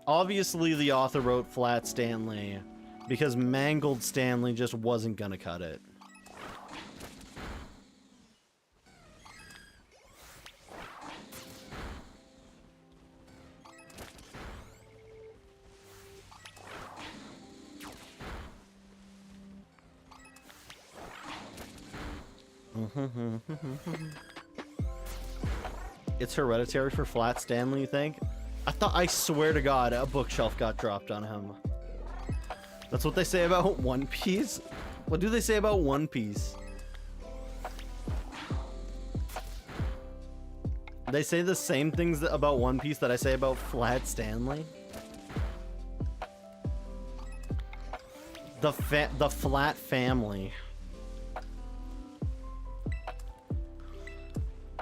obviously the author wrote Flat Stanley because Mangled Stanley just wasn't gonna cut it. It's hereditary for Flat Stanley, you think? I swear to God, a bookshelf got dropped on him. That's what they say about One Piece? What do they say about One Piece? They say the same things about One Piece that I say about Flat Stanley? The Flat family.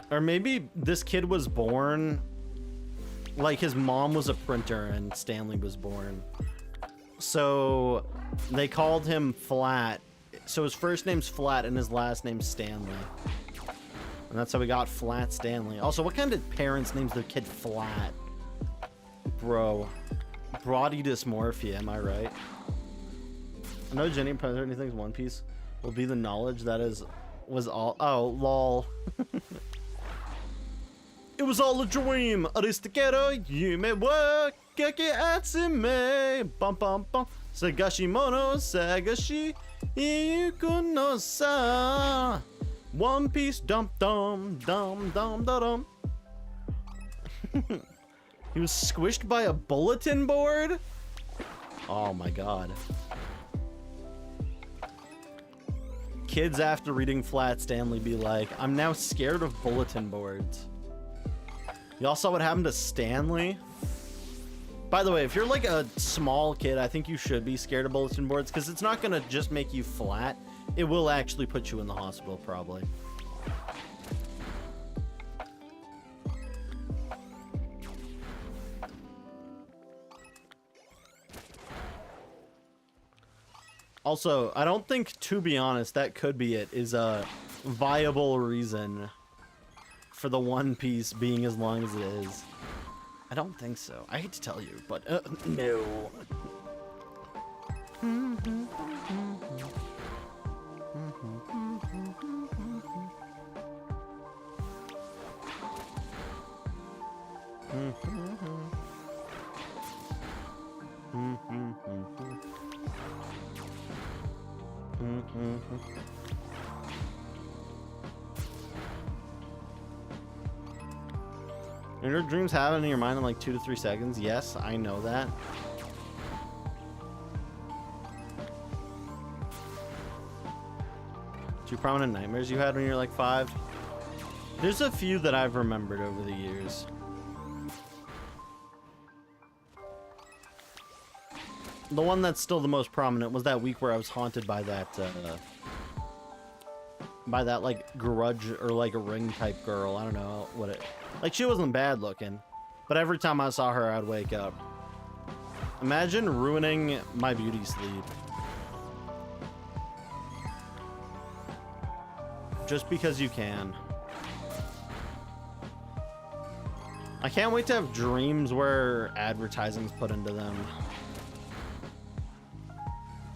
Or maybe this kid was born, like his mom was a printer and Stanley was born. So they called him Flat. So his first name's Flat and his last name's Stanley. And that's how we got Flat Stanley. Also, what kind of parents names their kid Flat? Bro. Body dysmorphia, am I right? I know Jenny President thinks One Piece will be the knowledge that was all. Oh, lol. It was all a dream. Aristokero, yume wa keke atsume. Bum bum bum. Sagashi mono sagashi iku no sa. One Piece dum dum dum dum dum. He was squished by a bulletin board? Oh my god. Kids after reading Flat Stanley be like, I'm now scared of bulletin boards. Y'all saw what happened to Stanley? By the way, if you're like a small kid, I think you should be scared of bulletin boards because it's not gonna just make you flat. It will actually put you in the hospital, probably. Also, I don't think, to be honest, that could be it, is a viable reason for the One Piece being as long as it is. I don't think so. I hate to tell you, but no. Your dreams happen in your mind in like 2 to 3 seconds. Yes, I know that. few prominent nightmares you had when you were like 5? There's a few that I've remembered over the years. The one that's still the most prominent was that week where I was haunted by that like grudge or like a ring type girl. I don't know what it, like she wasn't bad looking, but every time I saw her I'd wake up. Imagine ruining my beauty sleep just because you can. I can't wait to have dreams where advertising's put into them.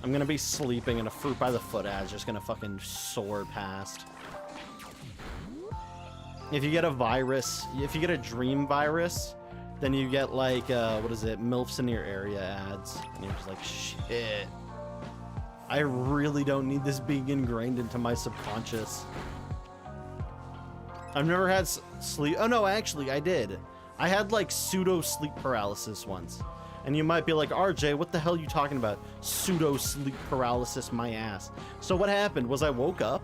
I'm gonna be sleeping and a Fruit by the Foot ad's just gonna fucking soar past. If you get a virus, if you get a dream virus, then you get like, what is it, MILFs in your area ads. And you're just like, shit. I really don't need this being ingrained into my subconscious. I've never had sleep. Oh no, actually I did. I had like pseudo sleep paralysis once. And you might be like, RJ, what the hell are you talking about? Pseudo sleep paralysis, my ass. So what happened was I woke up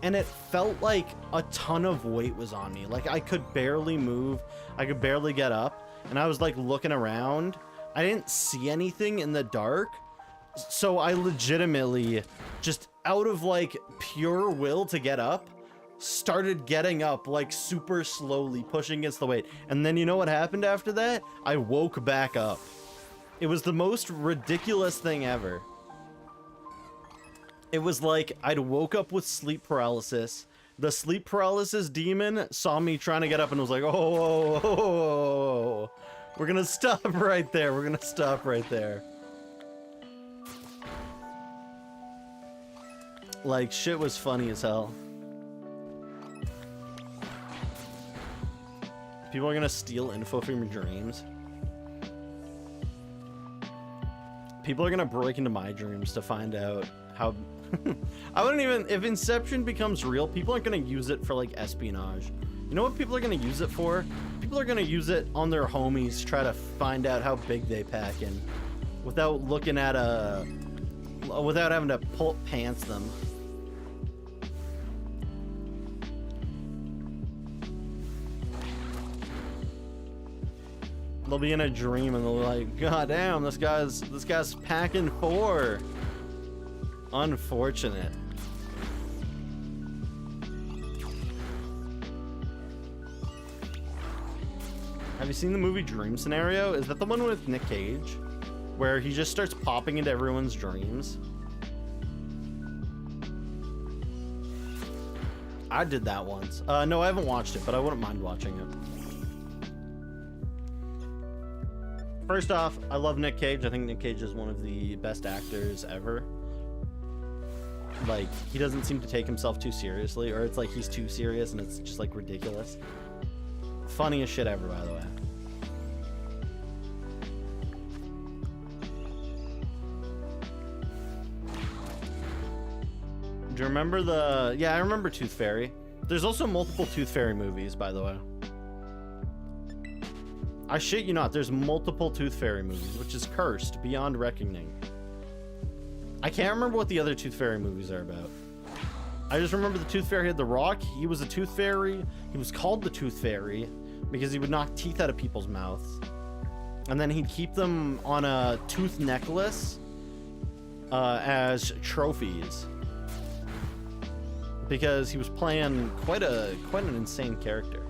and it felt like a ton of weight was on me. Like I could barely move. I could barely get up. And I was like looking around. I didn't see anything in the dark. So I legitimately, just out of like pure will to get up, started getting up like super slowly, pushing against the weight. And then you know what happened after that? I woke back up. It was the most ridiculous thing ever. It was like I'd woke up with sleep paralysis. The sleep paralysis demon saw me trying to get up and was like, oh, we're gonna stop right there. We're gonna stop right there. Like, shit was funny as hell. People are gonna steal info from your dreams. People are gonna break into my dreams to find out how... I wouldn't even... If Inception becomes real, people aren't gonna use it for, like, espionage. You know what people are gonna use it for? People are gonna use it on their homies to try to find out how big they pack in. Without looking at a... Without having to pants them. They'll be in a dream and they'll be like, God damn, this guy's packing 4. Unfortunate. Have you seen the movie Dream Scenario? Is that the one with Nick Cage? Where he just starts popping into everyone's dreams? I did that once. No, I haven't watched it, but I wouldn't mind watching it. First off, I love Nick Cage. I think Nick Cage is one of the best actors ever. Like, he doesn't seem to take himself too seriously, or it's like he's too serious and it's just like ridiculous. Funniest shit ever, by the way. Do you remember the... Yeah, I remember Tooth Fairy. There's also multiple Tooth Fairy movies, by the way. I shit you not, there's multiple Tooth Fairy movies, which is cursed beyond reckoning. I can't remember what the other Tooth Fairy movies are about. I just remember the Tooth Fairy had The Rock. He was a Tooth Fairy. He was called the Tooth Fairy because he would knock teeth out of people's mouths. And then he'd keep them on a tooth necklace as trophies. Because he was playing quite an insane character.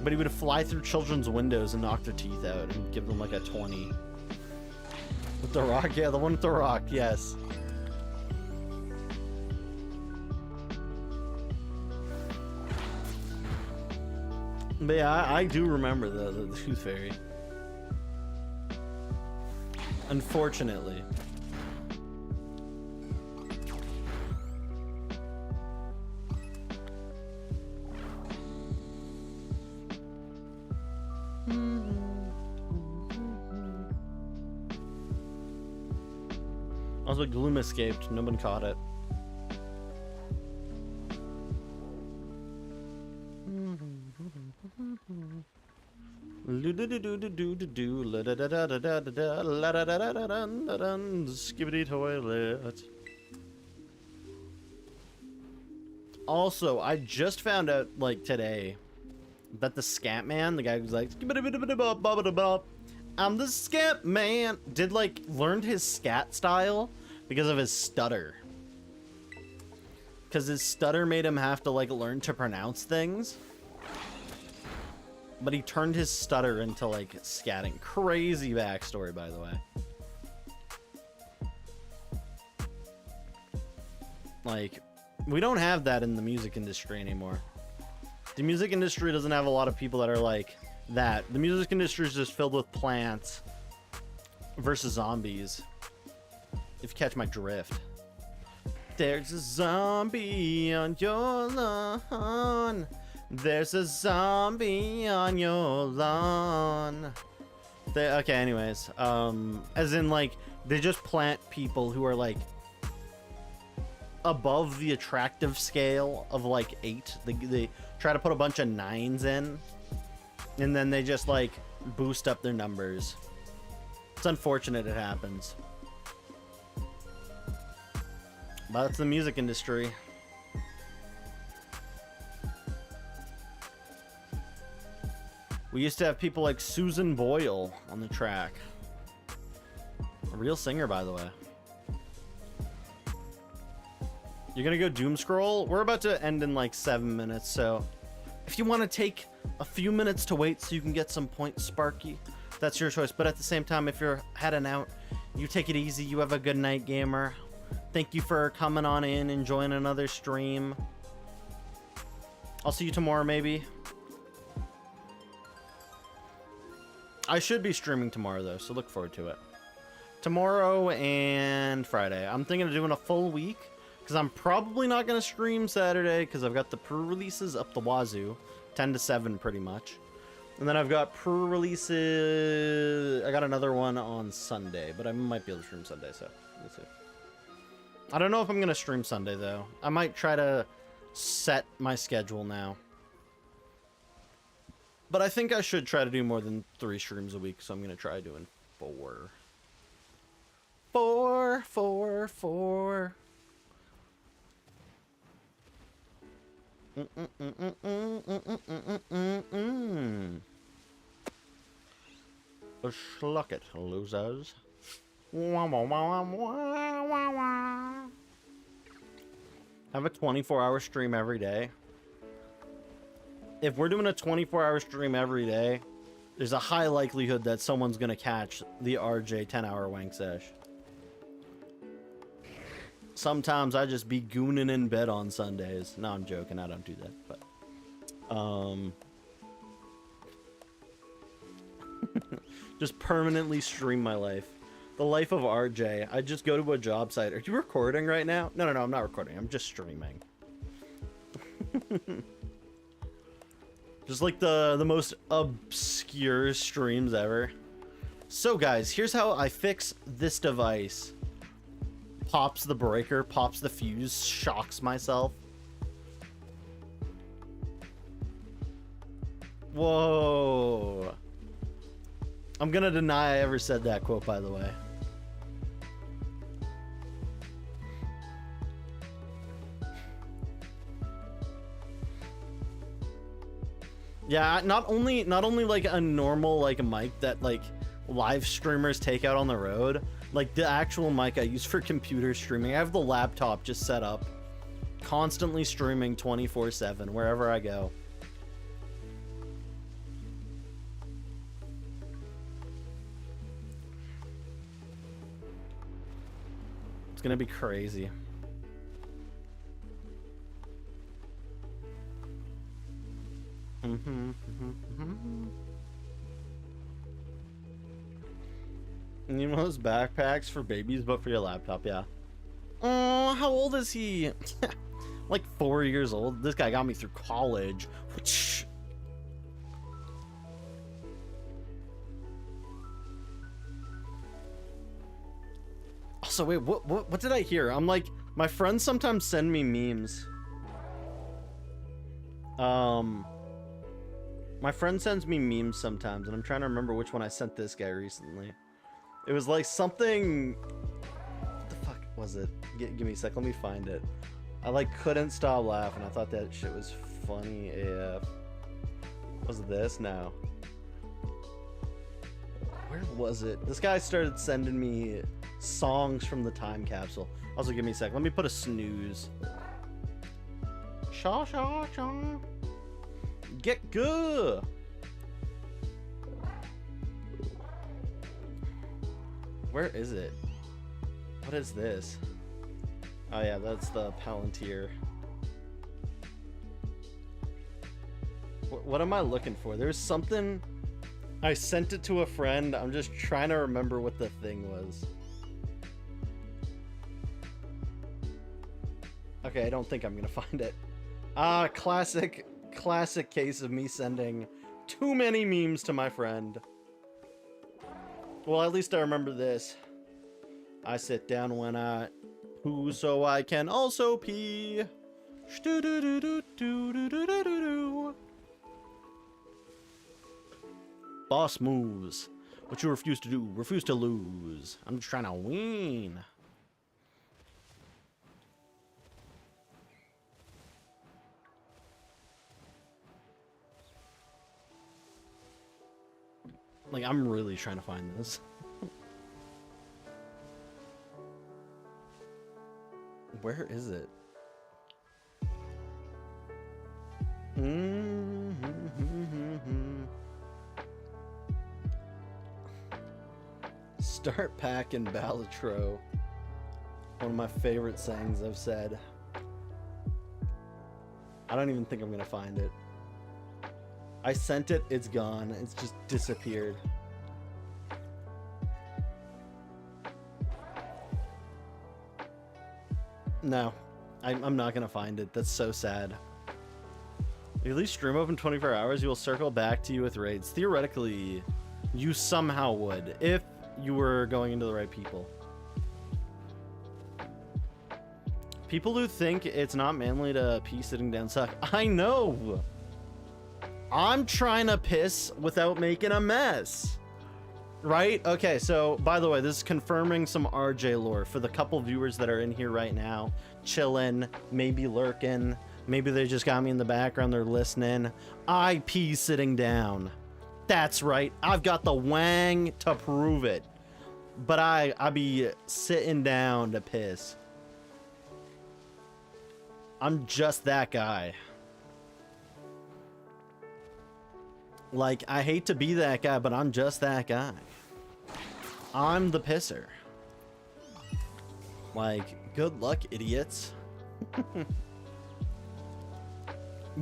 But he would fly through children's windows and knock their teeth out and give them like a 20. With The Rock? Yeah, the one with The Rock, yes. But yeah, I do remember the Tooth Fairy. Unfortunately. Also, Gloom escaped. No one caught it. Skibbity toilet. Also, I just found out, like, today that the Scant Man, the guy who's like, I'm the Scant Man, learned his scat style because of his stutter. Because his stutter made him have to, like, learn to pronounce things. But he turned his stutter into, like, scatting. Crazy backstory, by the way. Like, we don't have that in the music industry anymore. The music industry doesn't have a lot of people that are like that. The music industry is just filled with plants versus zombies. If you catch my drift. There's a zombie on your lawn. There's a zombie on your lawn. Okay, anyways. As in, like, they just plant people who are, like, above the attractive scale of, like, 8. They try to put a bunch of 9s in. And then they just, like, boost up their numbers. It's unfortunate it happens. But that's the music industry. We used to have people like Susan Boyle on the track. A real singer, by the way. You're gonna go doom scroll? We're about to end in like 7 minutes, so if you want to take a few minutes to wait so you can get some points, Sparky, that's your choice. But at the same time, if you're heading out, you take it easy. You have a good night, gamer. Thank you for coming on in and joining another stream. I'll see you tomorrow, maybe. I should be streaming tomorrow, though, so look forward to it. Tomorrow and Friday. I'm thinking of doing a full week, because I'm probably not going to stream Saturday, because I've got the pre-releases up the wazoo. 10 to 7, pretty much. And then I've got pre-releases... I got another one on Sunday, but I might be able to stream Sunday, so we'll see. I don't know if I'm going to stream Sunday, though. I might try to set my schedule now. But I think I should try to do more than 3 streams a week, so I'm going to try doing 4. 4, 4, 4. Schluck it, losers. Have a 24-hour stream every day. If we're doing a 24-hour stream every day, there's a high likelihood that someone's gonna catch the RJ 10-hour wank sesh. Sometimes I just be gooning in bed on Sundays. No, I'm joking. I don't do that. But, just permanently stream my life. The life of RJ. I just go to a job site. Are you recording right now? No, I'm not recording. I'm just streaming. Just like the most obscure streams ever. So guys, here's how I fix this device. Pops the breaker, pops the fuse, shocks myself. Whoa. I'm gonna deny I ever said that quote, by the way. Yeah, not only like a normal like mic that like live streamers take out on the road, like the actual mic I use for computer streaming. I have the laptop just set up, constantly streaming 24/7 wherever I go. It's gonna be crazy. And you know those backpacks for babies, but for your laptop, yeah. Oh, how old is he? Like 4 years old. This guy got me through college. Also, wait, what did I hear? I'm like, my friends sometimes send me memes. My friend sends me memes sometimes, and I'm trying to remember which one I sent this guy recently. It was like something... What the fuck was it? Give me a sec, let me find it. I like couldn't stop laughing. I thought that shit was funny AF. Was this? No. Where was it? This guy started sending me songs from the time capsule. Also, give me a sec. Let me put a snooze. Shaw, shaw, shaw. Get good. Where is it? What is this? Oh yeah, that's the Palantir. What am I looking for? There's something. I sent it to a friend. I'm just trying to remember what the thing was. Okay, I don't think I'm gonna find it. Classic case of me sending too many memes to my friend. Well, at least I remember this. I sit down when I poo so I can also pee. Boss moves. What you refuse to do, refuse to lose. I'm just trying to win. Like, I'm really trying to find this. Where is it? Start packing Balatro. One of my favorite sayings I've said. I don't even think I'm gonna find it. I sent it, it's gone. It's just disappeared. No, I'm not gonna find it. That's so sad. If you leave stream open 24 hours, you will circle back to you with raids. Theoretically, you somehow would, if you were going into the right people. People who think it's not manly to pee sitting down suck. I know! I'm trying to piss without making a mess. Right? Okay, so, by the way, this is confirming some RJ lore for the couple viewers that are in here right now. Chilling, maybe lurking. Maybe they just got me in the background, they're listening. I pee sitting down. That's right, I've got the wang to prove it. But I be sitting down to piss. I'm just that guy. Like, I hate to be that guy, but I'm just that guy. I'm the pisser. Like, good luck, idiots.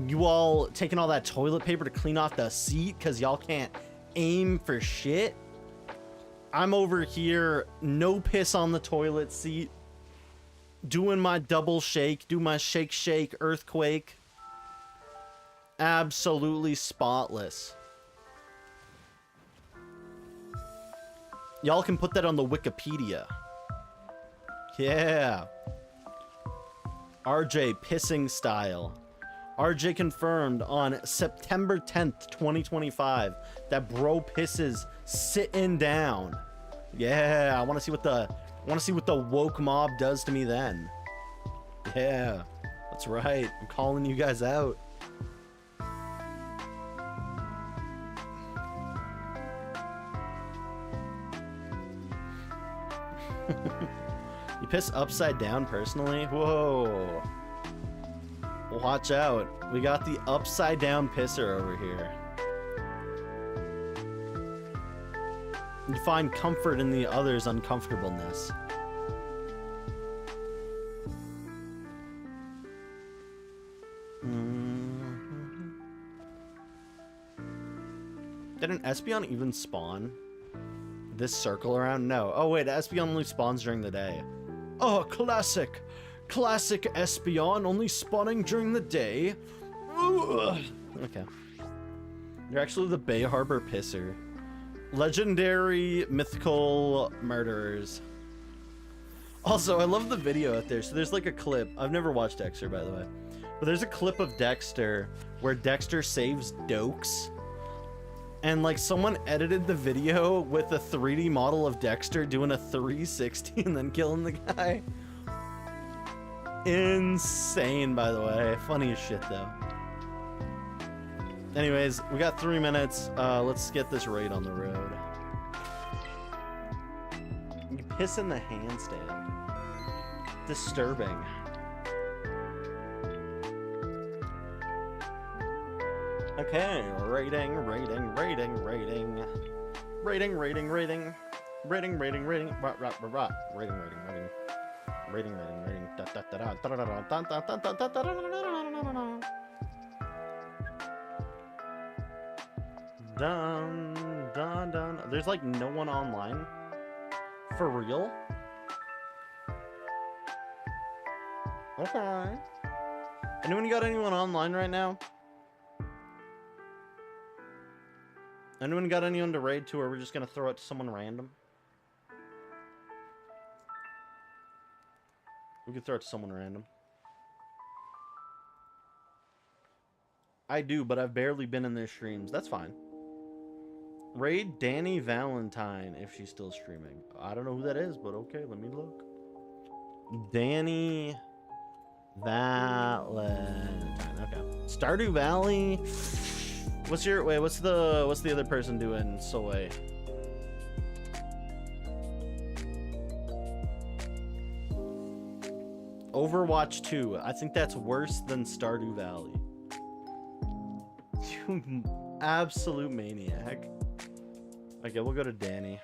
You all taking all that toilet paper to clean off the seat because y'all can't aim for shit? I'm over here, no piss on the toilet seat, doing my double shake, do my shake shake earthquake. Absolutely spotless. Y'all can put that on the Wikipedia. Yeah. RJ pissing style. RJ confirmed on September 10th, 2025 that bro pisses sitting down. Yeah, I want to see what the woke mob does to me then. Yeah. That's right. I'm calling you guys out. You piss upside down personally? Whoa. Watch out. We got the upside down pisser over here. You find comfort in the other's uncomfortableness. Did an Espeon even spawn this circle around? No. Oh wait, Espeon only spawns during the day. Oh, classic. Classic Espeon, only spawning during the day. Ugh. Okay. You're actually the Bay Harbor pisser. Legendary mythical murderers. Also, I love the video out there. So there's like a clip. I've never watched Dexter, by the way. But there's a clip of Dexter where Dexter saves Dokes. And like someone edited the video with a 3D model of Dexter doing a 360 and then killing the guy. insane, by the way. Funny as shit, though. Anyways, we got 3 minutes. Let's get this raid on the road. You piss in the handstand. Disturbing. Okay, rating. Dun. There's like no one online. For real? Okay. Anyone got anyone online right now? Anyone got anyone to raid to, or we're just gonna throw it to someone random? We could throw it to someone random. I do, but I've barely been in their streams. That's fine. Raid Danny Valentine if she's still streaming. I don't know who that is, but okay, let me look. Danny Valentine. Okay. Stardew Valley. What's the other person doing? Soy. Overwatch 2. I think that's worse than Stardew Valley. You absolute maniac. Okay, we'll go to Danny.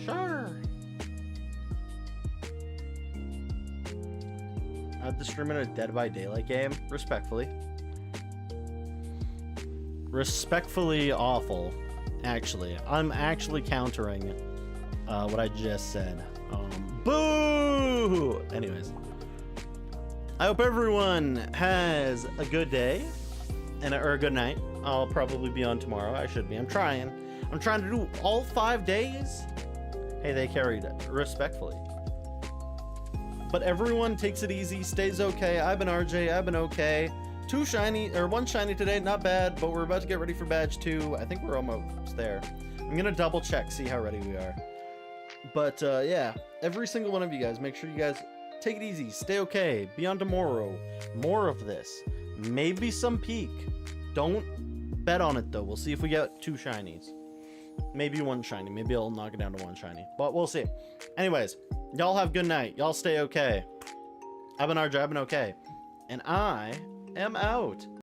Sure. I have to stream in a Dead by Daylight game. Respectfully. Respectfully awful. Actually, I'm actually countering what I just said. Boo! Anyways, I hope everyone has a good day or a good night. I'll probably be on tomorrow. I should be. I'm trying to do all 5 days. Hey, they carried it respectfully. But everyone takes it easy, stays okay. I've been RJ. I've been okay. 1 shiny today, not bad, but we're about to get ready for badge 2. I think we're almost there. I'm gonna double check, see how ready we are. But yeah, every single one of you guys, make sure you guys take it easy, stay okay, be on tomorrow. More of this, maybe some peak. Don't bet on it though. We'll see if we get 2 shinies. Maybe 1 shiny. Maybe I'll knock it down to 1 shiny, but we'll see. Anyways, y'all have good night. Y'all stay okay. I've been RJ, I've been okay. And I am out.